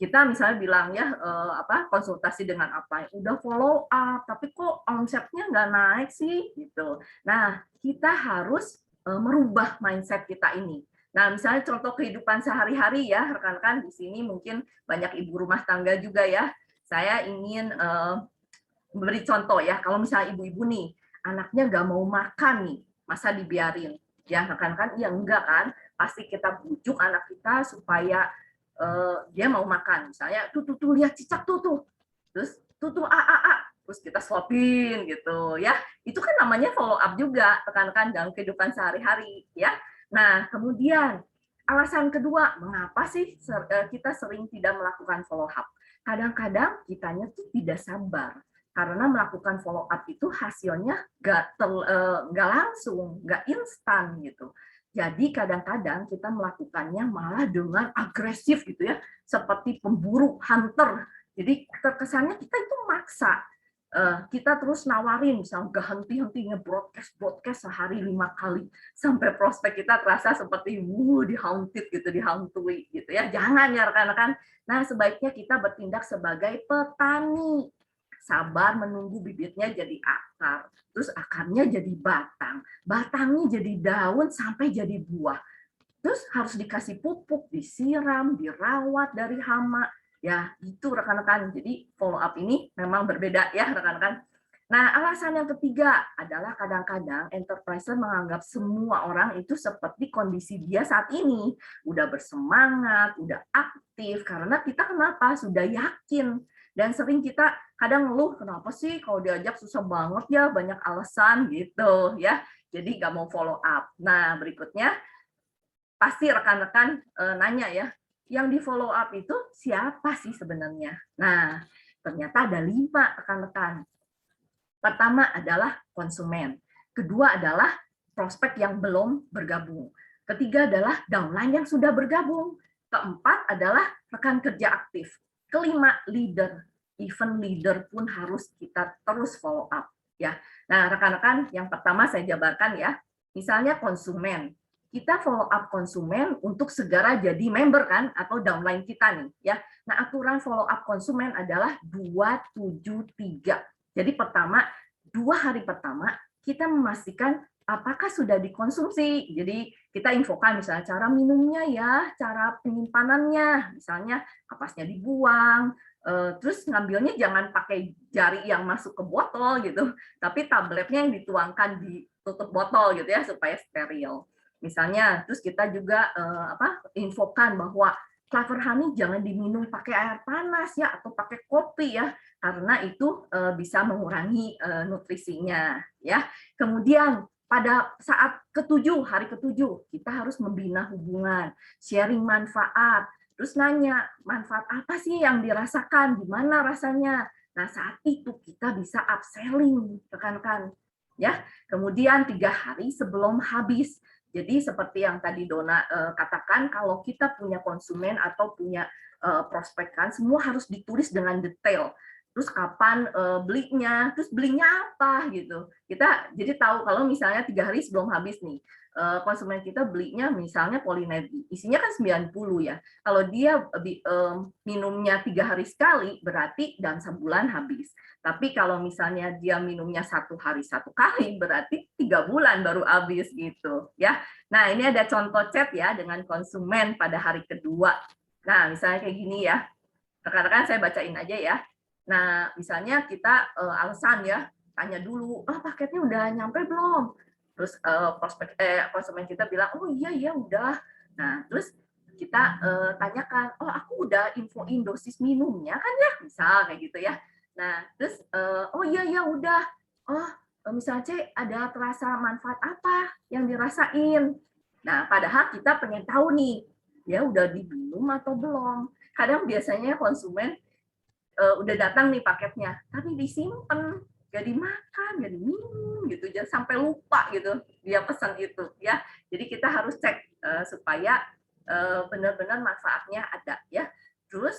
Kita misalnya bilang ya konsultasi dengan apa, udah follow up tapi kok omsetnya nggak naik sih gitu. Nah, kita harus merubah mindset kita ini. Nah, misalnya contoh kehidupan sehari-hari ya rekan-rekan, di sini mungkin banyak ibu rumah tangga juga ya. Saya ingin memberi contoh ya, kalau misalnya ibu-ibu nih anaknya nggak mau makan nih, masa dibiarin ya rekan-rekan? Ya enggak kan, pasti kita bujuk anak kita supaya dia mau makan, misalnya tuh lihat cicak tuh, terus tuh terus kita suapin gitu ya, itu kan namanya follow up juga rekan-rekan dalam kehidupan sehari-hari ya. Nah, kemudian alasan kedua, mengapa sih kita sering tidak melakukan follow up? Kadang-kadang kitanya tuh tidak sabar karena melakukan follow up itu hasilnya nggak langsung, nggak instan gitu. Jadi kadang-kadang kita melakukannya malah dengan agresif gitu ya, seperti pemburu, hunter. Jadi terkesannya kita itu maksa. Kita terus nawarin, misalnya nggak henti-hentinya broadcast sehari 5 kali, sampai prospek kita terasa seperti di-haunted gitu, dihantui gitu ya. Jangan ya rekan-rekan. Nah, sebaiknya kita bertindak sebagai petani. Sabar menunggu bibitnya jadi akar, terus akarnya jadi batang, batangnya jadi daun sampai jadi buah. Terus harus dikasih pupuk, disiram, dirawat dari hama. Ya, itu rekan-rekan. Jadi follow up ini memang berbeda ya rekan-rekan. Nah, alasan yang ketiga adalah kadang-kadang enterpriser menganggap semua orang itu seperti kondisi dia saat ini. Udah bersemangat, udah aktif, karena kita kenapa? Sudah yakin. Dan sering kita kadang ngeluh, kenapa sih kalau diajak susah banget ya, banyak alasan gitu ya. Jadi nggak mau follow up. Nah, berikutnya pasti rekan-rekan nanya ya, yang di follow up itu siapa sih sebenarnya? Nah, ternyata ada 5 rekan-rekan. Pertama adalah konsumen. Kedua adalah prospek yang belum bergabung. Ketiga adalah downline yang sudah bergabung. Keempat adalah rekan kerja aktif. Kelima, leader. Even leader pun harus kita terus follow up ya. Nah, rekan-rekan, yang pertama saya jabarkan ya. Misalnya konsumen. Kita follow up konsumen untuk segera jadi member kan atau downline kita nih ya. Nah, aturan follow up konsumen adalah 273. Jadi pertama, 2 hari pertama kita memastikan apakah sudah dikonsumsi. Jadi kita infokan misalnya cara minumnya ya, cara penyimpanannya, misalnya kapasnya dibuang, terus ngambilnya jangan pakai jari yang masuk ke botol gitu, tapi tabletnya yang dituangkan di tutup botol gitu ya supaya steril. Misalnya, terus kita juga infokan bahwa Clover Honey jangan diminum pakai air panas ya atau pakai kopi ya, karena itu bisa mengurangi nutrisinya ya. Kemudian pada saat hari ketujuh kita harus membina hubungan, sharing manfaat, terus nanya manfaat apa sih yang dirasakan, gimana rasanya. Nah, saat itu kita bisa upselling rekan-rekan ya. Kemudian 3 hari sebelum habis Jadi seperti yang tadi Dona katakan, kalau kita punya konsumen atau punya prospek kan, semua harus ditulis dengan detail. Terus kapan belinya, terus belinya apa gitu. Kita jadi tahu kalau misalnya 3 hari sebelum habis nih, konsumen kita belinya misalnya Polinebi, isinya kan 90 ya. Kalau dia minumnya 3 hari sekali, berarti dalam sebulan habis. Tapi kalau misalnya dia minumnya 1 hari 1 kali, berarti 3 bulan baru habis gitu ya. Nah ini ada contoh chat ya dengan konsumen pada hari kedua. Nah misalnya kayak gini ya, rekan-rekan saya bacain aja ya. Nah, misalnya kita alasan ya, tanya dulu, paketnya udah nyampe belum? Terus konsumen kita bilang, oh iya udah. Nah, terus kita tanyakan, oh aku udah infoin dosis minumnya kan ya, misal kayak gitu ya. Nah, terus oh iya udah. Oh, misalnya Cek, ada terasa manfaat apa yang dirasain? Nah, padahal kita pengen tahu nih, ya udah diminum atau belum. Kadang biasanya konsumen udah datang nih paketnya, tapi disimpan, gak dimakan, gak diminum gitu, jangan sampai lupa gitu dia pesan itu ya. Jadi kita harus cek supaya benar-benar manfaatnya ada ya. Terus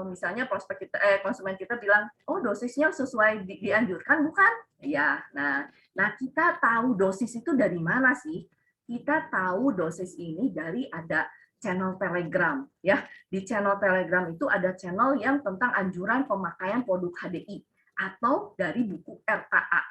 misalnya prospek kita konsumen kita bilang, oh dosisnya sesuai dianjurkan bukan? Ya, nah kita tahu dosis itu dari mana sih? Kita tahu dosis ini dari ada channel Telegram ya. Di channel Telegram itu ada channel yang tentang anjuran pemakaian produk HDI atau dari buku RKA.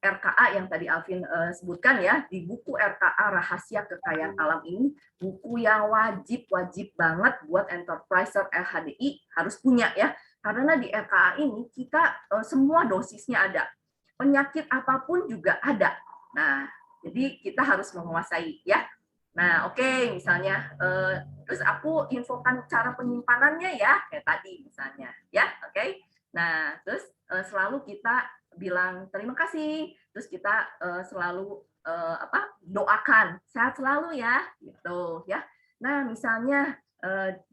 RKA yang tadi Alvin sebutkan ya, di buku RKA Rahasia Kekayaan Alam ini buku yang wajib banget buat enterpriser HDI harus punya ya. Karena di RKA ini kita semua dosisnya ada. Penyakit apapun juga ada. Nah, jadi kita harus menguasai ya. Nah, oke, misalnya, terus aku infokan cara penyimpanannya ya, kayak tadi misalnya, ya, oke. Nah, terus selalu kita bilang terima kasih, terus kita selalu doakan sehat selalu ya, gitu ya. Nah, misalnya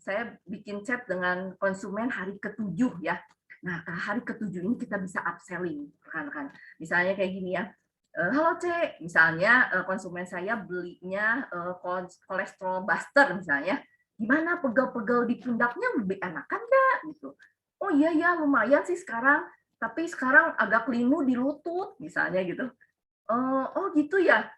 saya bikin chat dengan konsumen hari ke-7 ya. Nah, hari ke-7 ini kita bisa upselling, kan. Misalnya kayak gini ya. Halo Cek, misalnya konsumen saya belinya kolesterol buster misalnya, gimana pegel-pegel di pundaknya lebih enakan nggak gitu? Oh iya ya lumayan sih sekarang, tapi sekarang agak linu di lutut misalnya gitu. Oh gitu ya,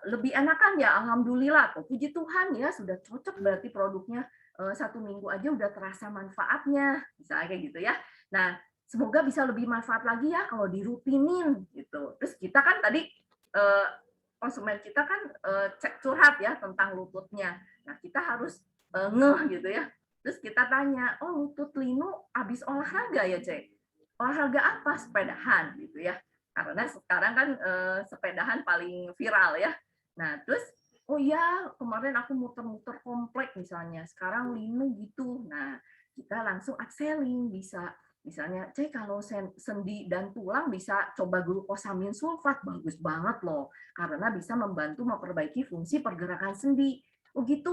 lebih enakan ya, alhamdulillah. Oh, puji Tuhan ya sudah cocok berarti produknya 1 minggu aja udah terasa manfaatnya, misalnya kayak gitu ya. Nah semoga bisa lebih manfaat lagi ya kalau dirutinin gitu. Terus kita kan tadi konsumen kita kan cek curhat ya tentang lututnya. Nah kita harus ngeh gitu ya. Terus kita tanya, oh lutut linu habis olahraga ya Cek? Olahraga apa? Sepedahan gitu ya. Karena sekarang kan sepedahan paling viral ya. Nah terus oh ya kemarin aku muter-muter komplek misalnya. Sekarang linu gitu. Nah kita langsung upselling bisa. Misalnya, Cek kalau sendi dan tulang bisa coba glukosamin sulfat, bagus banget loh, karena bisa membantu memperbaiki fungsi pergerakan sendi. Oh gitu,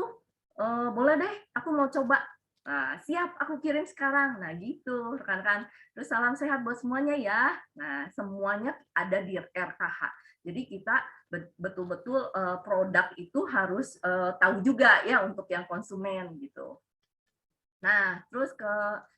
boleh deh, aku mau coba. Nah, siap, aku kirim sekarang. Nah gitu, rekan-rekan. Terus salam sehat buat semuanya ya. Nah semuanya ada di RKH. Jadi kita betul-betul produk itu harus tahu juga ya untuk yang konsumen gitu. Nah, terus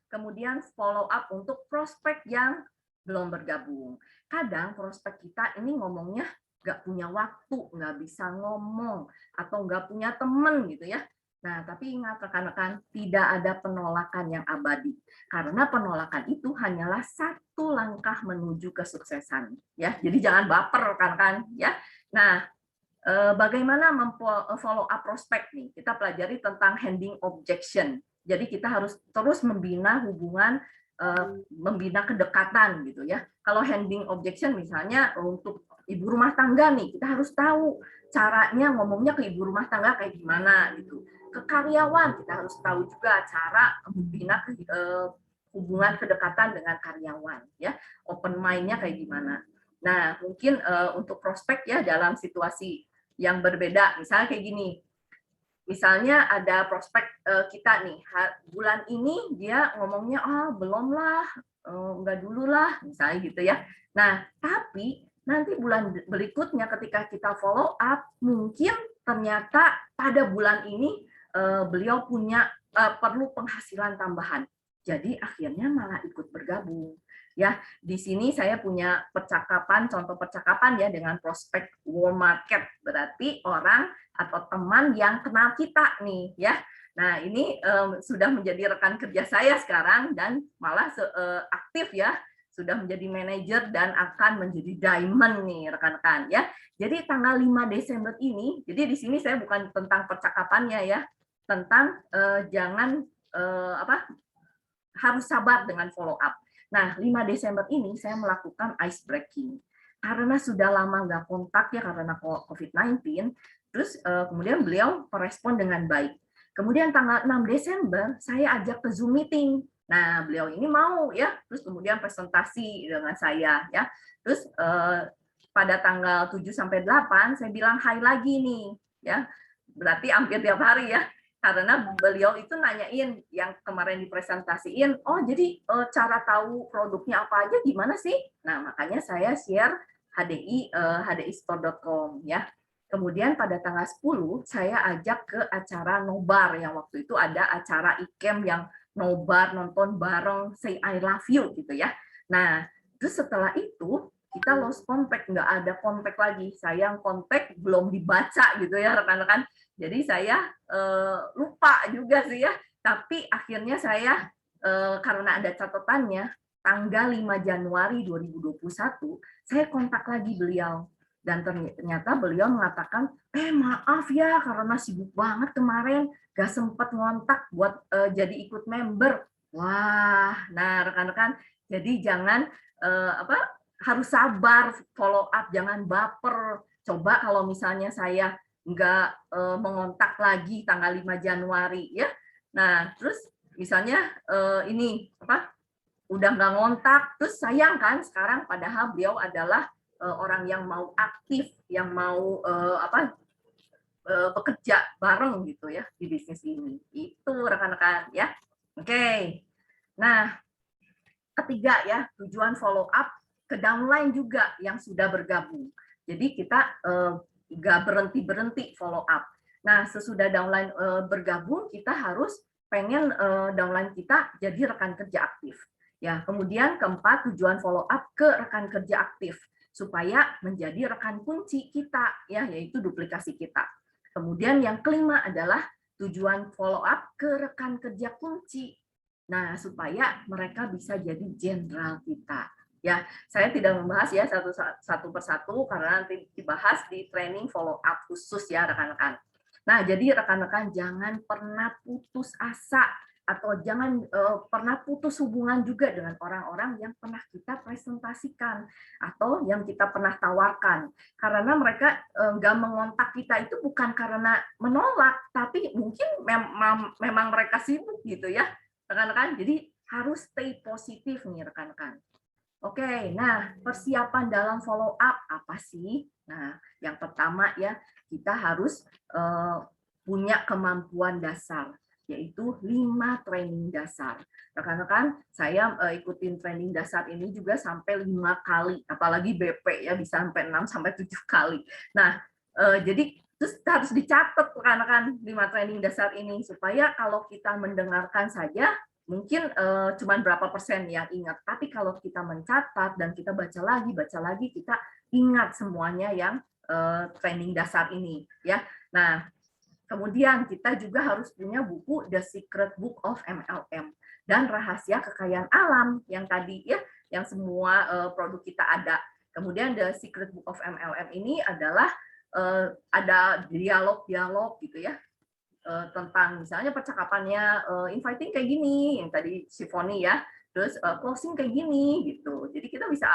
kemudian follow up untuk prospek yang belum bergabung. Kadang prospek kita ini ngomongnya nggak punya waktu, nggak bisa ngomong, atau nggak punya temen gitu ya. Nah, tapi ingat rekan-rekan, tidak ada penolakan yang abadi. Karena penolakan itu hanyalah satu langkah menuju kesuksesan. Ya, jadi jangan baper rekan-rekan. Ya, nah bagaimana follow up prospek nih? Kita pelajari tentang handing objection. Jadi kita harus terus membina hubungan, membina kedekatan gitu ya. Kalau handing objection misalnya untuk ibu rumah tangga nih, kita harus tahu caranya ngomongnya ke ibu rumah tangga kayak gimana gitu. Ke karyawan kita harus tahu juga cara membina hubungan kedekatan dengan karyawan ya. Open mind-nya kayak gimana. Nah, mungkin untuk prospek ya dalam situasi yang berbeda, misalnya kayak gini. Misalnya ada prospek kita nih, bulan ini dia ngomongnya belum lah, enggak dulu lah, misalnya gitu ya. Nah, tapi nanti bulan berikutnya ketika kita follow up, mungkin ternyata pada bulan ini beliau punya perlu penghasilan tambahan. Jadi akhirnya malah ikut bergabung. Ya, di sini saya punya percakapan, contoh percakapan ya dengan prospek warm market, berarti orang atau teman yang kenal kita nih, ya. Nah, ini sudah menjadi rekan kerja saya sekarang dan malah aktif ya, sudah menjadi manajer dan akan menjadi diamond nih rekan-rekan ya. Jadi tanggal 5 Desember ini, jadi di sini saya bukan tentang percakapannya ya, tentang jangan harus sabar dengan follow up. Nah, 5 Desember ini saya melakukan ice breaking. Karena sudah lama nggak kontak ya karena COVID-19, terus kemudian beliau merespon dengan baik. Kemudian tanggal 6 Desember saya ajak ke Zoom meeting. Nah, beliau ini mau ya, terus kemudian presentasi dengan saya ya. Terus pada tanggal 7 sampai 8 saya bilang hai lagi nih ya. Berarti hampir tiap hari ya. Karena beliau itu nanyain yang kemarin dipresentasiin, oh jadi cara tahu produknya apa aja gimana sih? Nah, makanya saya share hdi.store.com ya. Kemudian pada tanggal 10 saya ajak ke acara nobar yang waktu itu ada acara ICAM yang nobar nonton bareng Say I Love You gitu ya. Nah, terus setelah itu kita lost contact, nggak ada kontak lagi. Saya yang kontak belum dibaca gitu ya rekan-rekan. Jadi saya lupa juga sih ya. Tapi akhirnya saya karena ada catatannya tanggal 5 Januari 2021 saya kontak lagi beliau. Dan ternyata beliau mengatakan, maaf ya karena sibuk banget kemarin, gak sempat ngontak buat jadi ikut member. Wah, nah rekan-rekan, jadi jangan harus sabar follow up, jangan baper. Coba kalau misalnya saya nggak mengontak lagi tanggal 5 Januari ya. Nah, terus misalnya ini udah nggak ngontak, terus sayang kan sekarang padahal beliau adalah orang yang mau aktif, yang mau bekerja bareng gitu ya di bisnis ini. Itu rekan-rekan ya. Oke. Nah, ketiga ya, tujuan follow up ke downline juga yang sudah bergabung. Jadi kita nggak berhenti follow up. Nah, sesudah downline bergabung, kita harus pengen downline kita jadi rekan kerja aktif. Ya, kemudian keempat, tujuan follow up ke rekan kerja aktif supaya menjadi rekan kunci kita ya, yaitu duplikasi kita. Kemudian yang kelima adalah tujuan follow up ke rekan kerja kunci. Nah, supaya mereka bisa jadi jenderal kita. Ya, saya tidak membahas ya satu persatu karena nanti dibahas di training follow up khusus ya rekan-rekan. Nah, jadi rekan-rekan jangan pernah putus asa atau jangan pernah putus hubungan juga dengan orang-orang yang pernah kita presentasikan atau yang kita pernah tawarkan. Karena mereka nggak mengontak kita itu bukan karena menolak, tapi mungkin memang mereka sibuk gitu ya, rekan-rekan. Jadi harus stay positif nih rekan-rekan. Oke, nah persiapan dalam follow up apa sih? Nah, yang pertama ya, kita harus punya kemampuan dasar, yaitu 5 training dasar. Rekan-rekan, saya ikutin training dasar ini juga sampai 5 kali, apalagi BP ya bisa sampai 6 sampai 7 kali. Nah, jadi terus harus dicatat rekan-rekan 5 training dasar ini supaya kalau kita mendengarkan saja mungkin cuma berapa persen yang ingat, tapi kalau kita mencatat dan kita baca lagi kita ingat semuanya yang training dasar ini ya. Nah, kemudian kita juga harus punya buku The Secret Book of MLM dan Rahasia Kekayaan Alam yang tadi ya, yang semua produk kita ada. Kemudian The Secret Book of MLM ini adalah ada dialog-dialog gitu ya, tentang misalnya percakapannya inviting kayak gini, yang tadi Sifoni ya, terus closing kayak gini gitu. Jadi kita bisa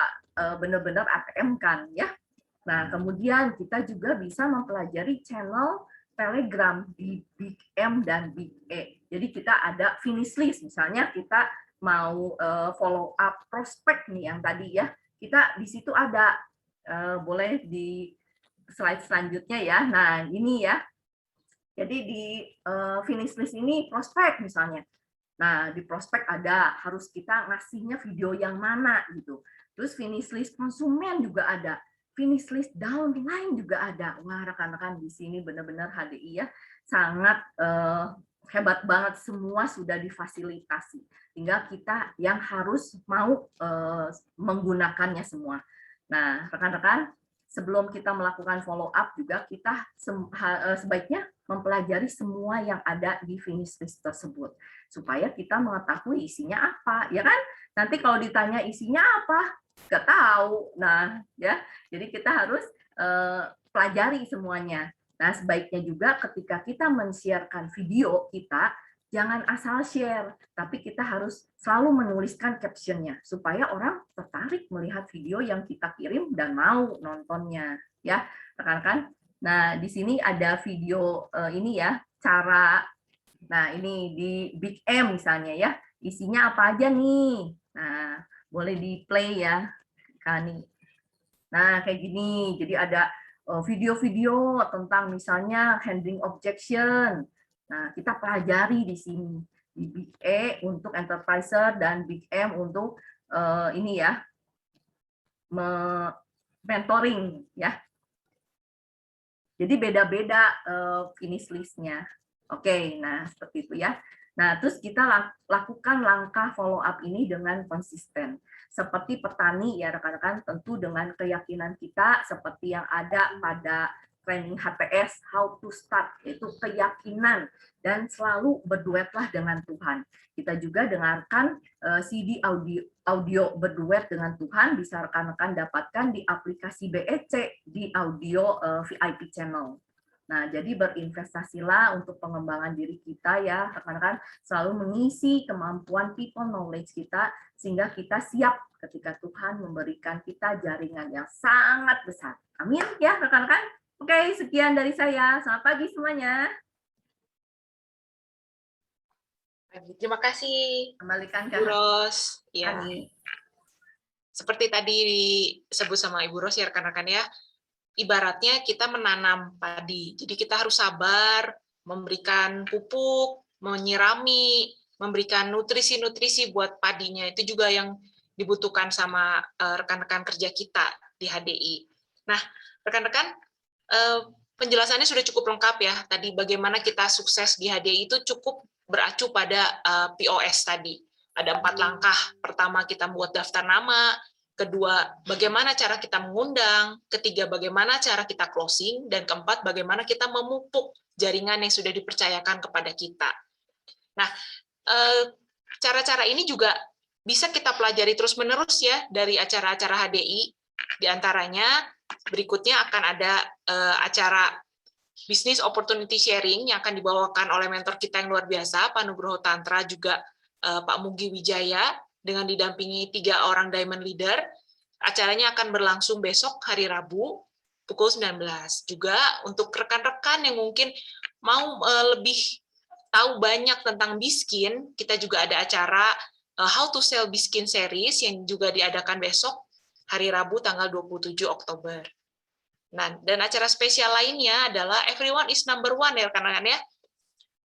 benar-benar ATM kan ya. Nah, kemudian kita juga bisa mempelajari channel Telegram di Big M dan Big E. Jadi kita ada finish list, misalnya kita mau follow up prospek nih yang tadi ya, kita di situ ada, boleh di slide selanjutnya ya. Nah ini ya, jadi di finish list ini prospek misalnya. Nah di prospek ada, harus kita ngasihnya video yang mana gitu. Terus finish list konsumen juga ada. finish list downline juga ada. Wah, rekan-rekan di sini benar-benar HDI ya sangat hebat banget, semua sudah difasilitasi. Tinggal kita yang harus mau menggunakannya semua. Nah, rekan-rekan, sebelum kita melakukan follow up juga kita sebaiknya mempelajari semua yang ada di finish list tersebut supaya kita mengetahui isinya apa, ya kan? Nanti kalau ditanya isinya apa, nggak tahu. Nah, ya, jadi kita harus pelajari semuanya. Nah, sebaiknya juga ketika kita men-sharekan video kita, jangan asal share, tapi kita harus selalu menuliskan caption-nya supaya orang tertarik melihat video yang kita kirim dan mau nontonnya, ya, rekan-rekan. Nah, di sini ada video ini ya, cara, nah ini di Big M misalnya ya, isinya apa aja nih. Nah, boleh di-play ya, Kani. Nah, kayak gini, jadi ada video-video tentang misalnya handling objection. Nah, kita pelajari di sini. Di Big E untuk enterpriser dan Big M untuk ini ya, mentoring ya. Jadi beda-beda finish list-nya. Oke, nah seperti itu ya. Nah, terus kita lakukan langkah follow up ini dengan konsisten. Seperti petani ya rekan-rekan, tentu dengan keyakinan kita seperti yang ada pada training HTS How to Start, yaitu keyakinan dan selalu berduetlah dengan Tuhan. Kita juga dengarkan CD audio berduet dengan Tuhan, bisa rekan-rekan dapatkan di aplikasi BEC di audio VIP channel. Nah, jadi berinvestasilah untuk pengembangan diri kita ya, rekan-rekan, selalu mengisi kemampuan people knowledge kita sehingga kita siap ketika Tuhan memberikan kita jaringan yang sangat besar. Amin ya, rekan-rekan. Oke, sekian dari saya. Selamat pagi semuanya. Terima kasih. Kembalikan ke Ibu Ros. Ya. Kami. Seperti tadi disebut sama Ibu Ros ya rekan-rekan ya. Ibaratnya kita menanam padi. Jadi kita harus sabar, memberikan pupuk, menyirami, memberikan nutrisi-nutrisi buat padinya. Itu juga yang dibutuhkan sama rekan-rekan kerja kita di HDI. Nah, rekan-rekan, penjelasannya sudah cukup lengkap ya. Tadi bagaimana kita sukses di HDI itu cukup beracu pada POS tadi. Ada 4 langkah. Pertama, kita membuat daftar nama. Kedua, bagaimana cara kita mengundang. Ketiga, bagaimana cara kita closing. Dan keempat, bagaimana kita memupuk jaringan yang sudah dipercayakan kepada kita. Nah, cara-cara ini juga bisa kita pelajari terus-menerus ya dari acara-acara HDI. Di antaranya, berikutnya akan ada acara Business Opportunity Sharing yang akan dibawakan oleh mentor kita yang luar biasa, Pak Nugroho Tantra, juga Pak Mugi Wijaya, dengan didampingi 3 orang Diamond Leader. Acaranya akan berlangsung besok hari Rabu pukul 19. Juga untuk rekan-rekan yang mungkin mau lebih tahu banyak tentang Biskin, kita juga ada acara How to Sell Biskin Series yang juga diadakan besok hari Rabu tanggal 27 Oktober. Nah, dan acara spesial lainnya adalah Everyone is Number One ya rekan-rekan ya.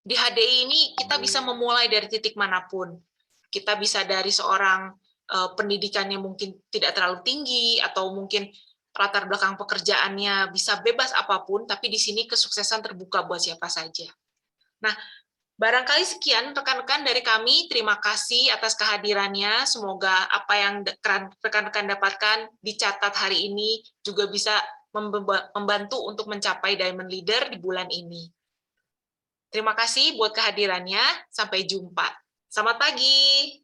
Di HDI ini kita bisa memulai dari titik manapun. Kita bisa dari seorang pendidikannya mungkin tidak terlalu tinggi, atau mungkin latar belakang pekerjaannya bisa bebas apapun, tapi di sini kesuksesan terbuka buat siapa saja. Nah, barangkali sekian rekan-rekan dari kami. Terima kasih atas kehadirannya. Semoga apa yang rekan-rekan dapatkan dicatat hari ini juga bisa membantu untuk mencapai Diamond Leader di bulan ini. Terima kasih buat kehadirannya. Sampai jumpa. Selamat pagi.